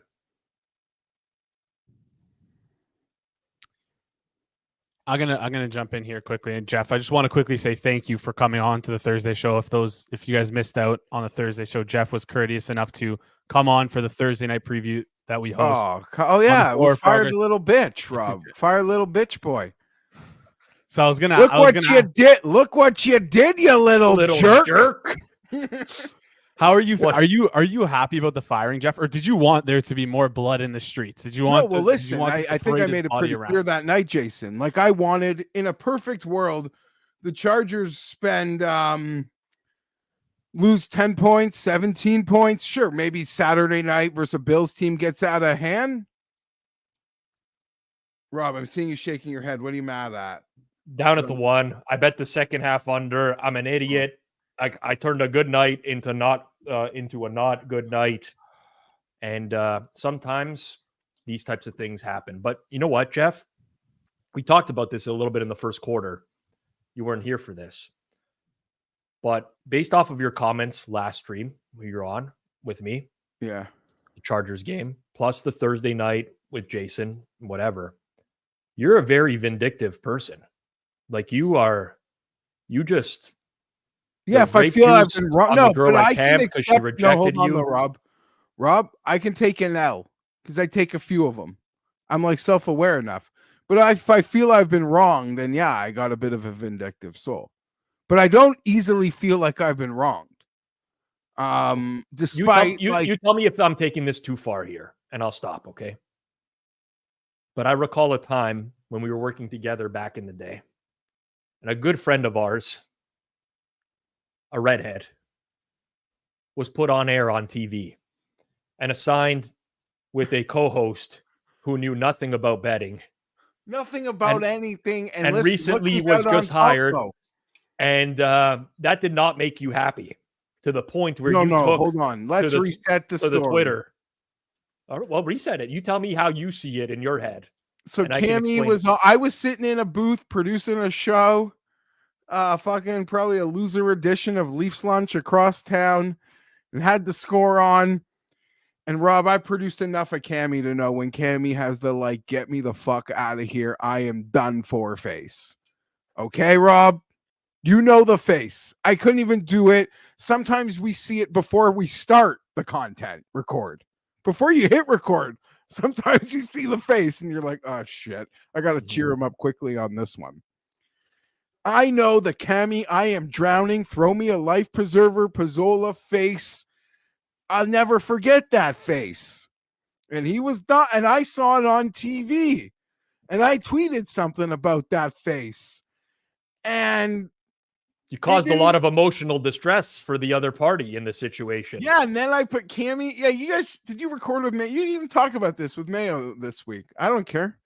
I'm gonna jump in here quickly, and Jeff, I just want to quickly say thank you for coming on to the Thursday show. If you guys missed out on the Thursday show, Jeff was courteous enough to come on for the Thursday night preview that we host. Oh yeah, we fired the little bitch, Rob. Fire little bitch boy. So I was gonna look what you did. Look what you did, you little jerk. How are you? Are you happy about the firing, Jeff, or did you want there to be more blood in the streets? Did you want? No, well, listen. I think I made it pretty clear that night, Jason. Like I wanted, in a perfect world, the Chargers spend lose 10 points, 17 points. Sure, maybe Saturday night versus a Bills team gets out of hand. Rob, I'm seeing you shaking your head. What are you mad at? Down at the 1. I bet the second half under. I'm an idiot. I turned a good night into a not good night. And sometimes these types of things happen. But you know what, Jeff? We talked about this a little bit in the first quarter. You weren't here for this. But based off of your comments last stream, where you're on with me, the Chargers game, plus the Thursday night with Jason, whatever, you're a very vindictive person. Like you just... Yeah, if I feel I've been wrong, no, but I can accept. She rejected you. Though, Rob, I can take an L because I take a few of them. I'm like self-aware enough. But if I feel I've been wrong, then yeah, I got a bit of a vindictive soul. But I don't easily feel like I've been wronged. Despite you tell me if I'm taking this too far here, and I'll stop, okay? But I recall a time when we were working together back in the day, and a good friend of ours, a redhead, was put on air on TV and assigned with a co-host who knew nothing about betting. nothing about anything. And listen, recently look was who's out just on top, hired. though. And that did not make you happy to the point where you took hold on. Let's reset the to the story. Twitter. All right, well, reset it. You tell me how you see it in your head. So Cammy I was sitting in a booth producing a show, fucking probably a loser edition of Leafs Lunch across town, and had the score on. And Rob, I produced enough of Cammy to know when Cammy has the like, get me the fuck out of here, I am done for face. Okay, Rob? You know the face. I couldn't even do it. Sometimes we see it before we start the content record. Before you hit record, sometimes you see the face and you're like, oh shit, I got to cheer him up quickly on this one. I know the Cammy, I am drowning. Throw me a life preserver, Pizzola face. I'll never forget that face. And he was done. And I saw it on TV. And I tweeted something about that face. And you caused a lot of emotional distress for the other party in the situation. Yeah, and then I put Cammy. Yeah, you guys, did you record with Mayo? You didn't even talk about this with Mayo this week. I don't care.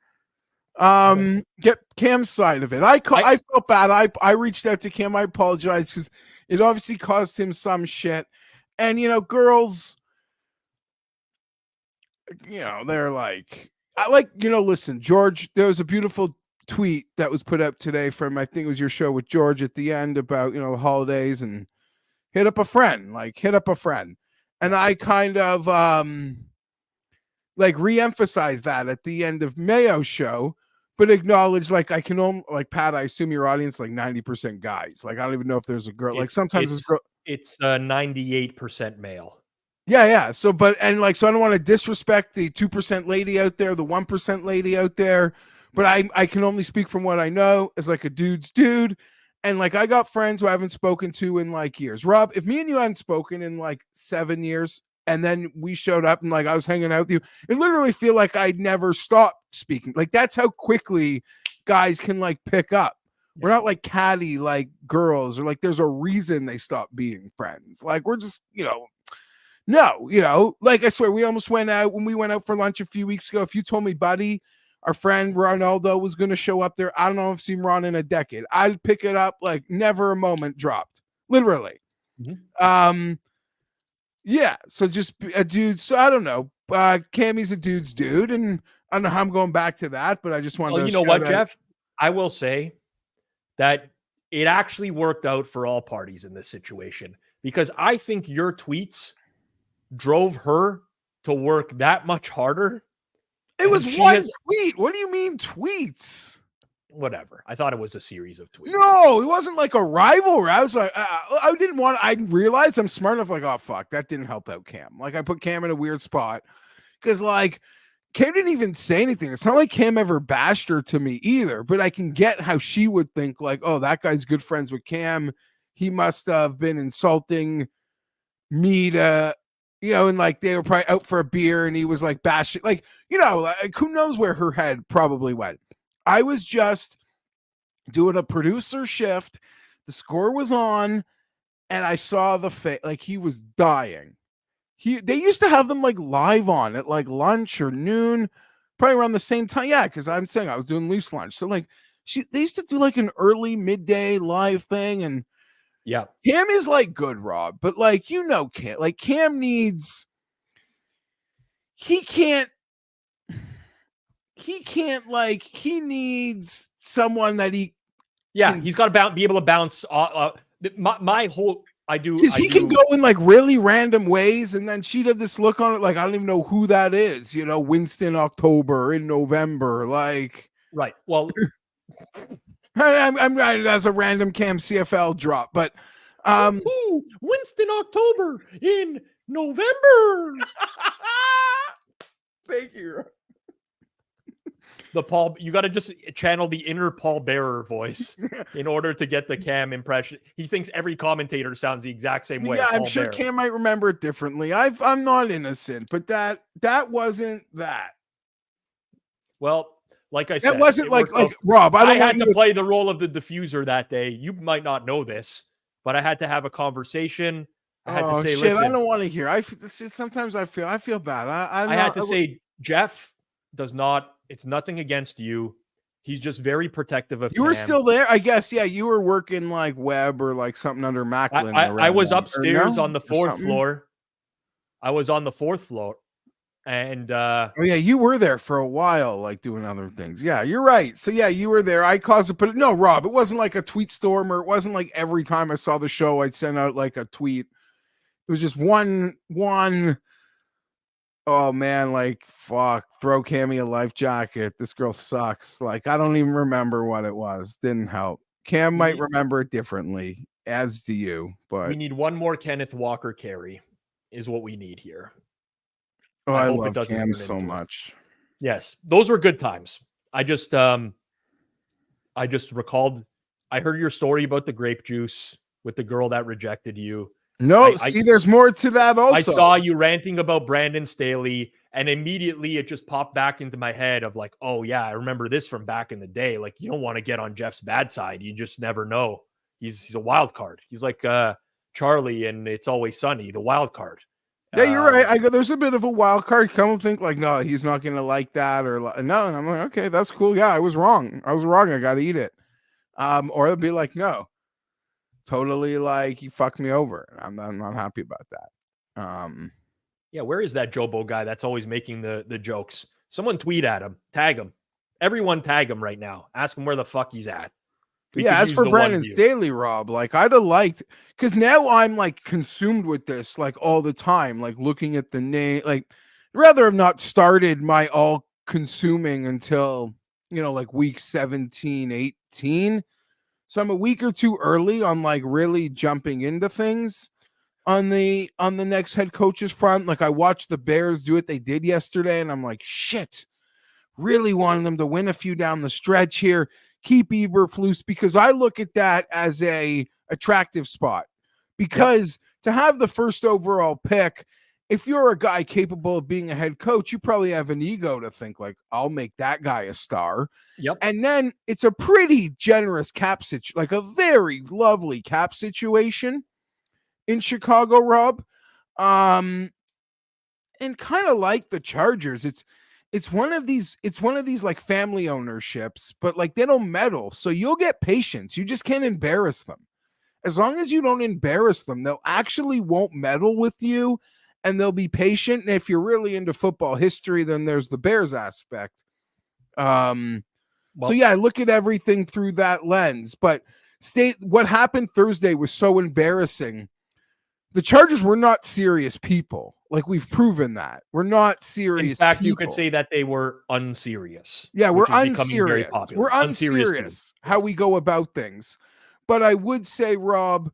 Get Cam's side of it. I felt bad. I reached out to Cam. I apologize because it obviously caused him some shit. And girls, they're like, listen, George, there was a beautiful tweet that was put up today from, I think it was your show with George at the end about, the holidays and hit up a friend. And I kind of re-emphasize that at the end of Mayo's show, but acknowledge I can only Pat, I assume your audience 90% guys. I don't even know if there's a girl. Sometimes it's 98% male. Yeah. So I don't want to disrespect the 2% lady out there, the 1% lady out there, but I can only speak from what I know as a dude's dude. And I got friends who I haven't spoken to in years. Rob, if me and you hadn't spoken in 7 years, and then we showed up and I was hanging out with you, it literally feel like I'd never stopped speaking. That's how quickly guys can pick up. We're not catty girls, or there's a reason they stopped being friends. We're just, no, I swear we almost went out when we went out for lunch a few weeks ago. If you told me, buddy, our friend Ronaldo was going to show up there, I don't know if I've seen Ron in a decade, I'd pick it up never a moment dropped, literally. Mm-hmm. Yeah, so just a dude. So I don't know. Cammy's a dude's dude, and I don't know how I'm going back to that, but I just wanted to. You know what, Jeff? I will say that it actually worked out for all parties in this situation, because I think your tweets drove her to work that much harder. It was one tweet. What do you mean tweets? Whatever. I thought it was a series of tweets. No, it wasn't a rivalry. I was I didn't want. I realized I'm smart enough. Oh fuck, that didn't help out Cam. I put Cam in a weird spot because Cam didn't even say anything. It's not like Cam ever bashed her to me either. But I can get how she would think oh, that guy's good friends with Cam. He must have been insulting me to. And they were probably out for a beer and he was bashing, who knows where her head probably went. I was just doing a producer shift. The score was on and I saw the face, he was dying. They used to have them live on at lunch or noon, probably around the same time. Yeah. Cause I'm saying I was doing Leafs lunch. So they used to do an early midday live thing. And yeah, Cam is good, Rob, but Cam, Cam needs, he needs someone that he's got to be able to bounce. My whole, because he can go in really random ways, and then she'd have this look on it I don't even know who that is. Winston October in November, right. Well. I'm right as a random Cam CFL drop, but Winston October in November. Thank you. You got to just channel the inner Paul Bearer voice in order to get the Cam impression. He thinks every commentator sounds the exact same way. Yeah, I'm Paul sure Bearer. Cam might remember it differently. I'm not innocent, but that wasn't that. Well, like I said, That wasn't like Rob. I had to play the role of the diffuser that day. You might not know this, but I had to have a conversation. I had to say, shit, listen. I don't want to hear. Sometimes I feel bad. I had to say, Jeff does not. It's nothing against you. He's just very protective of You were Cam. still there, I guess. Yeah, you were working like web or like something under Macklin. I was upstairs on the fourth floor. I was on the fourth floor, and oh yeah, you were there for a while, like doing other things. Yeah, you're right. So yeah, you were there. I caused it, but no, Rob, it wasn't like a tweet storm, or it wasn't like every time I saw the show, I'd send out like a tweet. It was just one. Oh man, like fuck, throw Cammy a life jacket. This girl sucks. Like I don't even remember what it was. Didn't help. Cam might remember it differently, as do you. But we need one more Kenneth Walker carry, is what we need here. Oh, I love Cam so much. Yes, those were good times. I just recalled. I heard your story about the grape juice with the girl that rejected you. No, there's more to that also. I saw you ranting about Brandon Staley, and immediately it just popped back into my head of like, oh yeah, I remember this from back in the day. Like, you don't want to get on Jeff's bad side. You just never know. He's a wild card. He's like Charlie and It's Always Sunny, the wild card. Yeah, you're right. There's a bit of a wild card. Come and think like, no, he's not going to like that, or no. And I'm like, okay, that's cool. Yeah, I was wrong. I got to eat it. Or it'll be like, no. Totally, like he fucked me over. I'm not happy about that. Yeah, where is that Jobo guy that's always making the jokes? Someone tweet at him, tag him. Everyone tag him right now. Ask him where the fuck he's at. As for Brandon Staley, Rob, like I'd have liked, because now I'm like consumed with this like all the time, like looking at the name. Like rather have not started my all consuming until like week 17, 18. So I'm a week or two early on like really jumping into things on the next head coach's front. Like I watched the Bears do what they did yesterday, and I'm like, shit, really wanted them to win a few down the stretch here. Keep Eberflus, because I look at that as a attractive spot, because to have the first overall pick, if you're a guy capable of being a head coach, you probably have an ego to think like, I'll make that guy a star. Yep. And then it's a pretty generous cap situation, like a very lovely cap situation in Chicago, Rob. And kind of like the Chargers, it's one of these like family ownerships, but like they don't meddle. So you'll get patience. You just can't embarrass them. As long as you don't embarrass them, they'll actually won't meddle with you. And they'll be patient. And if you're really into football history, then there's the Bears aspect. So yeah, I look at everything through that lens. But what happened Thursday was so embarrassing. The Chargers were not serious people. Like we've proven that. We're not serious. In fact, people. You could say that they were unserious. Yeah, we're unserious. We're unserious how we go about things. But I would say, Rob,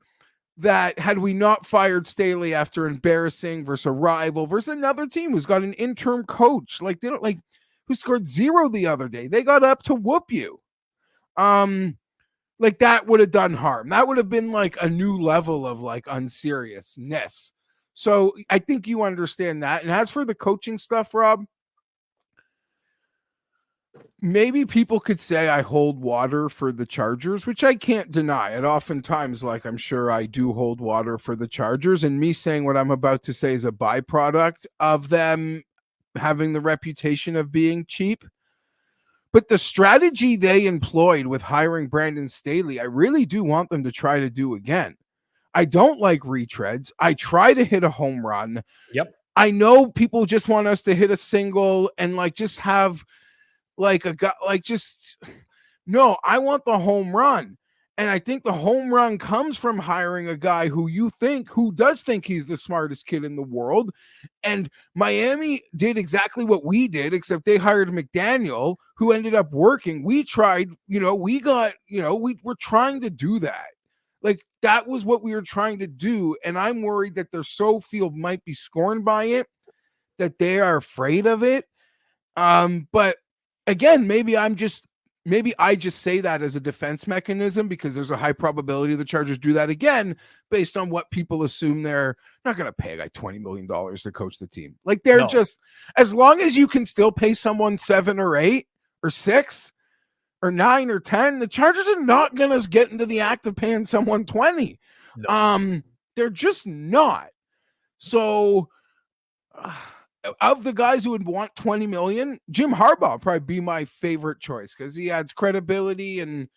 that had we not fired Staley after embarrassing versus a rival versus another team who's got an interim coach, like they don't like who scored 0 the other day, they got up to whoop you. Like that would have done harm. That would have been like a new level of like unseriousness. So I think you understand that. And as for the coaching stuff, Rob, maybe people could say I hold water for the Chargers, which I can't deny. And oftentimes, like I'm sure I do hold water for the Chargers. And me saying what I'm about to say is a byproduct of them having the reputation of being cheap. But the strategy they employed with hiring Brandon Staley, I really do want them to try to do again. I don't like retreads. I try to hit a home run. Yep. I know people just want us to hit a single and like just have like a guy, like just no, I want the home run. And I think the home run comes from hiring a guy who does think he's the smartest kid in the world. And Miami did exactly what we did, except they hired McDaniel, who ended up working. We tried, we're trying to do that. Like that was what we were trying to do. And I'm worried that their field might be scorned by it, that they are afraid of it. But again, maybe I just say that as a defense mechanism because there's a high probability the Chargers do that again based on what people assume they're not going to pay a guy $20 million to coach the team. Like they're just, as long as you can still pay someone 7 or 8 or 6 or 9 or 10, the Chargers are not going to get into the act of paying someone 20. No. They're just not. So of the guys who would want 20 million, Jim Harbaugh would probably be my favorite choice because he adds credibility and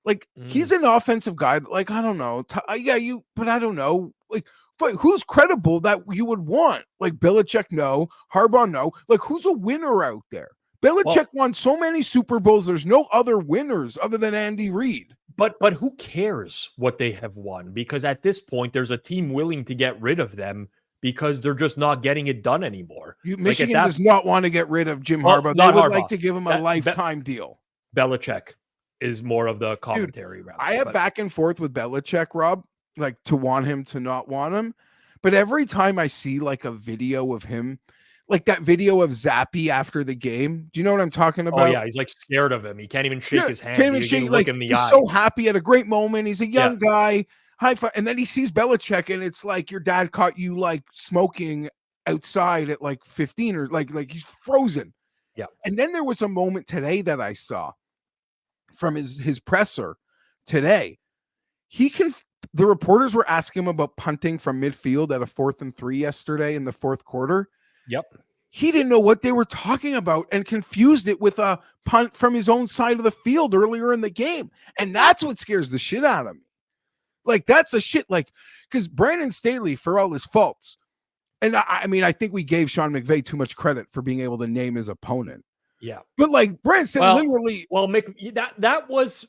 like he's an offensive guy. Like, I don't know. But I don't know. Like, who's credible that you would want? Like Belichick, no. Harbaugh, no. Like, who's a winner out there? Belichick won so many Super Bowls. There's no other winners other than Andy Reid. But who cares what they have won? Because at this point, there's a team willing to get rid of them because they're just not getting it done anymore. Michigan does not want to get rid of Jim Harbaugh. They would like to give him a lifetime deal. Belichick is more of the commentary. Dude, I have back and forth with Belichick, Rob, like to want him, to not want him. But every time I see like a video of him, like that video of Zappy after the game, do you know what I'm talking about? Oh, yeah. He's like scared of him. He can't even shake his hand. Can't even shake, like, he's so happy at a great moment. He's a young guy. High five. And then he sees Belichick and it's like your dad caught you like smoking outside at like 15 or like he's frozen. Yeah. And then there was a moment today that I saw from his presser today. The reporters were asking him about punting from midfield at a 4th and 3 yesterday in the 4th quarter. Yep. He didn't know what they were talking about and confused it with a punt from his own side of the field earlier in the game. And that's what scares the shit out of me. Like, that's a shit, like, because Brandon Staley, for all his faults, and I mean, I think we gave Sean McVay too much credit for being able to name his opponent. Yeah. But, like, Brandon Staley literally. Well, that was,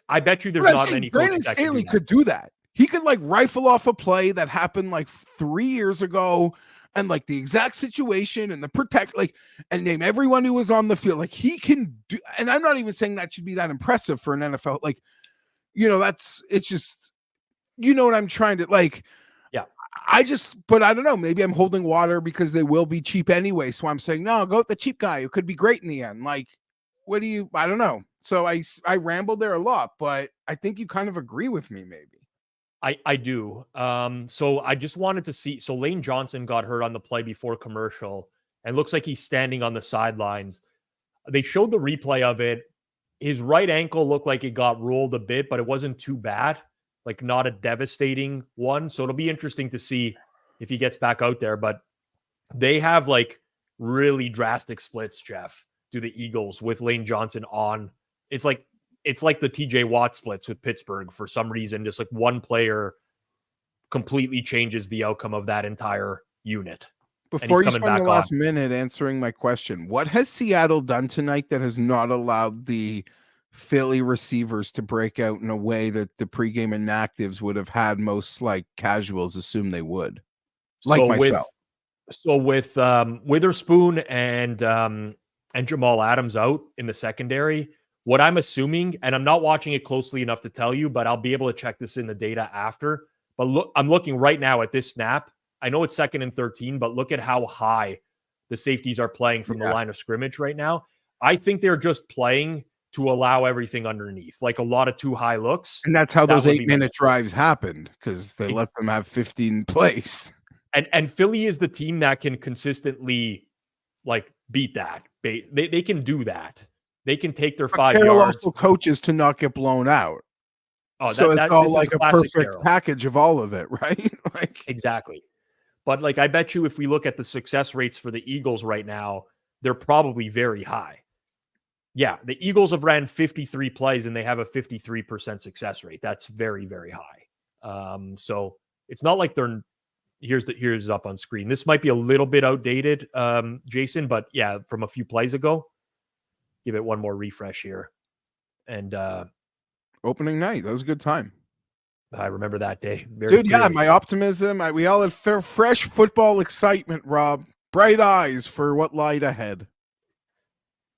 I bet you there's not many. Brandon Staley could do that. He could, like, rifle off a play that happened, like, 3 years ago and, like, the exact situation and the like, and name everyone who was on the field. Like, he can do, and I'm not even saying that should be that impressive for an NFL. Like, you know, it's just, you know what I'm trying to, like, yeah. But I don't know, maybe I'm holding water because they will be cheap anyway. So I'm saying, no, go with the cheap guy who could be great in the end. Like, I don't know. So I rambled there a lot, but I think you kind of agree with me, maybe. I do. So I just wanted to see, so Lane Johnson got hurt on the play before commercial and looks like he's standing on the sidelines. They showed the replay of it. His right ankle looked like it got rolled a bit, but it wasn't too bad. Like, not a devastating one. So it'll be interesting to see if he gets back out there. But they have like really drastic splits, Jeff, do the Eagles with Lane Johnson on. It's like the TJ Watt splits with Pittsburgh for some reason. Just like one player completely changes the outcome of that entire unit. Before you spend the last minute answering my question, what has Seattle done tonight that has not allowed the Philly receivers to break out in a way that the pregame inactives would have had most like casuals assume they would? Like myself. With Witherspoon and Jamal Adams out in the secondary, what I'm assuming, and I'm not watching it closely enough to tell you, but I'll be able to check this in the data after. But look, I'm looking right now at this snap. I know it's 2nd and 13, but look at how high the safeties are playing from the line of scrimmage right now. I think they're just playing to allow everything underneath, like a lot of too high looks. And that's how those 8-minute drives happened, because they let them have 15 plays. And Philly is the team that can consistently like beat that. They can do that. They can take their 5 yards. Carroll also coaches to not get blown out. Oh, so it's all like a perfect package of all of it, right? Like, exactly. But like, I bet you if we look at the success rates for the Eagles right now, they're probably very high. Yeah, the Eagles have ran 53 plays and they have a 53% success rate. That's very, very high. So it's not like they're here's up on screen. This might be a little bit outdated, Jason, but yeah, from a few plays ago. Give it one more refresh here. And opening night, that was a good time. I remember that day. Dude, yeah, my optimism. We all had fresh football excitement, Rob. Bright eyes for what lied ahead.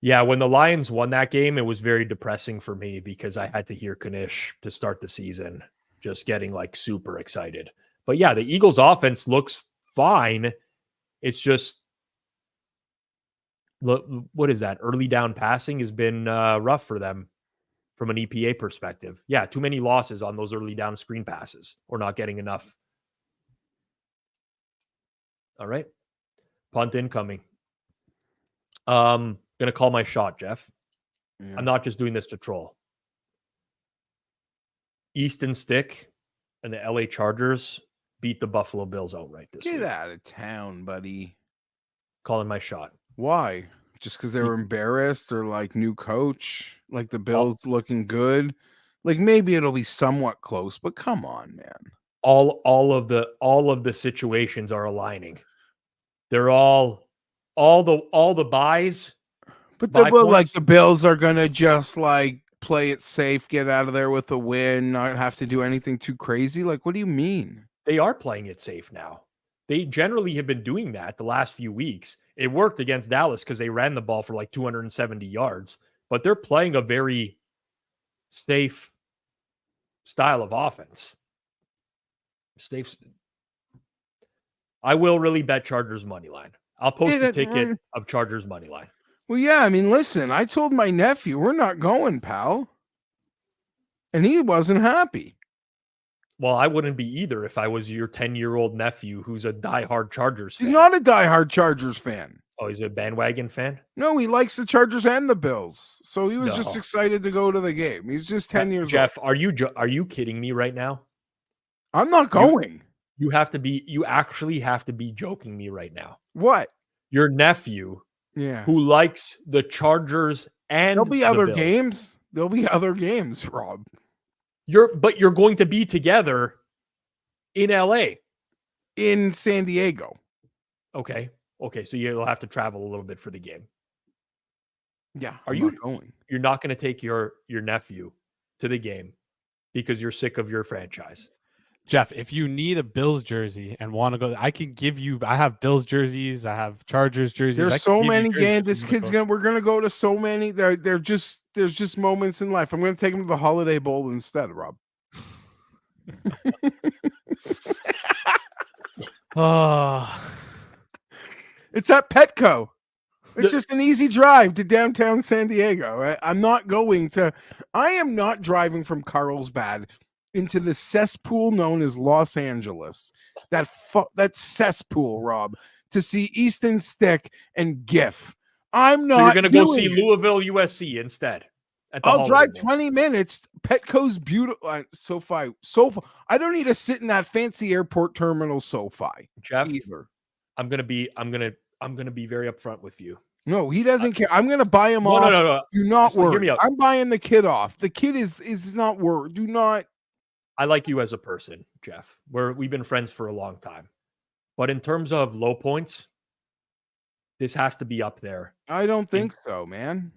Yeah, when the Lions won that game, it was very depressing for me because I had to hear Kanish to start the season, just getting like super excited. But yeah, the Eagles offense looks fine. It's just what is that? Early down passing has been rough for them from an EPA perspective. Yeah, too many losses on those early down screen passes or not getting enough. All right. Punt incoming. Gonna call my shot, Jeff. Yeah. I'm not just doing this to troll. Easton Stick and the LA Chargers beat the Buffalo Bills outright this week. Get out of town, buddy. Calling my shot. Why? Just because they were embarrassed or like new coach? Like the Bills looking good? Like maybe it'll be somewhat close, but come on, man. All of the situations are aligning. They're all the buys. But the Bills are gonna just like play it safe, get out of there with a win, not have to do anything too crazy. Like, what do you mean? They are playing it safe now. They generally have been doing that the last few weeks. It worked against Dallas because they ran the ball for like 270 yards, but they're playing a very safe style of offense. Safe. I will really bet Chargers money line. I'll post the ticket of Chargers money line. Well, yeah, I mean, listen, I told my nephew we're not going, pal. And he wasn't happy. Well, I wouldn't be either if I was your 10-year-old nephew who's a diehard Chargers fan. He's not a diehard Chargers fan. Oh, he's a bandwagon fan? No, he likes the Chargers and the Bills. So he was just excited to go to the game. He's just 10 years old. Jeff, are you kidding me right now? I'm not going. You actually have to be joking me right now. What? Your nephew, who likes the Chargers and there'll be other Bills. games. There'll be other games, Rob. You're going to be together in LA. In San Diego. Okay, so you'll have to travel a little bit for the game. Yeah. Are you going? You're not going to take your nephew to the game because you're sick of your franchise. Jeff, if you need a Bills jersey and want to go, I can give you. I have Bills jerseys. I have Chargers jerseys. There's so many games. This kid's we're gonna go to so many. There's just moments in life. I'm gonna take him to the Holiday Bowl instead, Rob. It's at Petco. It's just an easy drive to downtown San Diego. I am not driving from Carlsbad into the cesspool known as Los Angeles. That cesspool, Rob, to see Easton Stick and GIF. I'm not. So you're going to go see Louisville USC instead. I'll drive 20 minutes. Petco's beautiful. SoFi. I don't need to sit in that fancy airport terminal SoFi. Jeff, either. I'm going to be very upfront with you. No, he doesn't care. I'm going to buy him off. No. Do not worry. Hear me out. I'm buying the kid off. The kid is not worried. Do not. I like you as a person, Jeff. We've been friends for a long time. But in terms of low points, this has to be up there. I don't think so, man.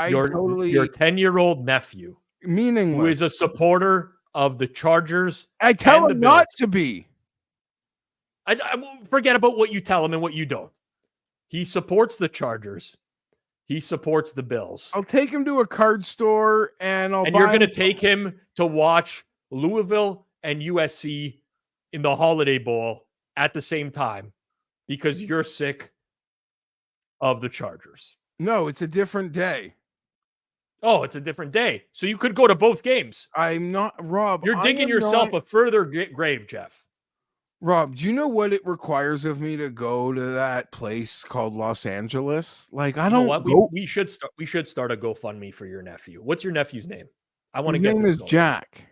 Your 10-year-old nephew, meaningless, who is a supporter of the Chargers. I tell him not to be. I forget about what you tell him and what you don't. He supports the Chargers. He supports the Bills. I'll take him to a card store and you're going to take him to watch Louisville and USC in the Holiday Bowl at the same time because you're sick of the Chargers. No, it's a different day. Oh, it's a different day. So you could go to both games. I'm not, Rob. You're digging yourself a further grave, Jeff. Rob, do you know what it requires of me to go to that place called Los Angeles? Like, I don't know what? We should start a GoFundMe for your nephew. What's your nephew's name? I want to get his name is Jack.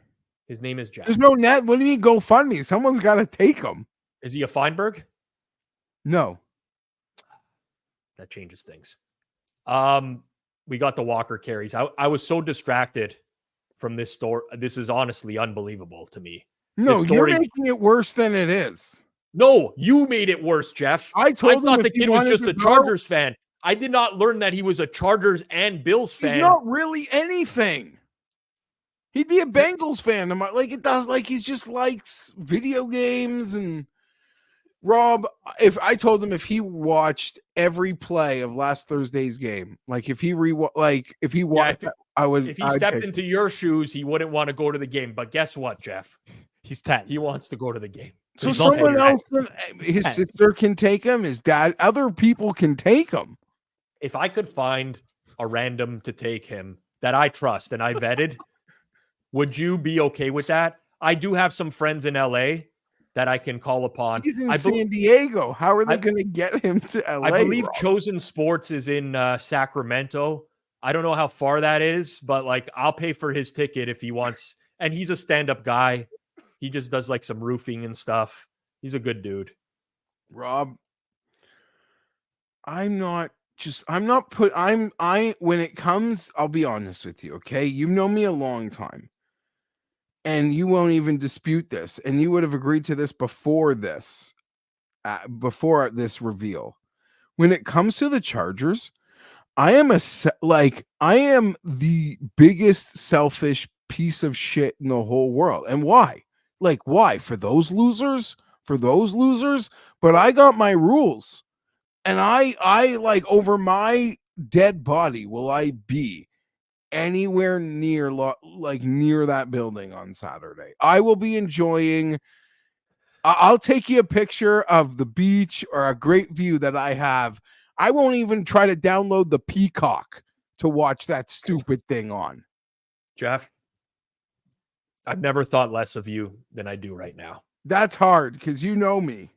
His name is Jack. There's no net. What do you mean GoFundMe? Someone's got to take him. Is he a Feinberg? No. That changes things. We got the Walker carries. I was so distracted from this story. This is honestly unbelievable to me. No, you're making it worse than it is. No, you made it worse, Jeff. I thought the kid was just a Chargers fan. I did not learn that he was a Chargers and Bills fan. He's not really anything. He'd be a Bengals fan. Like it does. Like he just likes video games and. Rob, if I told him if he watched every play of last Thursday's game, like if he watched, I would. If he stepped into your shoes, he wouldn't want to go to the game. But guess what, Jeff? He's 10. He wants to go to the game. So someone else, his sister can take him. His dad, other people can take him. if I could find a random to take him that I trust and I vetted, would you be okay with that? I do have some friends in LA that I can call upon. He's in San Diego. How are they going to get him to LA? I believe Rob? Chosen Sports is in Sacramento. I don't know how far that is, but like I'll pay for his ticket if he wants. And he's a stand-up guy. He just does like some roofing and stuff. He's a good dude. Rob, when it comes, I'll be honest with you, okay? You've known me a long time. And you won't even dispute this. And you would have agreed to this before this reveal. When it comes to the Chargers, I am the biggest selfish piece of shit in the whole world. And why? Like, why? For those losers? But I got my rules. And I like, over my dead body will I be anywhere near that building on Saturday. I will be enjoying. I'll take you a picture of the beach or a great view that I have. I won't even try to download the Peacock to watch that stupid thing on. Jeff, I've never thought less of you than I do right now. That's hard because you know me.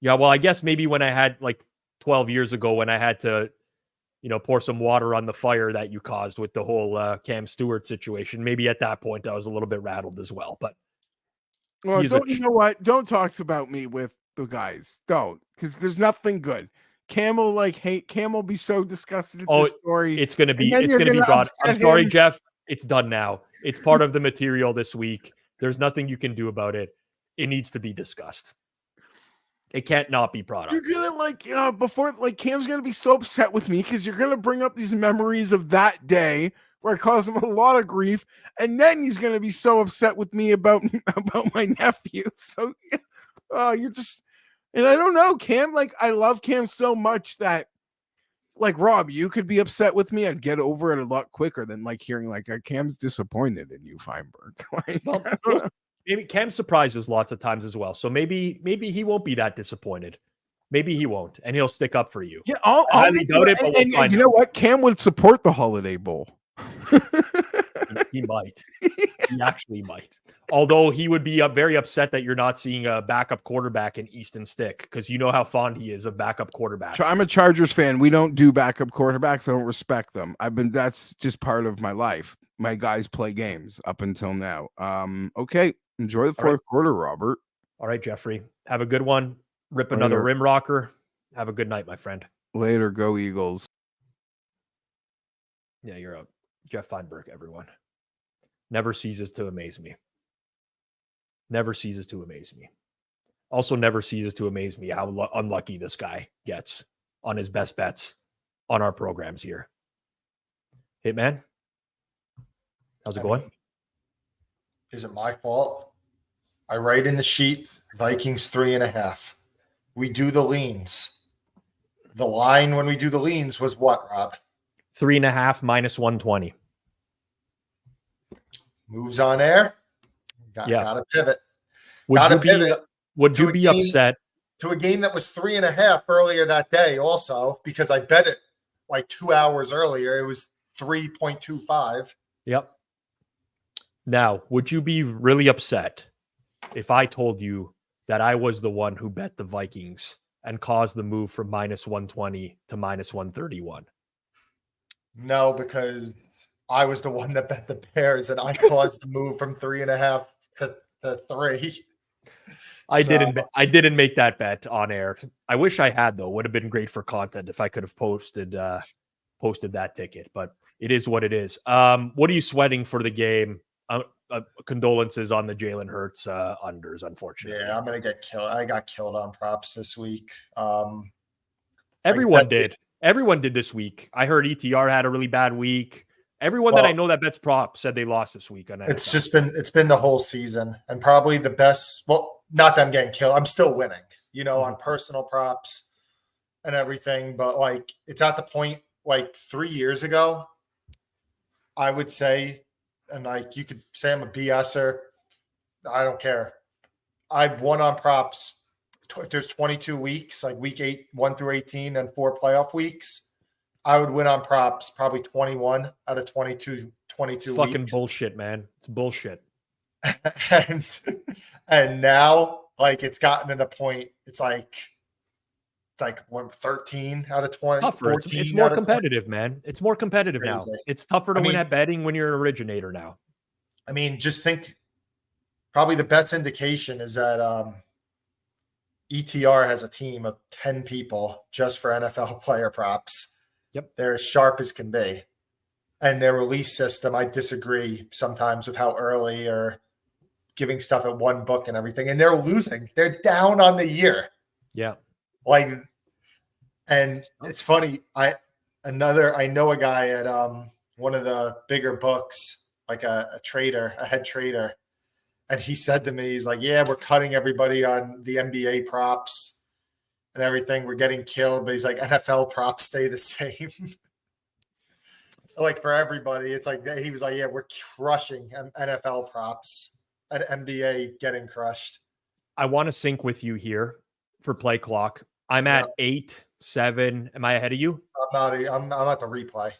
Yeah, well, I guess maybe when I had like 12 years ago when I had to, pour some water on the fire that you caused with the whole Cam Stewart situation. Maybe at that point I was a little bit rattled as well. But you know what? Don't talk about me with the guys. Don't, because there's nothing good. Cam will be so disgusted at this story. It's gonna be brought. I'm sorry, Jeff. It's done now. It's part of the material this week. There's nothing you can do about it. It needs to be discussed. It can't not be brought up. You're gonna Cam's gonna be so upset with me because you're gonna bring up these memories of that day where I caused him a lot of grief, and then he's gonna be so upset with me about my nephew. So, you're just, and I don't know, Cam. Like, I love Cam so much that, like, Rob, you could be upset with me. I'd get over it a lot quicker than like hearing like Cam's disappointed in you, Feinberg. Maybe Cam surprises lots of times as well. So maybe he won't be that disappointed. Maybe he won't, and he'll stick up for you. Yeah, I'll doubt it. But and you know what? Cam would support the Holiday Bowl. He might. He actually might. Although he would be very upset that you're not seeing a backup quarterback in Easton Stick, because you know how fond he is of backup quarterbacks. I'm a Chargers fan. We don't do backup quarterbacks. I don't respect them. That's just part of my life. My guys play games up until now. Okay. Enjoy the fourth quarter, Robert. All right, Jeffrey. Have a good one. Rip another rim rocker. Have a good night, my friend. Later. Go Eagles. Yeah, you're up. Jeff Feinberg, everyone. Never ceases to amaze me. Never ceases to amaze me. Also never ceases to amaze me how unlucky this guy gets on his best bets on our programs here. Hitman? How's it going? Is it my fault? I write in the sheet, Vikings 3.5. We do the leans. The line when we do the leans was what, Rob? 3.5 minus 120. Moves on air. Gotta pivot. Would you be upset? To a game that was 3.5 earlier that day also, because I bet it like 2 hours earlier. It was 3.25. Yep. Now, would you be really upset if I told you that I was the one who bet the Vikings and caused the move from minus 120 to minus 131? No, because I was the one that bet the Bears and I caused the move from 3.5 to 3. I didn't make that bet on air. I wish I had, though. Would have been great for content if I could have posted that ticket, but it is what it is. What are you sweating for the game? Condolences on the Jalen Hurts unders, unfortunately. Yeah, I'm gonna get killed. I got killed on props this week. Everyone did. Everyone did this week. I heard ETR had a really bad week. Everyone that I know that bets prop said they lost this week. It's been the whole season, and probably the best. Well, not them getting killed. I'm still winning, on personal props and everything. But like, it's at the point like 3 years ago, I would say. And like you could say I'm a BSer. I don't care. I've won on props. There's 22 weeks, like week 1 through 18, and 4 playoff weeks. I would win on props probably 21 out of 22 It's fucking weeks. bullshit, man. It's bullshit. and now like it's gotten to the point it's like 13 out of 20. It's tougher. 14 It's more out of 20. competitive, man. It's more competitive now. Crazy. It's tougher to I win mean- at betting when you're an originator now. I mean, just think probably the best indication is that ETR has a team of 10 people just for NFL player props. Yep. They're as sharp as can be. And their release system, I disagree sometimes with how early or giving stuff at one book and everything. And they're losing. They're down on the year. Yeah. Like, and it's funny. I know a guy at one of the bigger books, like a trader, a head trader. And he said to me, he's like, yeah, we're cutting everybody on the NBA props and everything. We're getting killed. But he's like, NFL props stay the same. Like for everybody, it's like, he was like, yeah, we're crushing NFL props and NBA getting crushed. I want to sync with you here for play clock. I'm at 8-7. Am I ahead of you? I'm at the replay.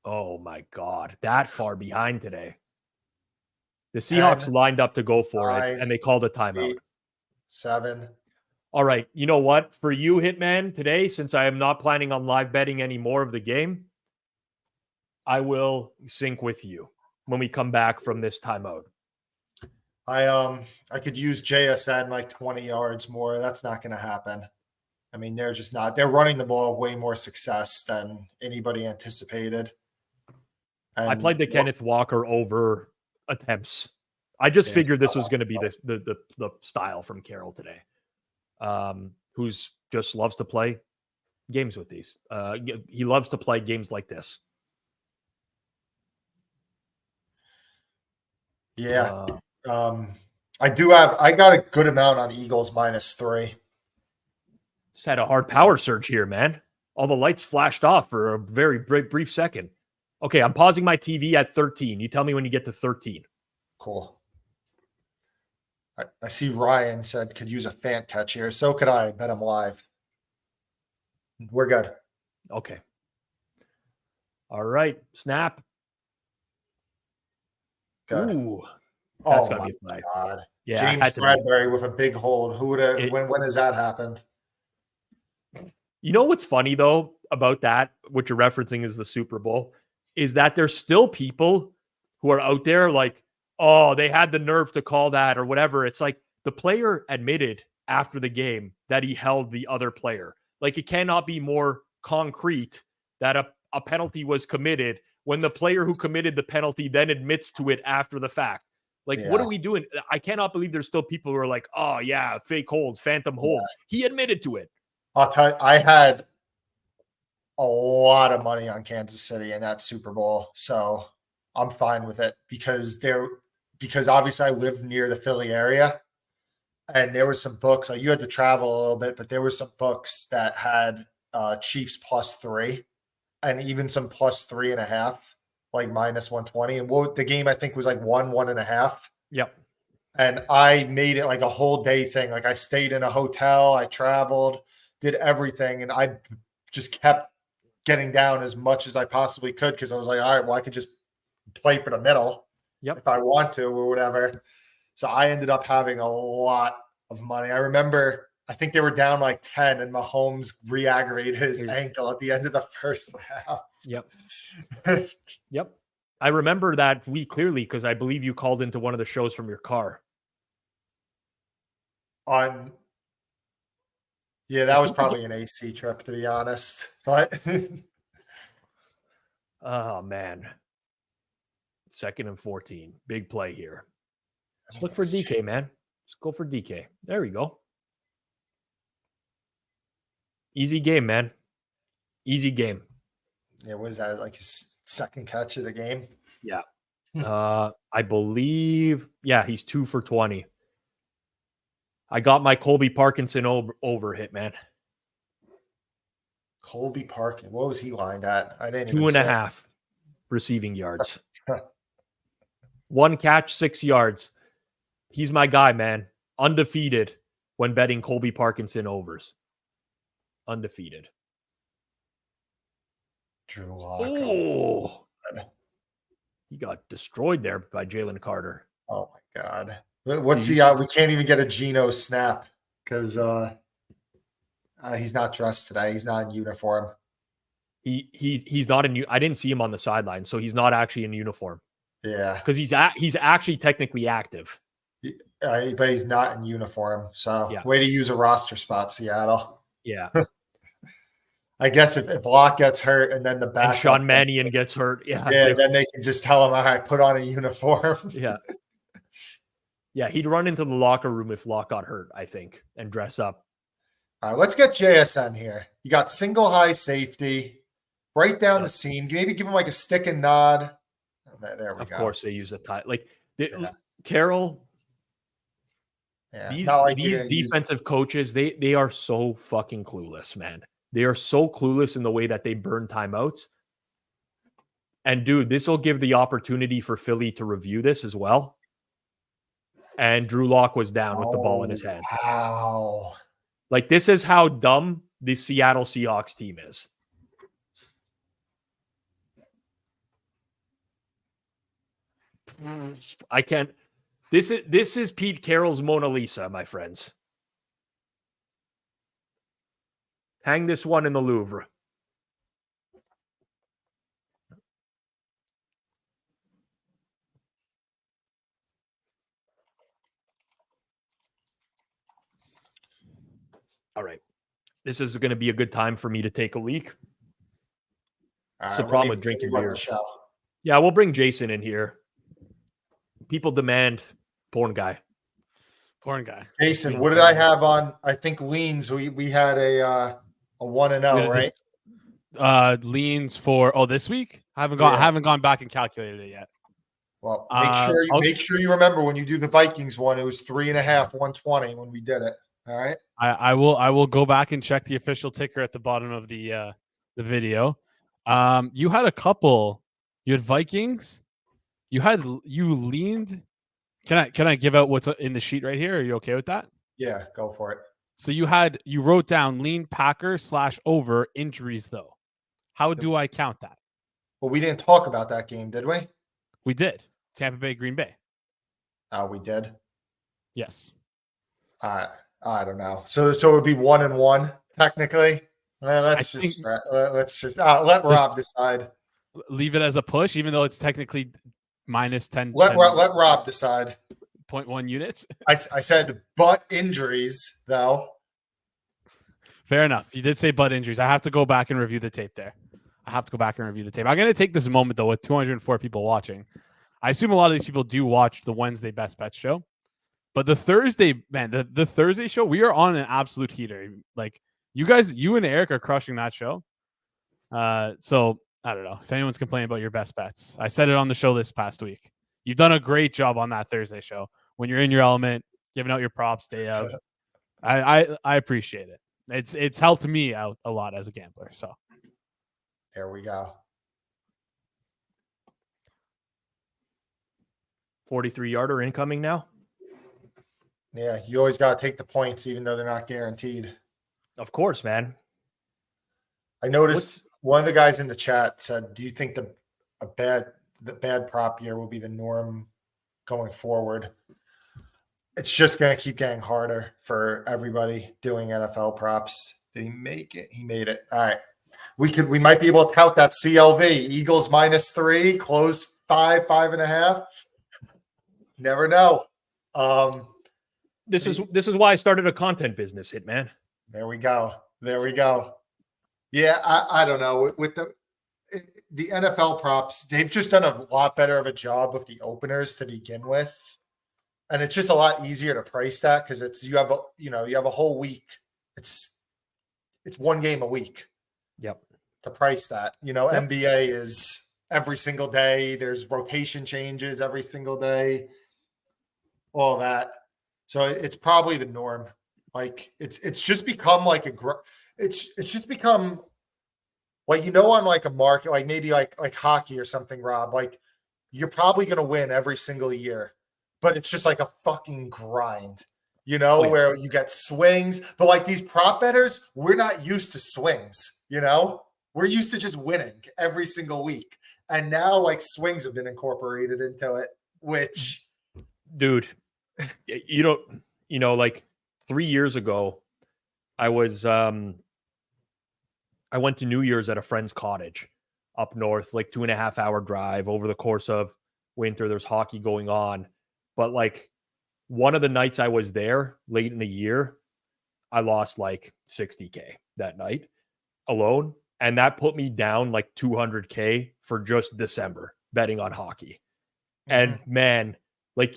Oh my God. That far behind today. The Seahawks lined up to go for it, and they called a timeout. 7. All right. You know what? For you, Hitman, today, since I am not planning on live betting any more of the game, I will sync with you when we come back from this timeout. I could use JSN like 20 yards more. That's not going to happen. I mean, they're just not. They're running the ball way more success than anybody anticipated. And I played the Kenneth Walker over attempts. I just figured this was going to be the style from Carroll today, who's just loves to play games with these. He loves to play games like this. Yeah. I got a good amount on Eagles -3. Just had a hard power surge here, man. All the lights flashed off for a very brief second. Okay, I'm pausing my TV at 13. You tell me when you get to 13. Cool. I see Ryan said could use a Fant catch here. So could I. Bet him live. We're good. Okay. All right. Snap. Good. Ooh. That's Oh gotta my be a play. God. Yeah. I James had to- Bradbury with a big hold. Who would have? When has that happened? You know what's funny though about that, what you're referencing is the Super Bowl, is that there's still people who are out there like, oh, they had the nerve to call that or whatever. It's like the player admitted after the game that he held the other player. Like it cannot be more concrete that a penalty was committed when the player who committed the penalty then admits to it after the fact. Like, what are we doing? I cannot believe there's still people who are like, oh yeah, fake hold, phantom hold. Yeah. He admitted to it. I'll tell you, I had a lot of money on Kansas City in that Super Bowl, so I'm fine with it because obviously I live near the Philly area, and there were some books. Like you had to travel a little bit, but there were some books that had Chiefs +3, and even some +3.5, like -120. And the game I think was like 1.5. Yep. And I made it like a whole day thing. Like I stayed in a hotel, I traveled, did everything, and I just kept getting down as much as I possibly could because I was like, all right, well, I could just play for the middle if I want to or whatever. So I ended up having a lot of money. I remember, I think they were down like 10 and Mahomes re-aggravated his ankle at the end of the first half. Yep. Yep. I remember that week clearly because I believe you called into one of the shows from your car. Yeah, that was probably an AC trip, to be honest. But oh man, 2nd and 14, big play here. Just look for DK, man. Just go for DK. There we go. Easy game, man. Easy game. Yeah, what is that? Like his second catch of the game? Yeah. I believe, he's 2 for 20. I got my Colby Parkinson over hit, man. Colby Parkinson. What was he lined at? I didn't 2.5 receiving yards. 1 catch, 6 yards. He's my guy, man. Undefeated when betting Colby Parkinson overs. Undefeated. Drew Lock. Oh, he got destroyed there by Jalen Carter. Oh my God. What's the we can't even get a Geno snap because he's not dressed today. He's not in uniform. He's not in. I didn't see him on the sideline, so he's not actually in uniform. Yeah, because he's actually technically active. But he's not in uniform. So yeah. Way to use a roster spot, Seattle. Yeah. I guess if Locke gets hurt and then the back, Sean Mannion gets hurt, then they can just tell him, all right, put on a uniform. Yeah. Yeah, he'd run into the locker room if Locke got hurt, I think, and dress up. All right, let's get JSN here. You got single high safety, right down the seam. Maybe give him like a stick and nod. There we go. Of course, they use a tie. Like Carroll. Yeah. These defensive coaches, they are so fucking clueless, man. They are so clueless in the way that they burn timeouts. And dude, this will give the opportunity for Philly to review this as well. And Drew Lock was down with the ball in his hands. Wow. Like, this is how dumb the Seattle Seahawks team is. I can't. This is Pete Carroll's Mona Lisa, my friends. Hang this one in the Louvre. All right. This is going to be a good time for me to take a leak. It's the problem with drinking beer. Yeah, we'll bring Jason in here. People demand porn guy. Porn guy. Jason, what did I have on? I think leans. We had a 1-0, right? Leans for this week. I haven't gone back and calculated it yet. Well, make sure you remember when you do the Vikings one, it was 3.5, 120 when we did it. All right. I will go back and check the official ticker at the bottom of the video. You had a couple. You had Vikings. You leaned. Can I give out what's in the sheet right here? Are you okay with that? Yeah, go for it. So you wrote down lean Packer /over injuries though. How do I count that? Well, we didn't talk about that game, did we? We did. Tampa Bay, Green Bay. Oh, we did. Yes. I don't know. So it would be 1-1 technically. Let's just let Rob decide. Leave it as a push, even though it's technically minus 10. Let Rob decide. 0.1 units. I said butt injuries though. Fair enough. You did say butt injuries. I have to go back and review the tape there. I'm going to take this moment though with 204 people watching. I assume a lot of these people do watch the Wednesday Best Bets show. But the Thursday, man, the Thursday show, we are on an absolute heater. Like you and Eric are crushing that show. So I don't know if anyone's complaining about your best bets. I said it on the show this past week. You've done a great job on that Thursday show when you're in your element, giving out your props day of. I appreciate it. It's helped me out a lot as a gambler. So there we go. 43-yarder incoming now. Yeah, you always got to take the points, even though they're not guaranteed. Of course, man. I noticed one of the guys in the chat said, "Do you think the bad prop year will be the norm going forward?" It's just going to keep getting harder for everybody doing NFL props. Did he make it? He made it. All right, we might be able to tout that CLV. Eagles -3, closed 5.5. Never know. This is why I started a content business, Hitman. There we go. Yeah, I don't know. With the NFL props, they've just done a lot better of a job with the openers to begin with. And it's just a lot easier to price that because you have a whole week. It's one game a week. Yep. To price that. Yep. NBA is every single day. There's rotation changes every single day. All that. So it's probably the norm. Like it's just become like it's just become like, on like a market, like maybe like hockey or something, Rob, like you're probably going to win every single year, but it's just like a fucking grind, where you get swings, but like these prop bettors, we're not used to swings, We're used to just winning every single week. And now like swings have been incorporated into it, which dude, like 3 years ago, I went to New Year's at a friend's cottage up north, like 2.5 hour drive. Over the course of winter, there's hockey going on. But like one of the nights I was there late in the year, I lost like 60K that night alone. And that put me down like 200K for just December betting on hockey. And man, like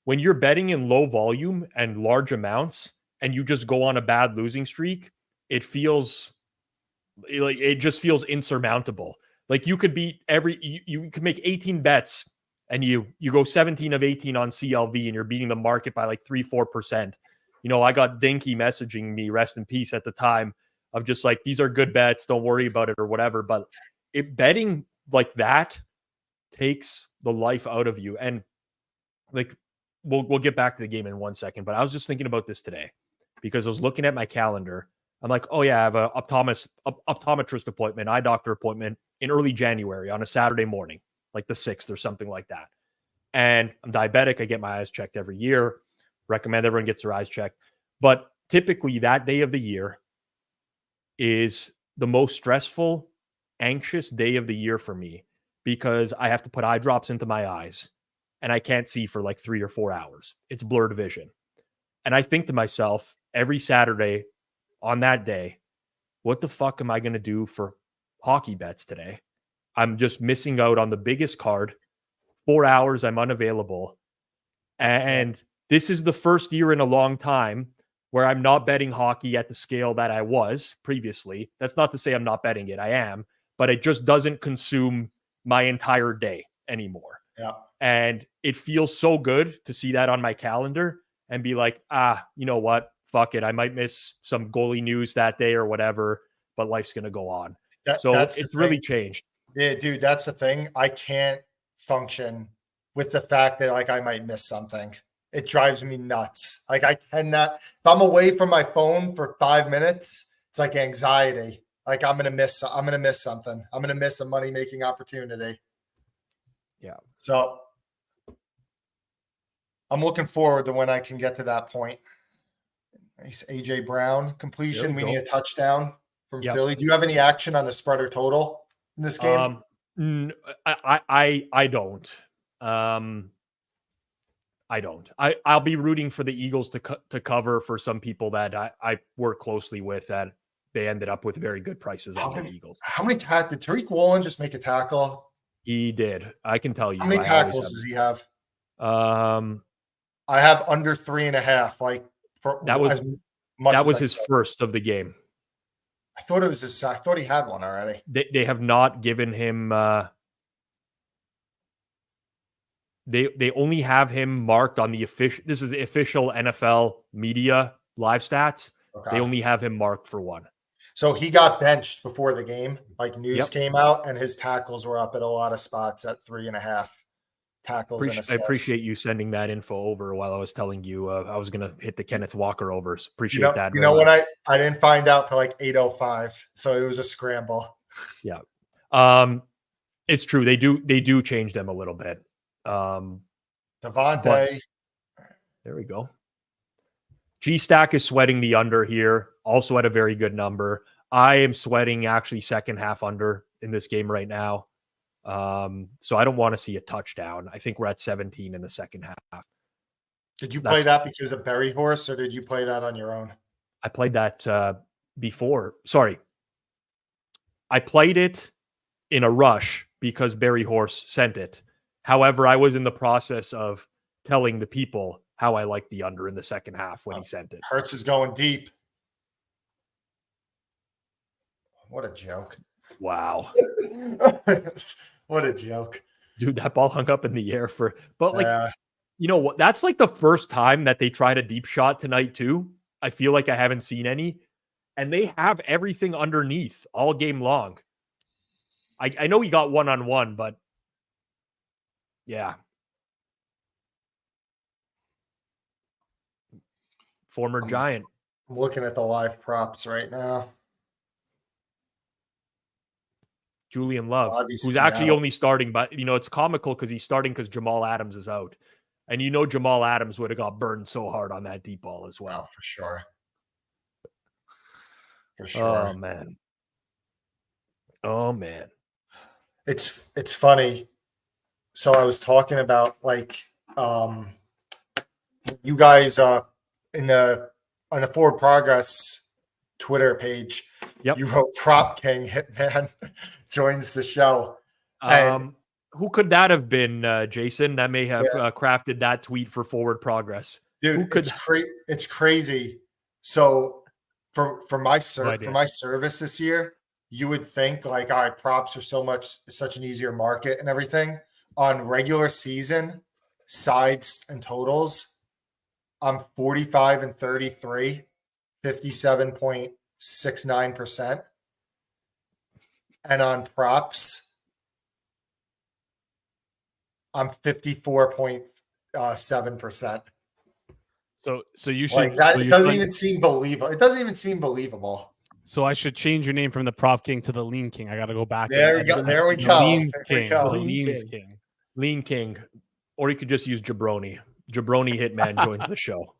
when you're betting in low volume and large amounts and you just go on a bad losing streak, it just feels insurmountable. Like you could beat you could make 18 bets and you go 17 of 18 on CLV and you're beating the market by like 3-4%. I got Dinky messaging me, rest in peace, at the time, of just like, these are good bets, don't worry about it or whatever. But betting like that takes the life out of you. And like we'll get back to the game in 1 second, but I was just thinking about this today because I was looking at my calendar. I'm like, oh yeah, I have a optometrist appointment, eye doctor appointment in early January on a Saturday morning, like the 6th or something like that. And I'm diabetic. I get my eyes checked every year. Recommend everyone gets their eyes checked. But typically that day of the year is the most stressful, anxious day of the year for me because I have to put eye drops into my eyes and I can't see for like 3 or 4 hours. It's blurred vision. And I think to myself every Saturday on that day, what the fuck am I going to do for hockey bets today? I'm just missing out on the biggest card. 4 hours, I'm unavailable. And this is the first year in a long time where I'm not betting hockey at the scale that I was previously. That's not to say I'm not betting it. I am, but it just doesn't consume my entire day anymore. Yeah. And it feels so good to see that on my calendar and be like, you know what? Fuck it. I might miss some goalie news that day or whatever, but life's going to go on. So it's really changed. Yeah, dude, that's the thing. I can't function with the fact that like I might miss something. It drives me nuts. Like I cannot, if I'm away from my phone for 5 minutes, it's like anxiety. Like I'm going to miss something. I'm going to miss a money-making opportunity. Yeah. So I'm looking forward to when I can get to that point. Nice AJ Brown completion. We need a touchdown from Philly. Do you have any action on the spread or total in this game? I don't. I don't. I'll be rooting for the Eagles to cover for some people that I work closely with that they ended up with very good prices on the Eagles. How many tackles? Did Tariq Woolen just make a tackle? He did. I can tell you. How many tackles does he have? I have under 3.5. Like that was his first of the game. I thought it was his. I thought he had one already. They have not given him. They only have him marked on the official. This is the official NFL media live stats. Okay. They only have him marked for one. So he got benched before the game. Like news came out, and his tackles were up at a lot of spots at 3.5 tackles. I appreciate you sending that info over while I was telling you I was going to hit the Kenneth Walker overs. Appreciate that. You know what? I didn't find out till like 8:05, so it was a scramble. Yeah, it's true. They do change them a little bit. Devontae. There we go. G-Stack is sweating the under here, also at a very good number. I am sweating actually second half under in this game right now. So I don't want to see a touchdown. I think we're at 17 in the second half. Did you play that because of Berry Horse, or did you play that on your own? I played that before. Sorry. I played it in a rush because Berry Horse sent it. However, I was in the process of telling the people how I liked the under in the second half when he sent it. Hurts is going deep. What a joke. Wow. What a joke. Dude, that ball hung up in the air but you know what? That's like the first time that they tried a deep shot tonight too. I feel like I haven't seen any. And they have everything underneath all game long. I know he got one-on-one, but yeah. Former Giant. I'm looking at the live props right now. Julian Love, Obviously, who's actually Seattle. only starting, but it's comical because he's starting because Jamal Adams is out. And Jamal Adams would have got burned so hard on that deep ball as Oh, well. for sure. For sure. Oh man. Oh man. It's funny. So I was talking about you guys on the Forward Progress Twitter page. Yep. You wrote Prop King Hitman joins the show. And Who could that have been, Jason? That may have crafted that tweet for Forward Progress. dude, it's crazy. So for my service this year, you would think all right, props are such an easier market and everything. On regular season, sides and totals, I'm 45 and 33, 57.69%. And on props, I'm 54.7%. So you should. It doesn't even seem believable. It doesn't even seem believable. So I should change your name from the Prop King to the Lean King. I got to go back. There we go. There we go. Lean King. Or you could just use Jabroni. Jabroni Hitman joins the show.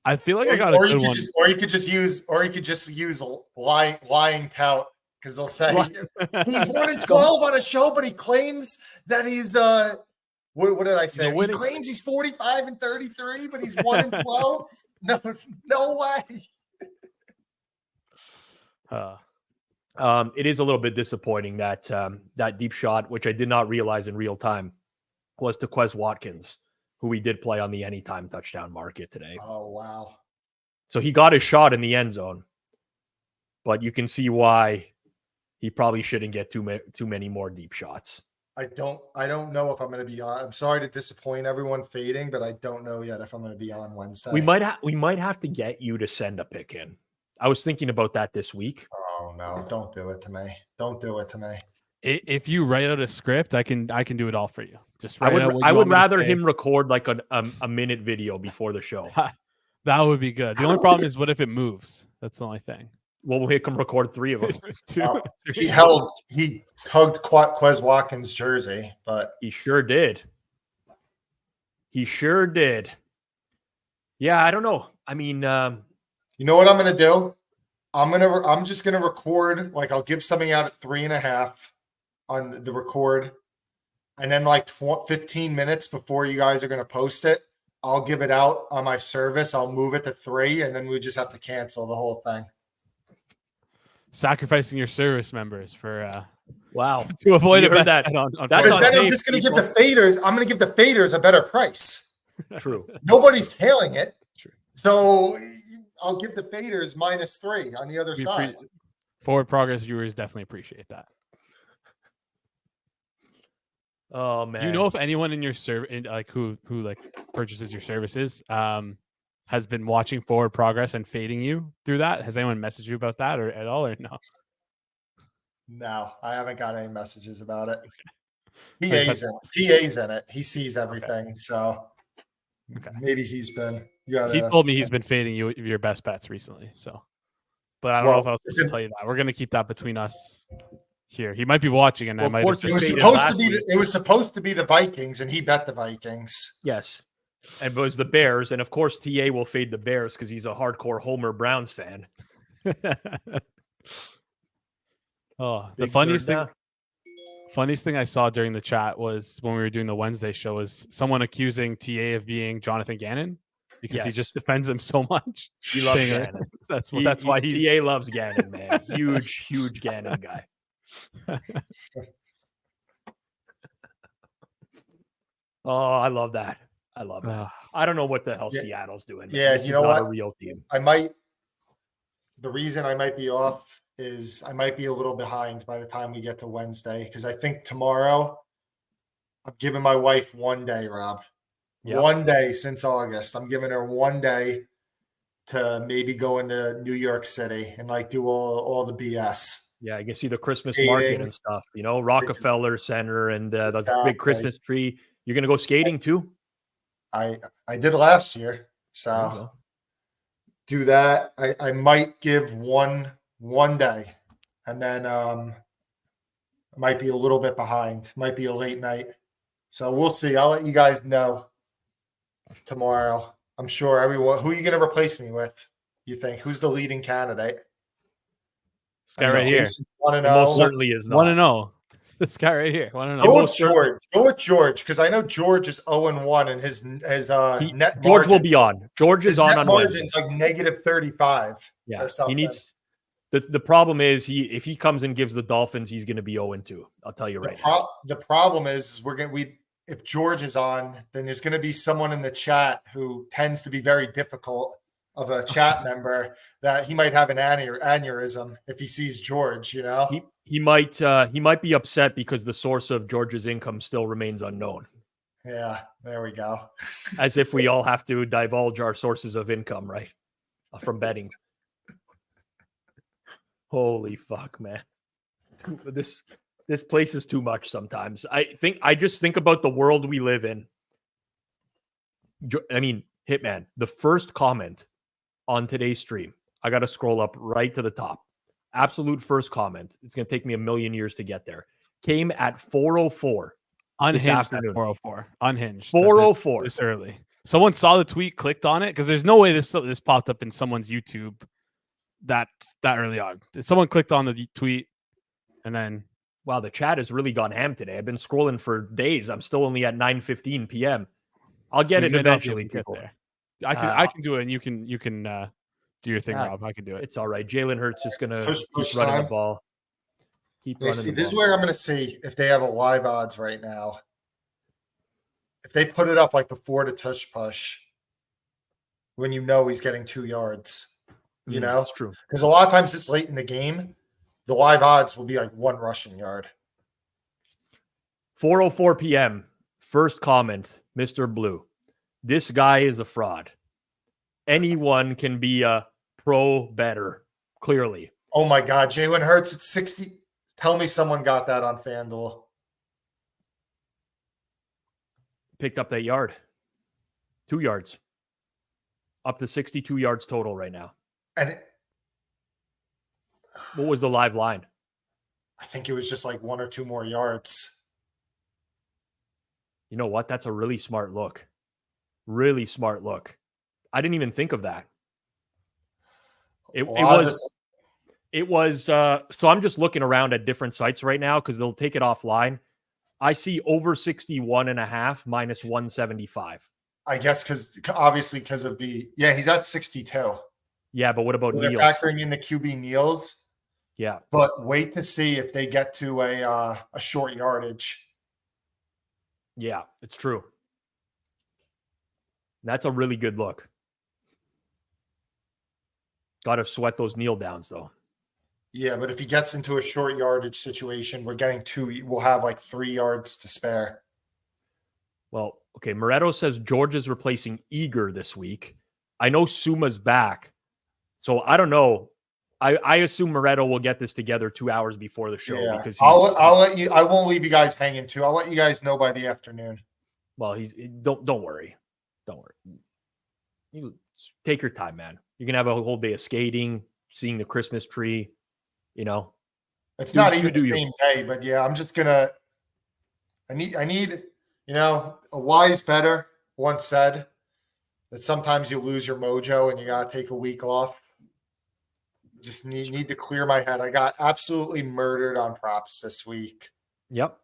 I feel like I got a good one. Or you could just use lying tout, because they'll say he's 1-12 on a show, but he claims that he's what did I say? He claims he's 45 and 33, but he's 1-12. No way. It is a little bit disappointing that that deep shot, which I did not realize in real time, was to Quez Watkins, who we did play on the anytime touchdown market today. Oh, wow. So he got his shot in the end zone, but you can see why he probably shouldn't get too many more deep shots. I don't know if I'm going to be on. I'm sorry to disappoint everyone fading, but I don't know yet if I'm going to be on Wednesday. We might have to get you to send a pick in. I was thinking about that this week. Oh no, don't do it to me. Don't do it to me. If you write out a script, I can do it all for you. Just I would rather him record like a minute video before the show. That would be good. The only problem is, what if it moves? That's the only thing. Well, we'll make him record 3 of them. He hugged Quez Watkins' jersey, but he sure did. Yeah, I don't know. I mean, you know what I'm going to do? I'm just going to record. I'll give something out at 3.5 on the record. And then 15 minutes before you guys are going to post it, I'll give it out on my service. I'll move it to 3, and then we just have to cancel the whole thing. Sacrificing your service members for wow, to avoid a bet that. Because then I'm just going to give the faders. I'm going to give the faders a better price. True. Nobody's tailing it. True. So I'll give the faders -3 on the other side. Forward Progress viewers definitely appreciate that. Oh man, do you know if anyone in your who purchases your services has been watching Forward Progress and fading you through that? Has anyone messaged you about that or at all, or no? No, I haven't got any messages about it. PA's in it. He sees everything, so maybe he's been. He told me he's been fading you your best bets recently. So, but I don't know if I was supposed to tell you that. We're gonna keep that between us here. He might be watching, and I might. It was supposed to be the Vikings, and he bet the Vikings. Yes, and it was the Bears, and of course TA will fade the Bears because he's a hardcore Homer Browns fan. The funniest thing I saw during the chat was when we were doing the Wednesday show was someone accusing TA of being Jonathan Gannon because he just defends him so much. He loves Gannon. That's why TA loves Gannon, man. Huge Gannon guy. Oh, I love that. I don't know what the hell Seattle's doing. Yeah, this is not a real team. The reason I might be off is I might be a little behind by the time we get to Wednesday, because I think tomorrow I'm giving my wife 1 day, Rob. Yep. 1 day since August. I'm giving her 1 day to maybe go into New York City and do all the BS. Yeah, you can see the Christmas market and stuff, Rockefeller Center and the big Christmas tree. You're going to go skating too? I did last year. So do that. I might give one day, and then might be a little bit behind. Might be a late night. So we'll see. I'll let you guys know tomorrow. I'm sure everyone. Who are you going to replace me with? You think? Who's the leading candidate? This guy right here. Want to It most know? certainly is not. Want to know? This guy right here. Want to know? Go with George. Go with George because I know George is 0-1 and his net. George will be on. George is on margin's Wednesday. like -35. Yeah, or something. he needs. The problem is if he comes and gives the Dolphins, he's going to be 0-2. I'll tell you right now. The problem is if George is on, then there's going to be someone in the chat who tends to be very difficult of a chat member that he might have an aneurysm if he sees George. You know, he might be upset because the source of George's income still remains unknown. Yeah, there we go. As if we all have to divulge our sources of income, right? From betting. Holy fuck, man. This place is too much sometimes. I just think about the world we live in. I mean, Hitman, the first comment on today's stream, I got to scroll up right to the top. Absolute first comment. It's going to take me a million years to get there. Came at 4:04. Unhinged at 4:04. Unhinged. 4:04. This early. Someone saw the tweet, clicked on it, because there's no way this popped up in someone's YouTube that early on. Someone clicked on the tweet and then wow, the chat has really gone ham today. I've been scrolling for days. I'm still only at 9:15 p.m. I'll get it eventually, people. There. I can do it, and you can do your thing, Rob. I can do it. It's all right. Jalen Hurts is going to keep running running the ball. This is where I'm going to see if they have a live odds right now. If they put it up like before the tush push, when you know he's getting 2 yards. You know, it's true. Because a lot of times it's late in the game, the live odds will be like 1 rushing yard. 4:04 p.m. First comment, Mr. Blue. This guy is a fraud. Anyone can be a pro better, clearly. Oh my God, Jalen Hurts at 60. Tell me someone got that on FanDuel. Picked up that yard. 2 yards. Up to 62 yards total right now. And what was the live line? I think it was just like 1 or 2 more yards. You know what? That's a really smart look. Really smart look. I didn't even think of that. It was so I'm just looking around at different sites right now because they'll take it offline. I see over 61.5 minus 175. I guess because of he's at 62. Yeah, but what about They're Neals? factoring in the QB Neals. Yeah. But wait to see if they get to a short yardage. Yeah, it's true. That's a really good look. Got to sweat those kneel downs, though. Yeah, but if he gets into a short yardage situation, we're getting 2. We'll have like 3 yards to spare. Well, okay. Moretto says George is replacing Eager this week. I know Suma's back. So I don't know. I assume Moretto will get this together 2 hours before the show because I'll let you. I won't leave you guys hanging too. I'll let you guys know by the afternoon. Well, don't worry. Don't worry. You take your time, man. You can have a whole day of skating, seeing the Christmas tree. You know, it's not even the same day, but yeah, I'm just gonna. I need. You know, a wise better once said that sometimes you lose your mojo and you gotta take a week off. Just need to clear my head. I got absolutely murdered on props this week. Yep.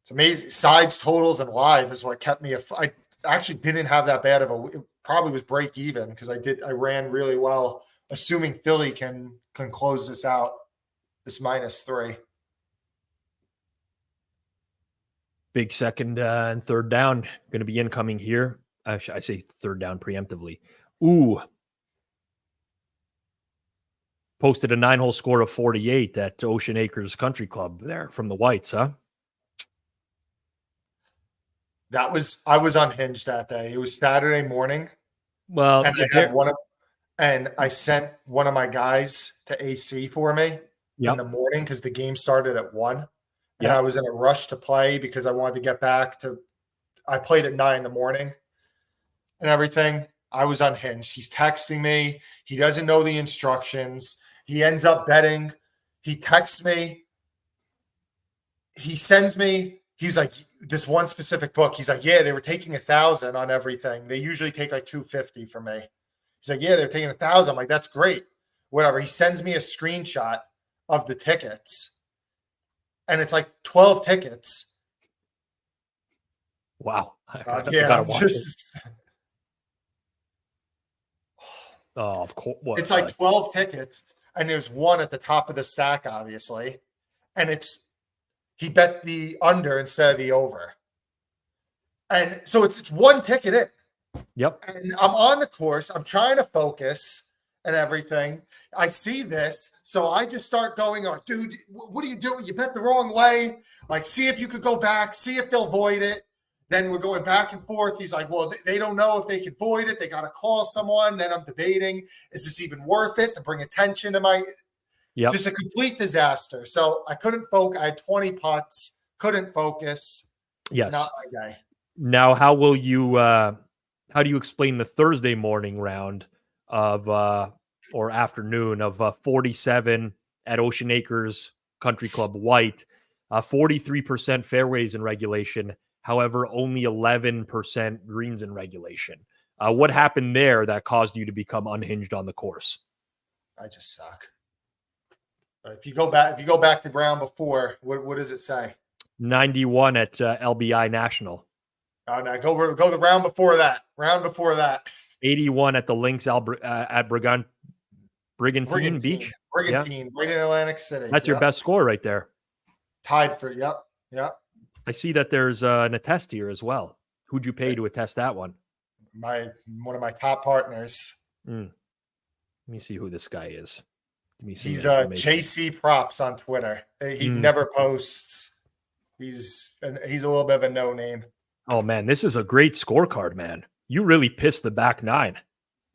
It's amazing. Sides, totals, and live is what kept me. I actually didn't have that bad of a. It probably was break even because I ran really well, assuming Philly can close this out. This -3. Big second and third down going to be incoming here. I say third down preemptively. Ooh. Posted a 9-hole score of 48 at Ocean Acres Country Club there from the Whites, huh? I was unhinged that day. It was Saturday morning. Well, and I sent one of my guys to AC for me in the morning because the game started at 1. And I was in a rush to play because I wanted to get back to – I played at 9 in the morning and everything. I was unhinged. He's texting me. He doesn't know the instructions. He ends up betting. He texts me he sends me, he's like, this one specific book. He's like, yeah, they were taking 1,000 on everything. They usually take like 250 for me. He's like, yeah, they're taking 1,000. I'm like, that's great. Whatever. He sends me a screenshot of the tickets, and it's like 12 tickets. Wow. Yeah, I'm just. Oh, of course. What, it's like 12 tickets, and there's one at the top of the stack, obviously. And he bet the under instead of the over. And so it's one ticket in. Yep. And I'm on the course. I'm trying to focus and everything. I see this. So I just start going, like, dude, what are you doing? You bet the wrong way. Like, see if you could go back, see if they'll void it. Then we're going back and forth. He's like, well, they don't know if they can void it. They got to call someone. Then I'm debating, is this even worth it to bring attention to my just a complete disaster. So I couldn't focus. I had 20 putts, couldn't focus. Yes. Not my guy. Now, how do you explain the Thursday morning round of or afternoon of 47 at Ocean Acres Country Club White, 43% fairways in regulation, however, only 11% greens in regulation. What happened there that caused you to become unhinged on the course? I just suck. But if you go back to round before, what does it say? 91 at LBI National. Oh no, go the round before that. 81 at the Links at Brigantine Beach. Brigantine, right in Atlantic City. That's your best score right there. Tied for, yep. I see that there's an attest here as well. Who'd you pay to attest that one? One of my top partners. Let me see who this guy is. He's JC Props on Twitter. He never posts. He's a little bit of a no name. Oh man, this is a great scorecard, man. You really pissed the back nine.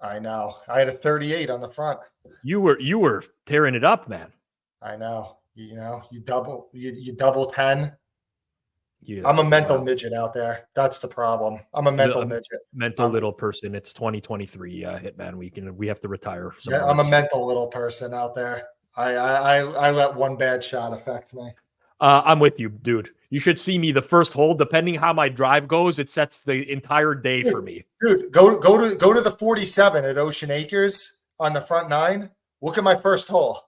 I know. I had a 38 on the front. You were tearing it up, man. I know. You double 10. Yeah, I'm a mental midget out there. That's the problem. I'm a mental midget. Little person. It's 2023 Hitman. We have to retire. Yeah, I'm a mental little person out there. I let one bad shot affect me. I'm with you, dude. You should see me the first hole. Depending how my drive goes, it sets the entire day for me. Dude, go to the 47 at Ocean Acres on the front nine. Look at my first hole.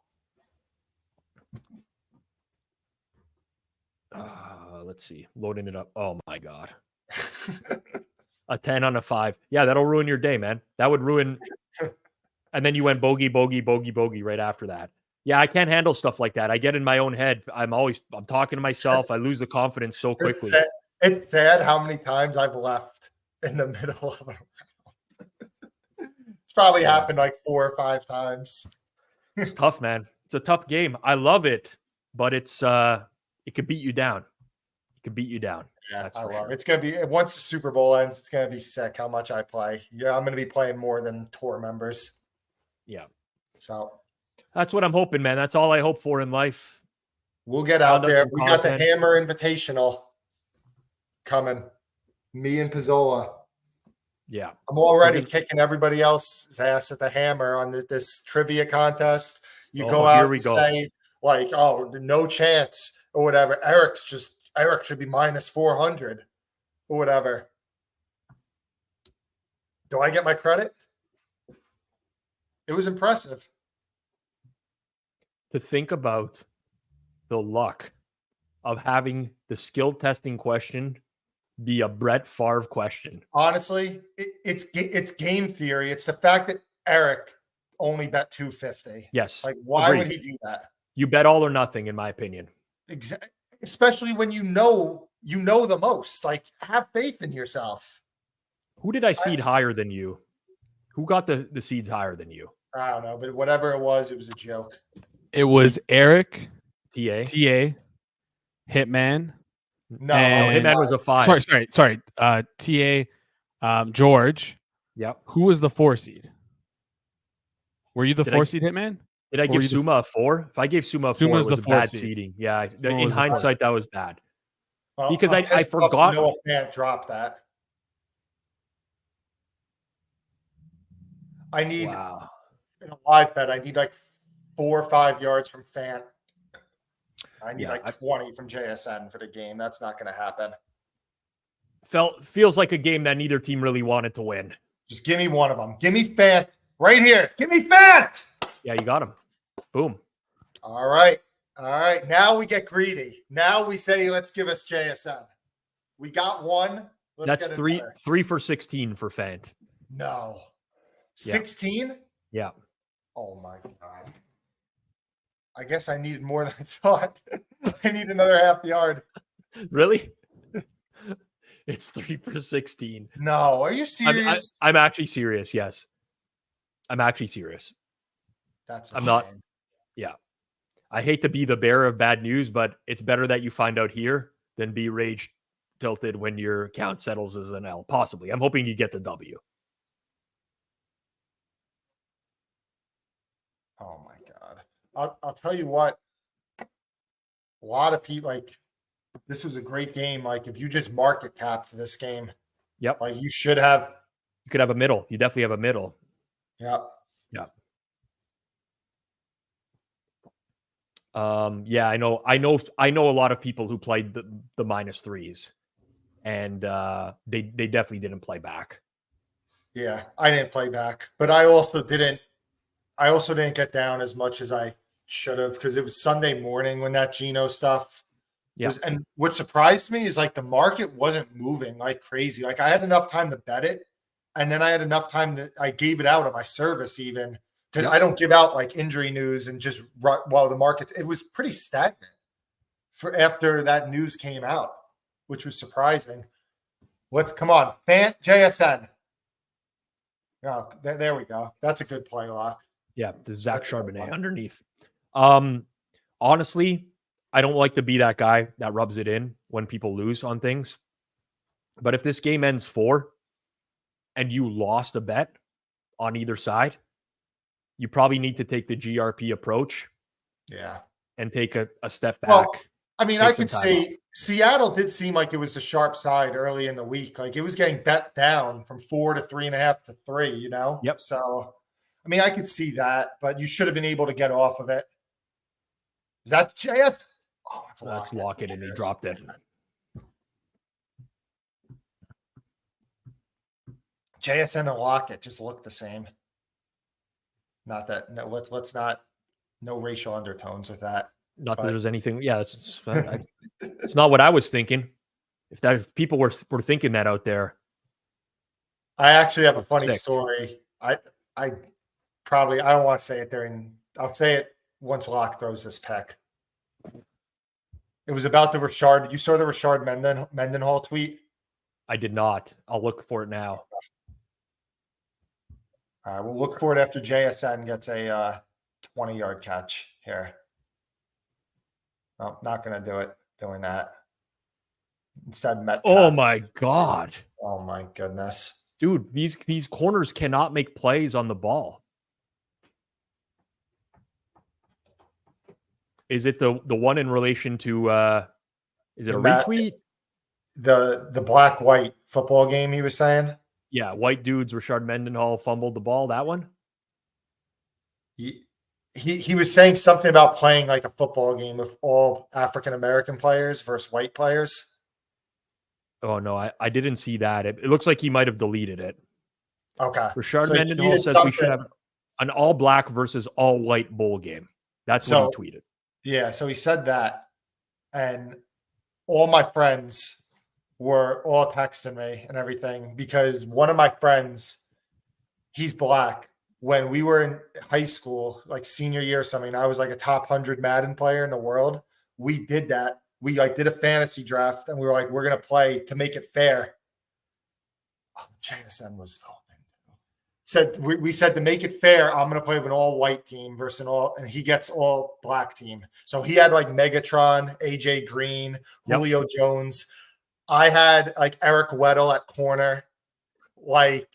Let's see. Loading it up. Oh my God. A 10 on a 5. Yeah, that'll ruin your day, man. That would ruin. And then you went bogey, bogey, bogey, bogey right after that. Yeah, I can't handle stuff like that. I get in my own head. I'm talking to myself. I lose the confidence so quickly. It's sad how many times I've left in the middle of a round. It's probably happened like 4 or 5 times. It's tough, man. It's a tough game. I love it, but it could beat you down. It could beat you down. Yeah, I love it. It's gonna be, once the Super Bowl ends, it's gonna be sick how much I play. Yeah, I'm gonna be playing more than tour members. Yeah. So that's what I'm hoping, man. That's all I hope for in life. We'll get out there. We got the Hammer Invitational coming. Me and Pizzola. Yeah. I'm already kicking everybody else's ass at the Hammer on this trivia contest. You go out and say, like, oh, no chance or whatever. Eric should be minus 400 or whatever. Do I get my credit? It was impressive. To think about the luck of having the skill testing question be a Brett Favre question. Honestly, it's game theory. It's the fact that Eric only bet 250. Yes. Like, why would he do that? You bet all or nothing, in my opinion. Exactly. Especially when you know the most. Like, have faith in yourself. Who did I seed higher than you? Who got the seeds higher than you? I don't know, but whatever it was a joke. It was Eric, TA, Hitman. No, Hitman was a 5. Sorry. TA, George. Yep. Who was the 4 seed? Were you the 4 seed, Hitman? Did I give Suma a 4? If I gave Suma a 4, it was a bad seeding. Yeah. In hindsight, that was bad. Because I forgot. Noah Fant dropped that. I need in a live bet. I need like 4 or 5 yards from Fant. I need 20 from JSN for the game. That's not going to happen. Feels like a game that neither team really wanted to win. Just give me one of them. Give me Fant right here. Give me Fant. Yeah, you got him. Boom. All right. Now we get greedy. Now we say, let's give us JSN. We got one. That's three for 16 for Fant. No. 16? Yeah. Oh my God. I guess I needed more than I thought. I need another half yard. Really? It's 3 for 16. No, are you serious? I'm actually serious. Yes. I'm actually serious. I'm not. Yeah. I hate to be the bearer of bad news, but it's better that you find out here than be rage tilted when your count settles as an L. Possibly. I'm hoping you get the W. Oh my God. I'll tell you what. A lot of people this was a great game. Like if you just market cap to this game, yep. Like you should have. You could have a middle. You definitely have a middle. Yep. Yeah. Yeah, I know a lot of people who played the -3s, and they definitely didn't play back. Yeah, I didn't play back, but I also didn't get down as much as I should have because it was Sunday morning when that Geno stuff was. And what surprised me is the market wasn't moving like crazy. Like I had enough time to bet it, and then I had enough time that I gave it out on my service even. Because I don't give out injury news and just while the markets, it was pretty stagnant for after that news came out, which was surprising. Come on, Fant JSN. Oh, there we go. That's a good play lock. Yeah, the Zach Charbonnet underneath. Honestly, I don't like to be that guy that rubs it in when people lose on things. But if this game ends 4 and you lost a bet on either side, you probably need to take the GRP approach. Yeah. And take a step back. Well, I mean, I could say Seattle did seem like it was the sharp side early in the week. Like it was getting bet down from 4 to 3.5 to 3, you know? Yep. So, I mean, I could see that, but you should have been able to get off of it. Is that JS? Oh, that's Lockett, and he dropped it. JSN and Lockett just look the same. Not that let's not no racial undertones with that. Not that there's anything. Yeah, it's not what I was thinking. If people were thinking that out there, I actually have a funny story. I don't want to say it I'll say it once Locke throws this peck. It was about the Rashard. You saw the Rashard Mendenhall tweet? I did not. I'll look for it now. All right, we'll look for it after JSN gets a 20-yard catch here. Oh, not going to do it. Doing that. Instead, Metcalf. Oh, my God. Oh, my goodness. Dude, these corners cannot make plays on the ball. Is it the one in relation to is it a retweet? The black-white football game he was saying? Yeah, white dudes, Rashard Mendenhall fumbled the ball, that one? He was saying something about playing like a football game with all African-American players versus white players. Oh, no, I didn't see that. It looks like he might have deleted it. Okay. Rashard Mendenhall says we should have an all-black versus all-white bowl game. That's what he tweeted. Yeah, so he said that. And all my friends were all texting me and everything because one of my friends, he's black. When we were in high school, like senior year or something, I was like a top 100 Madden player in the world. We did that. We did a fantasy draft and we were like, we're going to play to make it fair. Oh, JSN was we said to make it fair, I'm going to play with an all white team versus and he gets all black team. So he had like Megatron, AJ Green, Julio Jones. I had like Eric Weddle at corner. Like,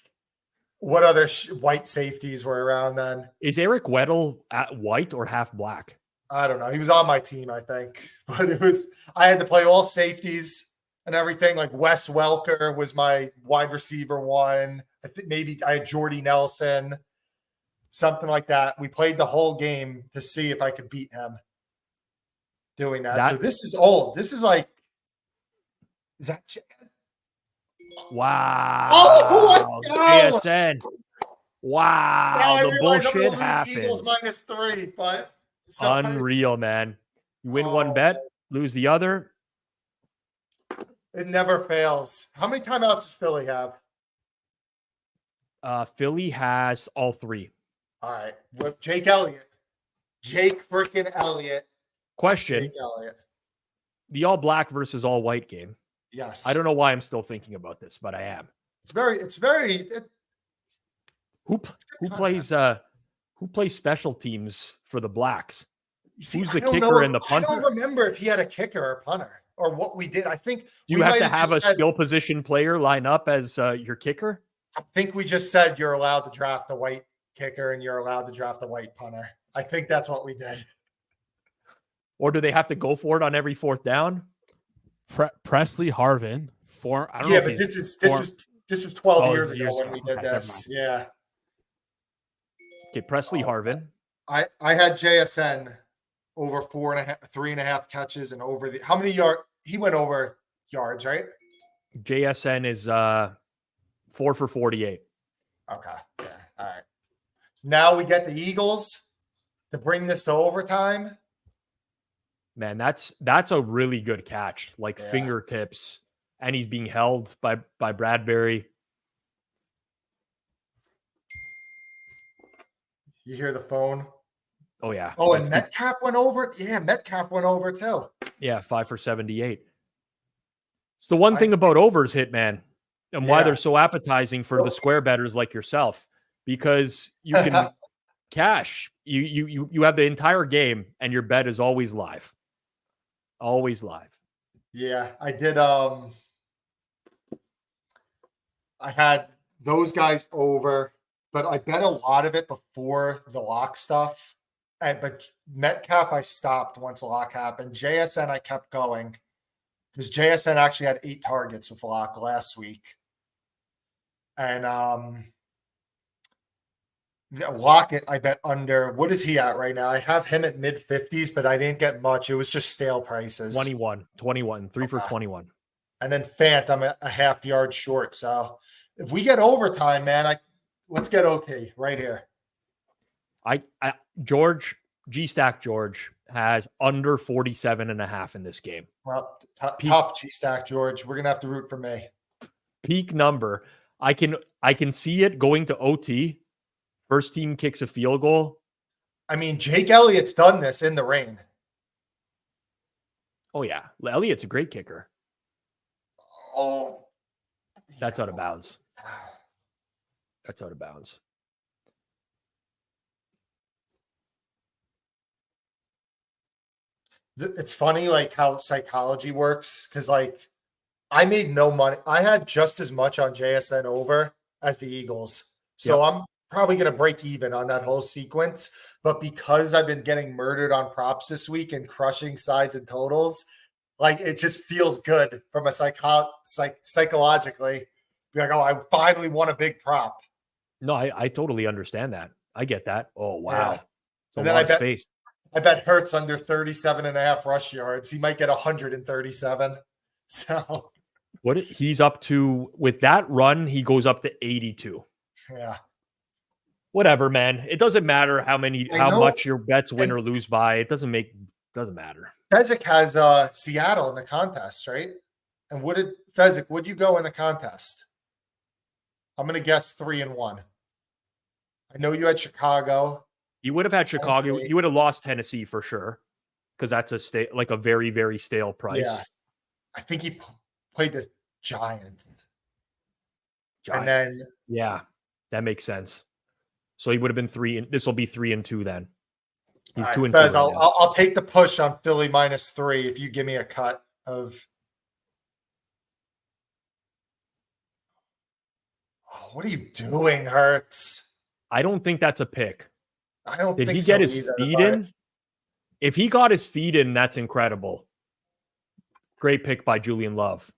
what other white safeties were around then? Is Eric Weddle at white or half black? I don't know. He was on my team, I think. But I had to play all safeties and everything. Like Wes Welker was my wide receiver one. I think maybe I had Jordy Nelson, something like that. We played the whole game to see if I could beat him. doing that. So this is old. This is like, is that? Wow. Oh my God. JSN. Wow. Now I The realize I'm bullshit gonna lose Eagles happens. -3, but Unreal, man. You win one bet, lose the other. It never fails. How many timeouts does Philly have? Philly has all 3. All right. With Jake Elliott. Jake freaking Elliott. Question. Jake Elliott. The all black versus all white game. Yes. I don't know why I'm still thinking about this, but I am. Who plays special teams for the Blacks? Who's the kicker and the punter? I don't remember if he had a kicker or punter or what we did. I think you have to have a skill position player line up as your kicker. I think we just said you're allowed to draft the white kicker and you're allowed to draft the white punter. I think that's what we did. Or do they have to go for it on every 4th down? Presley Harvin. This was 12 years ago when we did this. Yeah. Okay, Presley Harvin. I had JSN over 3.5 catches and over how many yards? He went over yards, right? JSN is 4 for 48. Okay. Yeah. All right. So now we get the Eagles to bring this to overtime. Man, that's a really good catch. Like fingertips, and he's being held by Bradbury. You hear the phone? Oh, yeah. Oh, and Metcalf went over? Yeah, Metcalf went over too. Yeah, 5 for 78. It's the one thing about overs, Hitman, and why they're so appetizing for the square bettors like yourself, because you can cash. You have the entire game, and your bet is always live. Always live. Yeah, I did. I had those guys over, but I bet a lot of it before the lock stuff. But Metcalf, I stopped once lock happened. JSN, I kept going because JSN actually had 8 targets with lock last week. And Lockett, I bet under. What is he at right now? I have him at mid-50s, but I didn't get much. It was just stale prices. 21, 3 for 21. And then Fant, I'm a half yard short. So if we get overtime, man, let's get OT right here. G-Stack George has under 47.5 in this game. Well, top G-Stack George. We're gonna have to root for me. Peak number. I can see it going to OT. First team kicks a field goal. I mean, Jake Elliott's done this in the rain. Oh, yeah. Elliott's a great kicker. Oh. That's out of bounds. That's out of bounds. It's funny, like, how psychology works, because, like, I made no money. I had just as much on JSN over as the Eagles. So I'm probably going to break even on that whole sequence. But because I've been getting murdered on props this week and crushing sides and totals, like, it just feels good from a psychologically. Be like, oh, I finally won a big prop. No, I totally understand that. I get that. Oh, wow. Yeah. It's a lot of space. I bet Hurts under 37.5 rush yards. He might get 137. So he's up to, with that run, he goes up to 82. Yeah. Whatever, man. It doesn't matter how much your bets win or lose by. It doesn't matter. Fezzik has Seattle in the contest, right? And would you go in the contest? I'm gonna guess 3-1. I know you had Chicago. You would have had Chicago. You would have lost Tennessee for sure, because that's a very, very stale price. Yeah. I think he played the Giants. And then that makes sense. So he would have been 3. This will be 3-2 then. He's right, 2-2. Fez, I'll take the push on Philly -3 if you give me a cut of. Oh, what are you doing, Hurts? I don't think that's a pick. I don't think Did he so get his either, feet in? If he got his feet in, that's incredible. Great pick by Julian Love.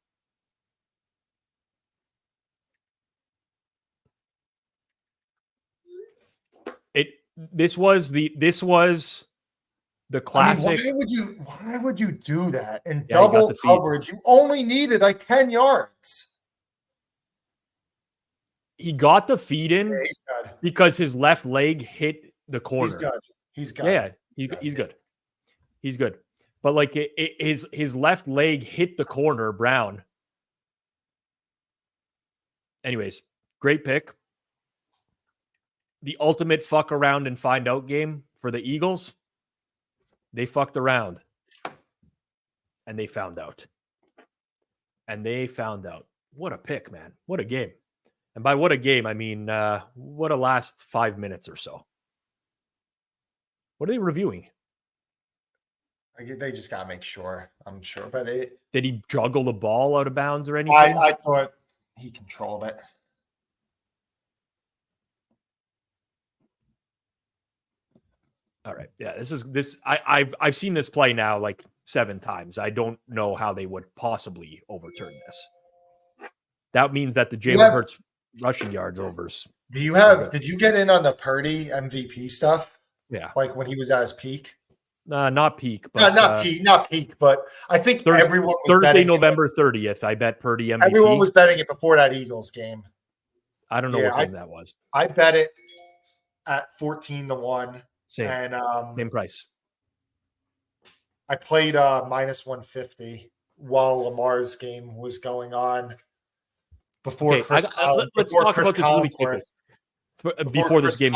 This was the classic. I mean, why would you do that in Yeah, he got double the feed. coverage? You only needed like 10 yards. He got the feed in Yeah, he's good. because his left leg hit the corner. He's good. He's good. Yeah, he's good. He's good. But like his left leg hit the corner, Brown. Anyways, great pick. The ultimate fuck around and find out game for the Eagles. They fucked around. And they found out. What a pick, man. What a game. And by what a game, I mean, what a last 5 minutes or so. What are they reviewing? They just got to make sure, I'm sure. But did he juggle the ball out of bounds or anything? I thought he controlled it. All right. Yeah, I've seen this play now like 7 times. I don't know how they would possibly overturn this. That means that the Jalen Hurts rushing yards overs. Did you get in on the Purdy MVP stuff? Yeah. Like when he was at his peak? Not peak, but not peak, but I think everyone was Thursday, November 30th. I bet Purdy MVP. Everyone was betting it before that Eagles game. I don't know what game that was. I bet it at 14-1. Same. And same price. I played minus 150 while Lamar's game was going on before let's talk about this really quickly. Before this game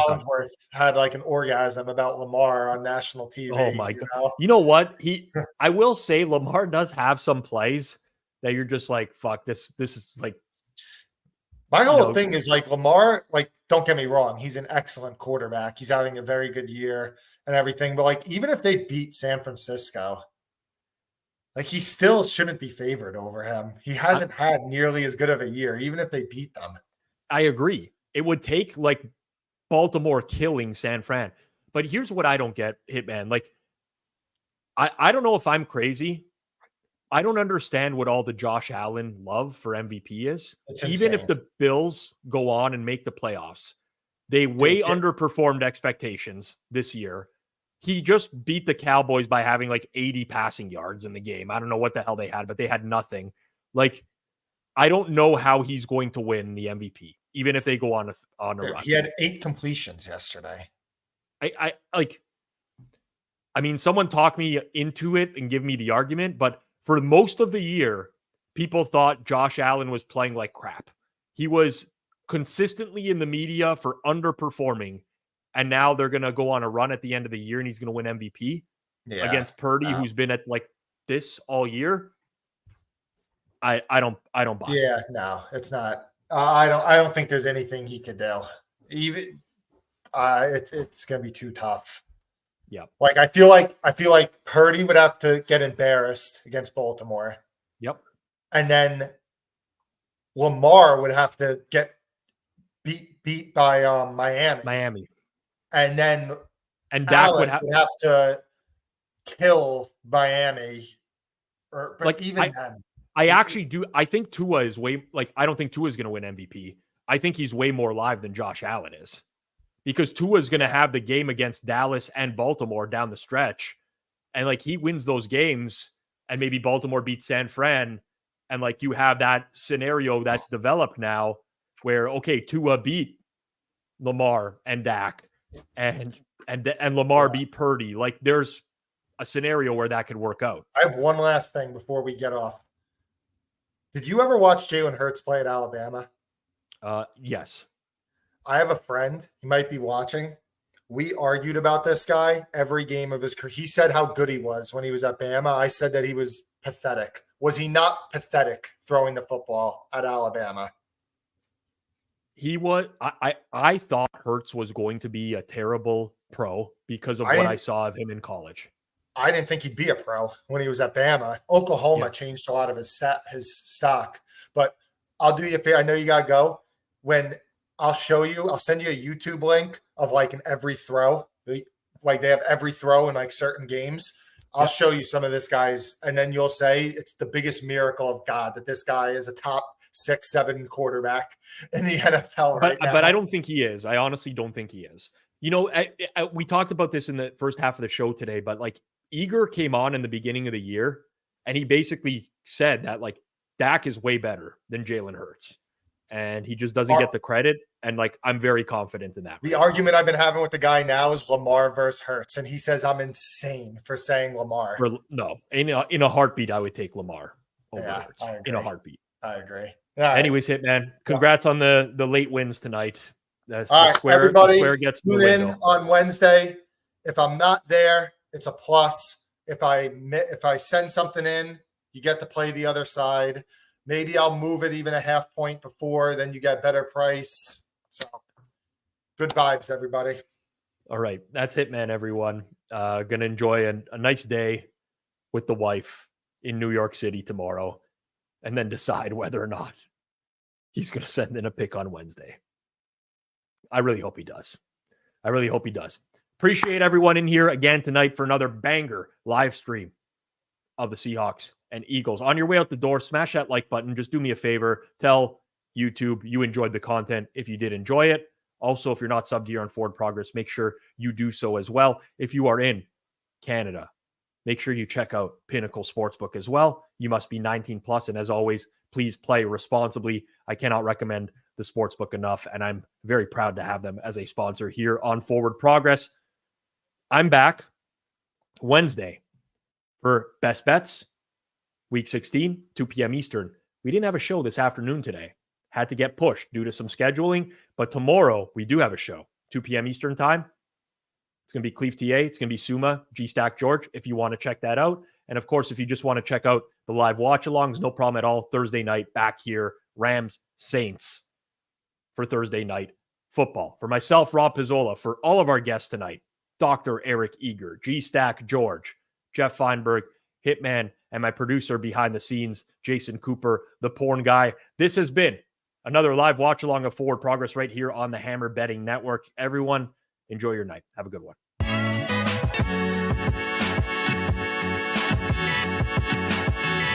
had like an orgasm about Lamar on national TV. Oh my God. You know what? I will say Lamar does have some plays that you're just like, fuck, this is like. My whole thing is like Lamar, like, don't get me wrong. He's an excellent quarterback. He's having a very good year and everything. But like, even if they beat San Francisco, like he still shouldn't be favored over him. He hasn't had nearly as good of a year, even if they beat them. I agree. It would take like Baltimore killing San Fran. But here's what I don't get, Hitman. Like, I don't know if I'm crazy. I don't understand what all the Josh Allen love for MVP is. Even if the Bills go on and make the playoffs, they way underperformed expectations this year. He just beat the Cowboys by having like 80 passing yards in the game. I don't know what the hell they had, but they had nothing. Like, I don't know how he's going to win the MVP, even if they go on a run. He had 8 completions yesterday. I mean, someone talk me into it and give me the argument, but for most of the year, people thought Josh Allen was playing like crap. He was consistently in the media for underperforming, and now they're going to go on a run at the end of the year, and he's going to win MVP against Purdy, who's been at like this all year. I don't buy it. Yeah, no, it's not. I don't think there's anything he could do. Even it's going to be too tough. Yeah. Like I feel like Purdy would have to get embarrassed against Baltimore. Yep. And then Lamar would have to get beat by Miami. And then Dak would have to kill Miami. Or but like even then. I actually do. I think Tua is way I don't think Tua is going to win MVP. I think he's way more live than Josh Allen is. Because Tua is going to have the game against Dallas and Baltimore down the stretch. And like he wins those games and maybe Baltimore beats San Fran. And like you have that scenario that's developed now where, okay, Tua beat Lamar and Dak and Lamar beat Purdy. Like there's a scenario where that could work out. I have one last thing before we get off. Did you ever watch Jalen Hurts play at Alabama? Yes. I have a friend, he might be watching. We argued about this guy every game of his career. He said how good he was when he was at Bama. I said that he was pathetic. Was he not pathetic throwing the football at Alabama? He was. I thought Hurts was going to be a terrible pro because of what I saw of him in college. I didn't think he'd be a pro when he was at Bama. Oklahoma changed a lot of his stock. But I'll do you a favor. I know you got to go. When I'll show you, I'll send you a YouTube link of like an every throw. Like they have every throw in like certain games. I'll show you some of this guy's, and then you'll say it's the biggest miracle of God that this guy is a top 6-7 quarterback in the NFL right now. But I don't think he is. I honestly don't think he is. You know, we talked about this in the first half of the show today, but like Eager came on in the beginning of the year and he basically said that like Dak is way better than Jalen Hurts and he just doesn't get the credit. And like, I'm very confident in that. The argument I've been having with the guy now is Lamar versus Hurts. And he says I'm insane for saying Lamar. No, in a heartbeat, I would take Lamar over Hurts in a heartbeat. I agree. Anyways, Hitman, congrats on the late wins tonight. That's all the right, square, everybody, the square gets tune in on Wednesday. If I'm not there, it's a plus. If I send something in, you get to play the other side. Maybe I'll move it even a half point before, then you get better price. So good vibes, everybody. All right, that's Hitman, everyone. Gonna enjoy a nice day with the wife in New York City tomorrow, and then decide whether or not he's gonna send in a pick on Wednesday. I really hope he does. Appreciate everyone in here again tonight for another banger live stream of the Seahawks and Eagles. On your way out the door, smash that like button. Just do me a favor. Tell YouTube you enjoyed the content if you did enjoy it. Also, if you're not subbed here on Forward Progress, make sure you do so as well. If you are in Canada, make sure you check out Pinnacle Sportsbook as well. You must be 19 plus. And as always, please play responsibly. I cannot recommend the Sportsbook enough, and I'm very proud to have them as a sponsor here on Forward Progress. I'm back Wednesday for Best Bets, Week 16, 2 p.m. Eastern. We didn't have a show this afternoon today. Had to get pushed due to some scheduling, but tomorrow we do have a show, 2 p.m. Eastern time. It's going to be Cleve TA. It's going to be Suma, G-Stack George, if you want to check that out. And of course, if you just want to check out the live watch-alongs, no problem at all. Thursday night back here, Rams, Saints for Thursday night football. For myself, Rob Pizzola, for all of our guests tonight, Dr. Eric Eager, G-Stack George, Jeff Feinberg, Hitman, and my producer behind the scenes, Jason Cooper, the porn guy. This has been another live watch-along of Forward Progress right here on the Hammer Betting Network. Everyone, enjoy your night. Have a good one.